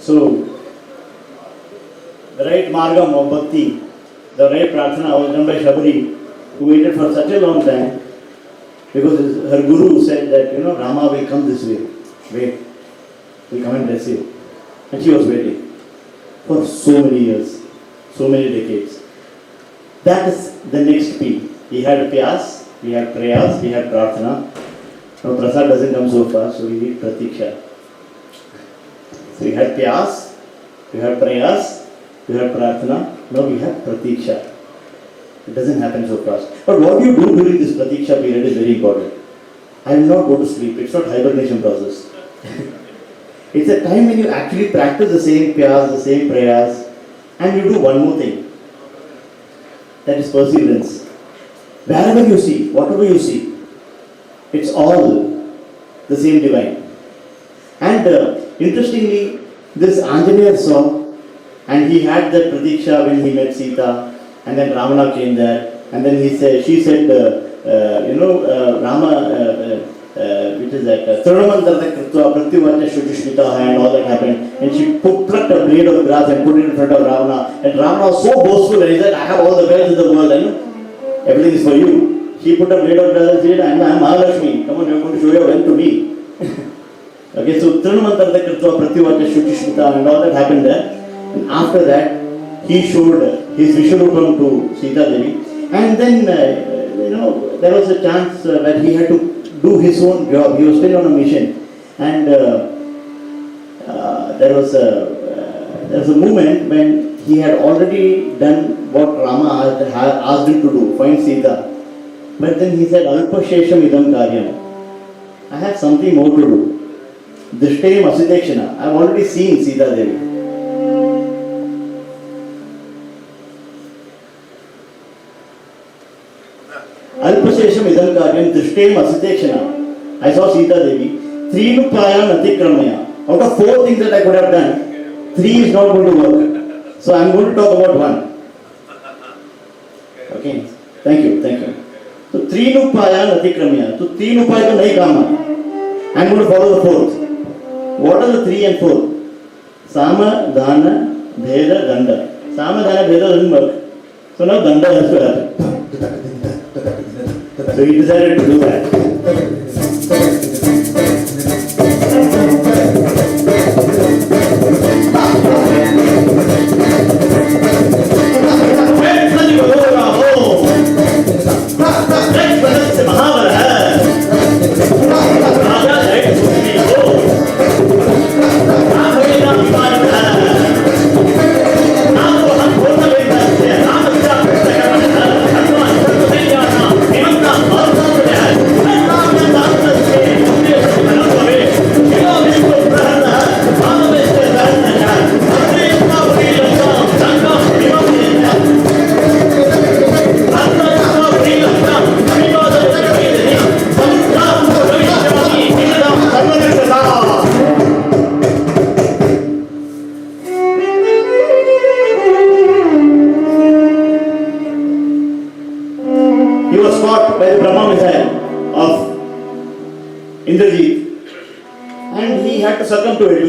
So, the right margam of bhakti, the right prarthana was done by Shabari, who waited for such a long time, because her guru said that, Rama will come this way. Wait, will come and bless you. And she was waiting for so many years, so many decades. That is the next P. He had Pyas, we had Prayas, we had Prarthana. Now Prasad doesn't come so fast, so we need Pratiksha. So we had Pyas, we had Prayas, we had Prarthana, now we have Pratiksha. It doesn't happen so fast. But what you do during this Pratiksha period is very important. I will not go to sleep, it's not hibernation process. It's a time when you actually practice the same Pyas, the same Prayas, and you do one more thing. That is perseverance. Wherever you see, whatever you see, it's all the same divine. And interestingly, this Anjaneya saw, and he had that Pratiksha when he met Sita, and then Ravana came there, and then she said, Rama, which is that, Trinamantarta Kritva Pratyuvacha Shujishmitaha, and all that happened, and she plucked a blade of grass and put it in front of Ravana, and Ravana was so boastful, and he said, I have all the wealth in the world, and everything is for you. She put a blade of grass and said, I am Mahalakshmi, come on, you are going to show your wealth to me. Okay, so Trinamantarta Kritva Pratyuvacha Shujishmitaha, and all that happened there. And after that, he showed his Vishwarupam to Sita Devi, and then there was a chance where he had to do his own job. He was still on a mission, and there was a moment when he had already done what Rama had asked him to do, find Sita. But then he said, Alpashesham idam karyam. I have something more to do. Drishtayam asitekshana. I have already seen Sita Devi. Alpashesham idam karyam drishtayam asitekshana. I saw Sita Devi. 3 nupayam atikramaya. Out of 4 things that I could have done, 3 is not going to work. So I am going to talk about 1. Okay. Thank you. So 3 nupayam atikramaya. So 3 nupaya to nahi kama. I am going to follow the 4th. What are the 3 and 4? Sama, Dana, Bheda, Danda. Sama, Dana, Bheda doesn't work. So now Danda has to happen. So he decided to do that.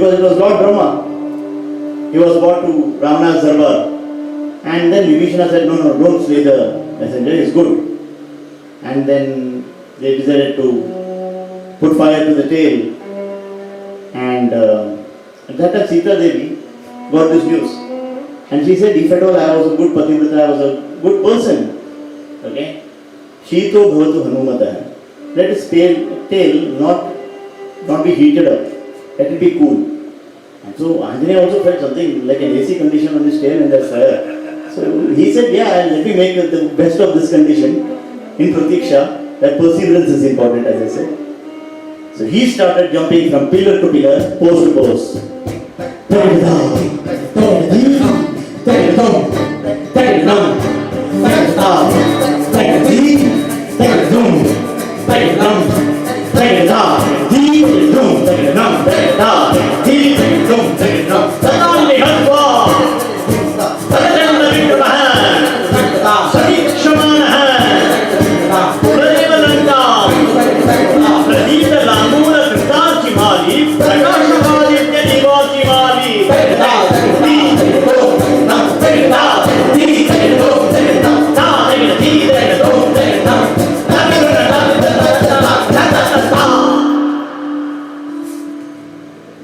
because it was Lord Brahma. He was brought to Ravana's Darbar. And then Vibhishana said, no, don't slay the messenger, he's good. And then they decided to put fire to the tail. And at that time Sita Devi got this news. And she said, if at all I was a good Pativrata, I was a good person. Okay? Shito bhavatu hanumata. Let his tail not be heated up. Let it be cool. And so Anjaneya also felt something like an AC condition on his tail and there's fire. So he said, yeah, let me make the best of this condition in Pratiksha, that perseverance is important, as I said. So he started jumping from pillar to pillar, post to post.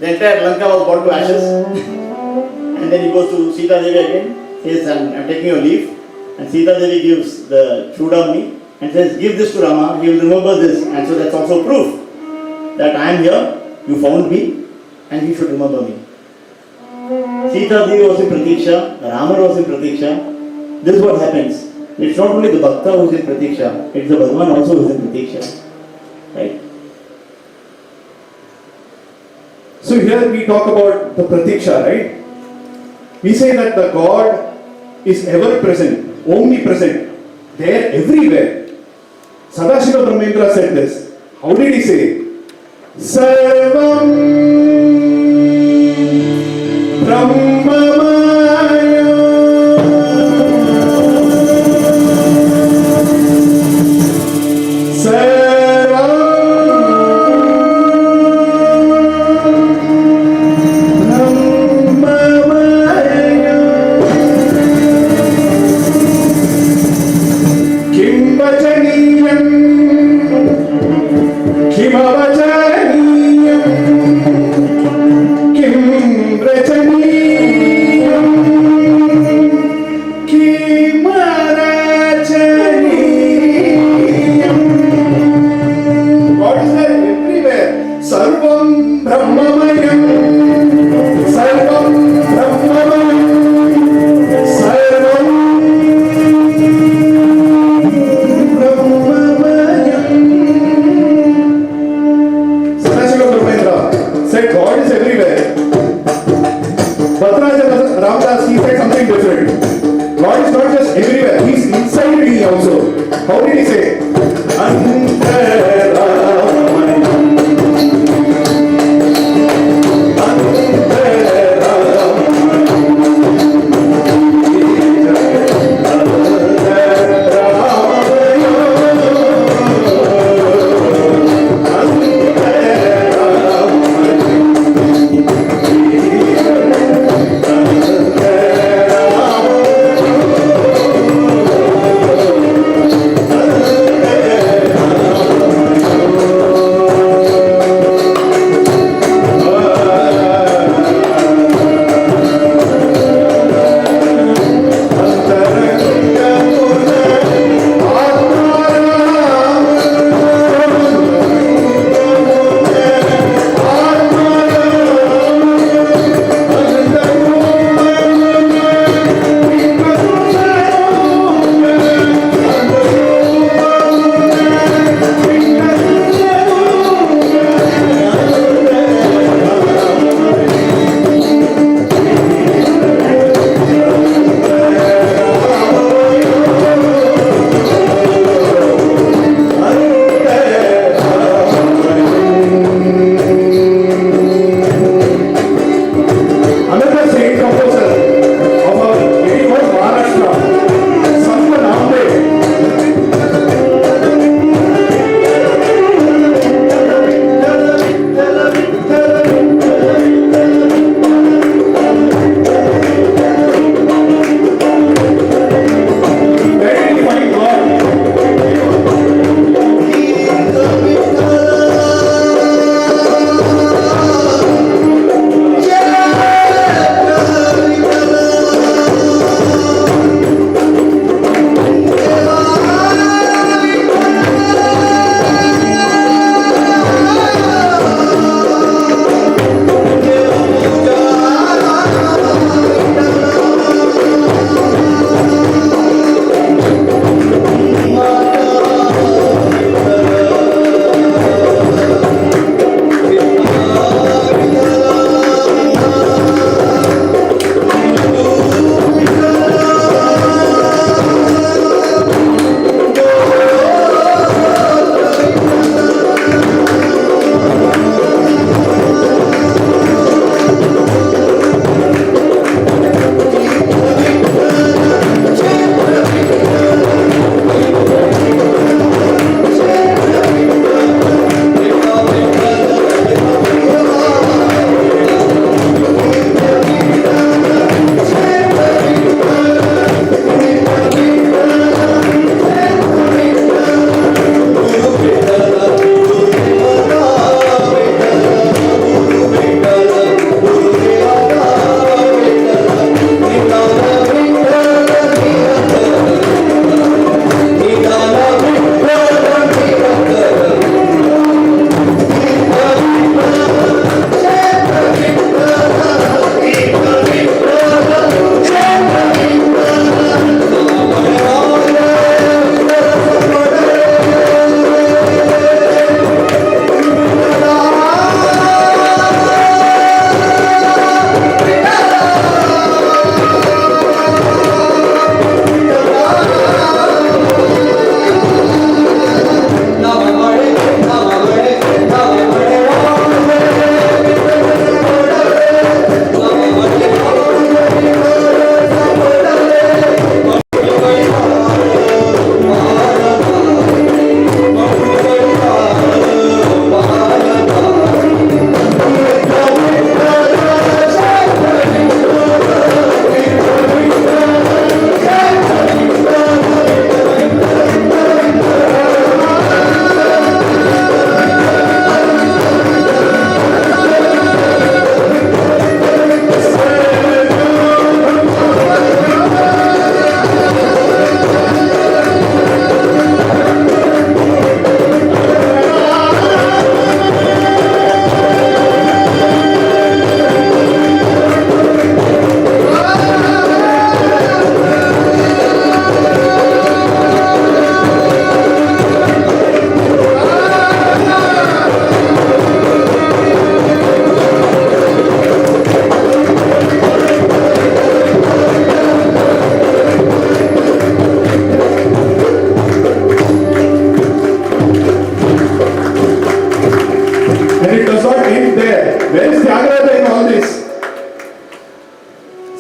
The entire Lanka was brought to ashes, and then he goes to Sita Devi again. He says, I'm taking your leave, and Sita Devi gives the Chudamani and says, give this to Rama, he will remember this, and so that's also proof that I am here, you found me, and you should remember me. Sita Devi was in Pratiksha, Rama was in Pratiksha. This is what happens. It's not only the Bhakta who is in Pratiksha, it's the Bhagavan also who is in Pratiksha. Right? So here we talk about the Pratiksha, right? We say that the God is ever present, omnipresent, there everywhere. Sadashiva Brahmendra said this. How did he say? Sarvam Brahmamaya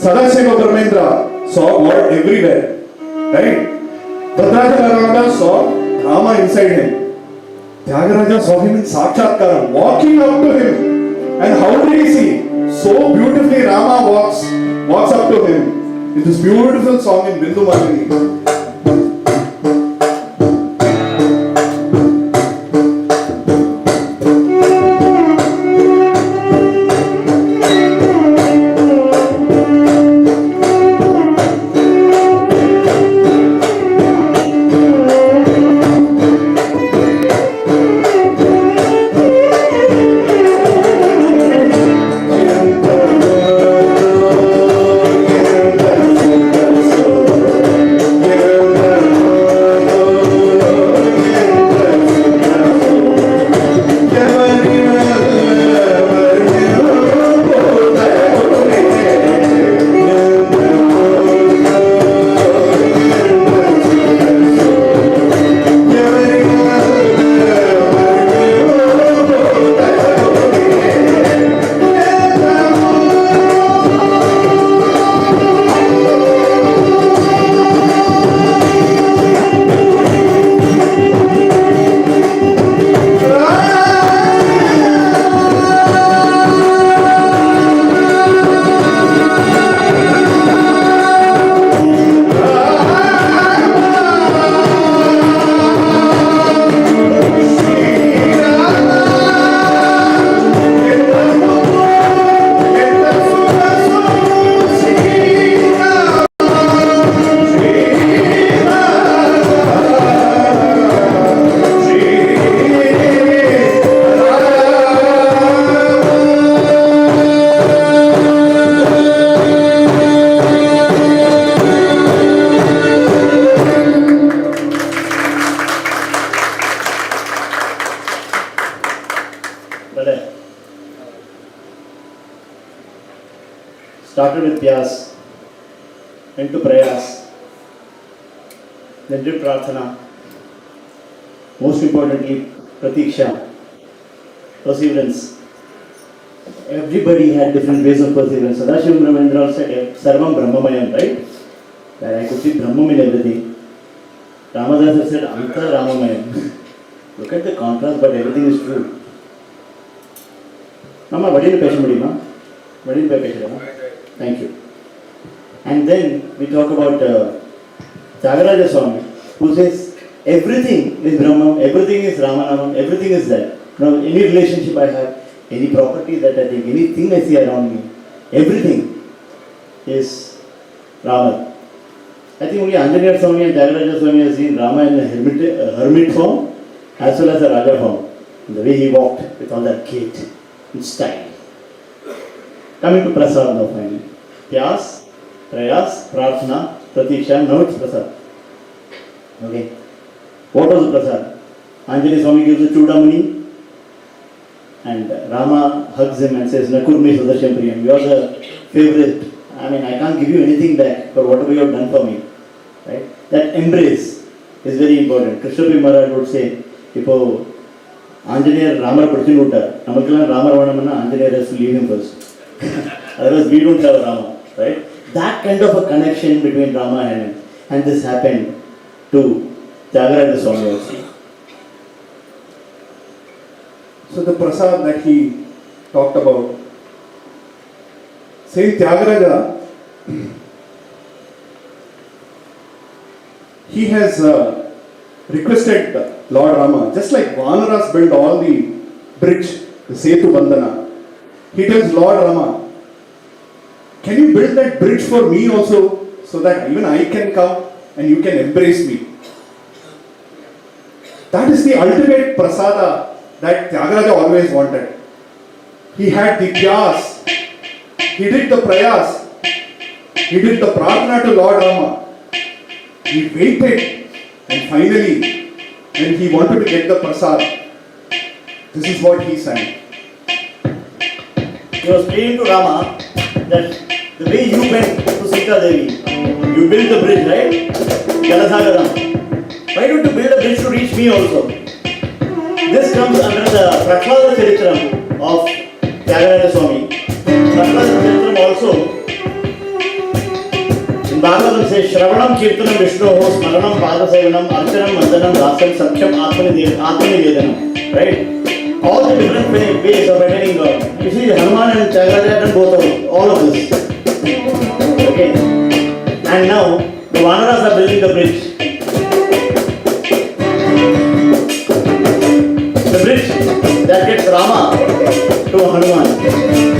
Sadashiva Brahmendra saw God everywhere, right? Bhadraja saw Rama inside him. Tyagaraja saw him in Sakshatkara, walking up to him. And how did he see? So beautifully Rama walks up to him in this beautiful song in Bindu Malini. Started with Pyas, went to Prayas, then did Prarthana, most importantly, Pratiksha, perseverance. Everybody had different ways of perseverance. Sadashiva Brahmendra said, Sarvam Brahmamayam, right? That I could see Brahman in everything. Ramadasa said, Anta Ramamayam. Look at the contrast, but everything is true. Mama, what is the patient, Ma? What is the patient? Thank you. And then we talk about Tyagaraja Swami, who says everything is Brahman, everything is Ramanamam, everything is that. Now, any relationship I have, any property that I take, anything I see around me, everything is Rama. I think only Anjaneya Swami and Tyagaraja Swami have seen Rama in a hermit form as well as a Raja form. The way he walked with all that gait and style. Coming to Prasad now finally. Pyas, Prayas, Prarthana, Pratiksha, now it's Prasad. Okay. What was the Prasad? Anjaneya Swami gives the Chudamani and Rama hugs him and says, Nakurmi Sudarshan Priyam, you are the favorite. I mean, I can't give you anything back for whatever you have done for me. Right? That embrace is very important. Krishna Maharaj would say, Ipo Anjaneya Ramar Padichinu Namakala Ramar Vanamanna, Anjaneya has to leave him first. Otherwise, we don't have Rama, right? That kind of a connection between Rama and him. And this happened to Tyagaraja Swami also. So the prasad that he talked about, Saint Tyagaraja, he has requested Lord Rama, just like Vanaras built all the bridge, the Setu Bandhana, he tells Lord Rama, can you build that bridge for me also, so that even I can come and you can embrace me? That is the ultimate prasada that Tyagaraja always wanted. He had the pyas, he did the prayas, he did the prarthana to Lord Rama. He waited and finally, when he wanted to get the prasad, this is what he sang. He was praying to Rama that the way you went to Sita Devi, you built the bridge, right? Jalasagaram. Why don't you build a bridge to reach me also? This comes under the Prahlada Charitram of Tyagaraja Swami. Prahlada Charitram also Bhagavatam says, Shravanam Kirtanam Vishnoho Smaranam Padasevanam Archanam Mandanam Dasam Satyam Atmanivedanam. Right? All the different ways of attaining God. You see, Hanuman and Tyagaraja have done both of all of this. Okay. And now the Vanaras are building the bridge. The bridge that gets Rama to Hanuman.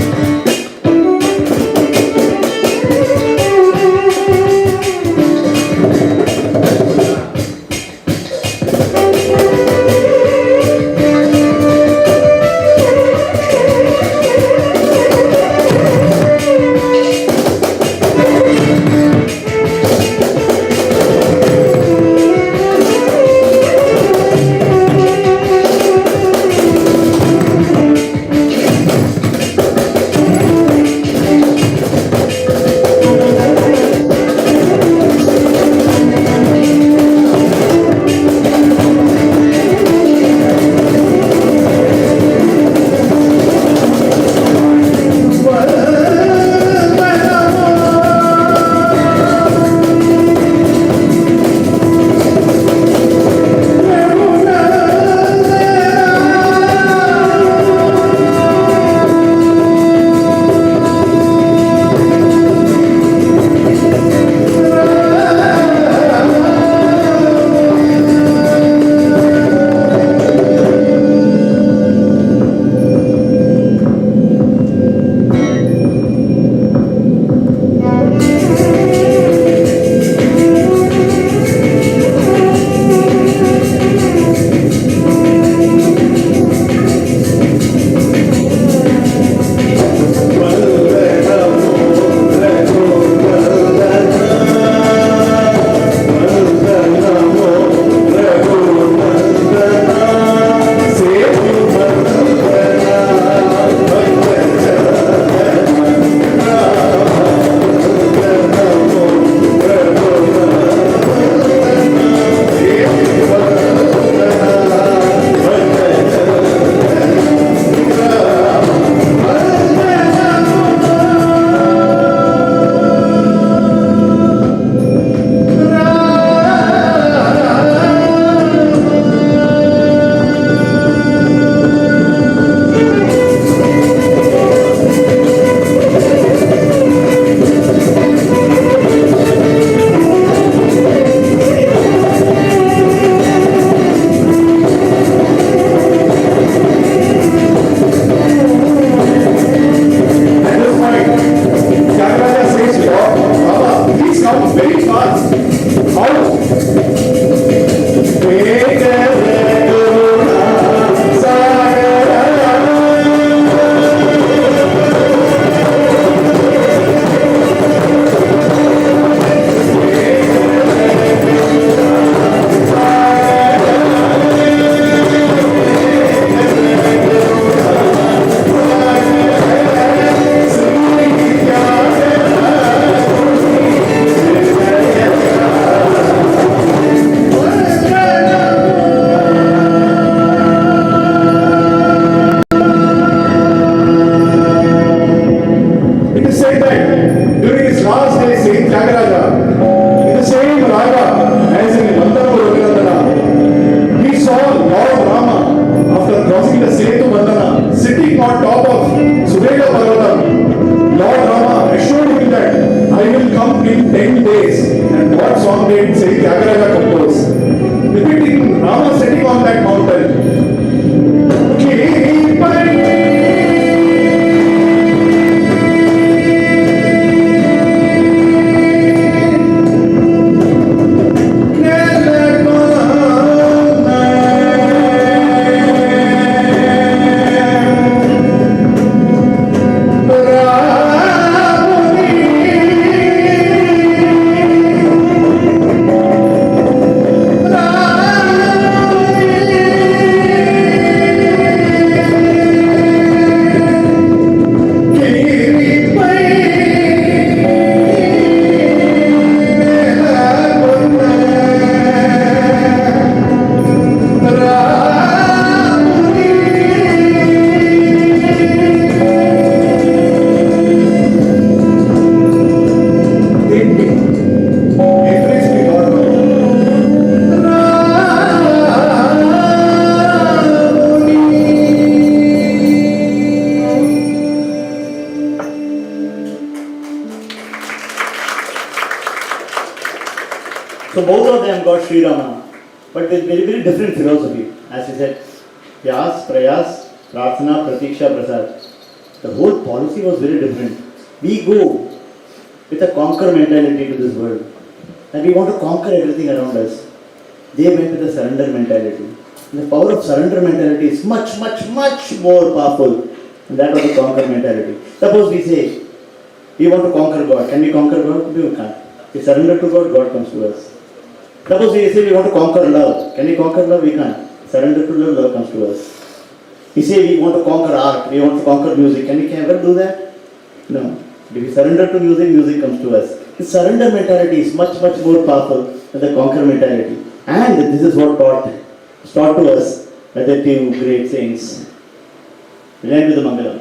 So both of them got Sri Rama, but with very, very different philosophy. As he said, Vyas, Prayas, Prarthana, Pratiksha, Prasad. The whole policy was very different. We go with a conquer mentality to this world, and we want to conquer everything around us. They went with a surrender mentality. And the power of surrender mentality is much, much, much more powerful than that of the conquer mentality. Suppose we say, we want to conquer God. Can we conquer God? No, we can't. We surrender to God, God comes to us. Suppose we say we want to conquer love. Can we conquer love? We can't. Surrender to love, love comes to us. We say we want to conquer art, we want to conquer music. Can we ever do that? No. If we surrender to music, music comes to us. The surrender mentality is much, much more powerful than the conquer mentality. And this is what taught to us by the two great saints. We end with the Mangalam.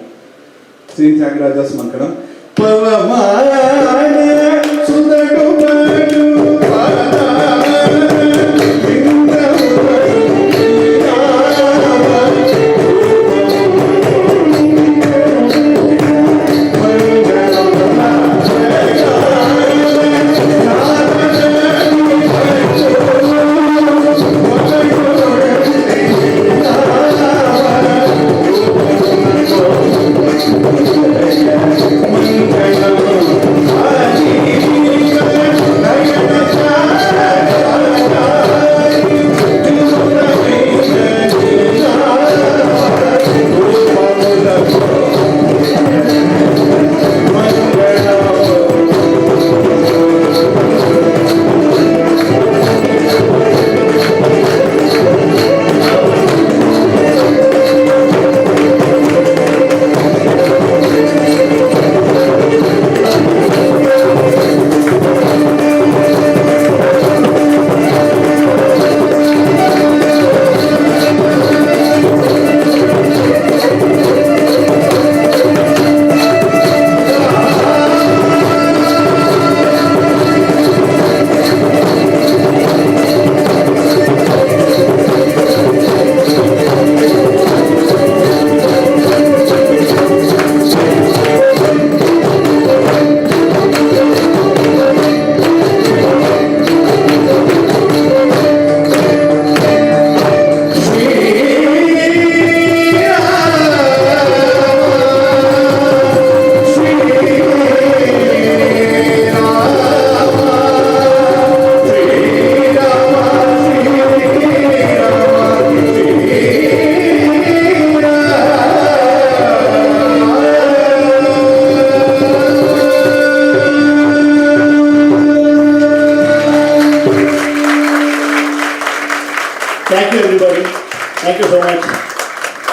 Saint Tyagaraja's Mangalam. Pavamana Sundadu Padu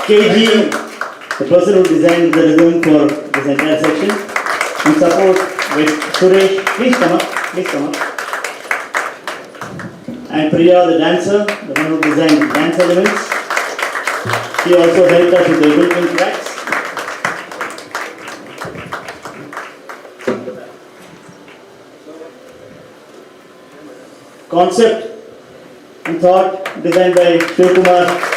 KG, the person who designed the rhythm for this entire section, in support with Suresh. Please come up, please come up. And Priya, the dancer, the one who designed the dance elements. She also helped us with the built-in tracks. Concept and thought designed by Shivakumar,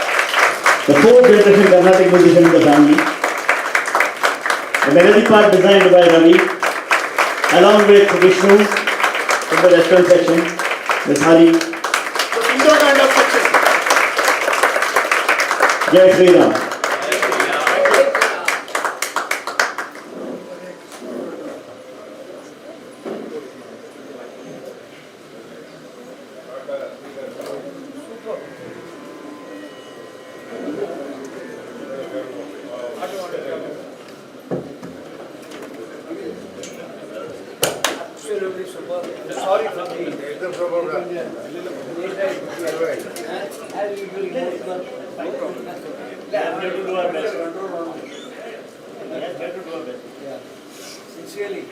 the fourth generation Carnatic musician in the family. The melody part designed by Ravi, along with Vishnu from the western section, the Hari. The Indo kind of section. Jai Sri Ram. Sincerely.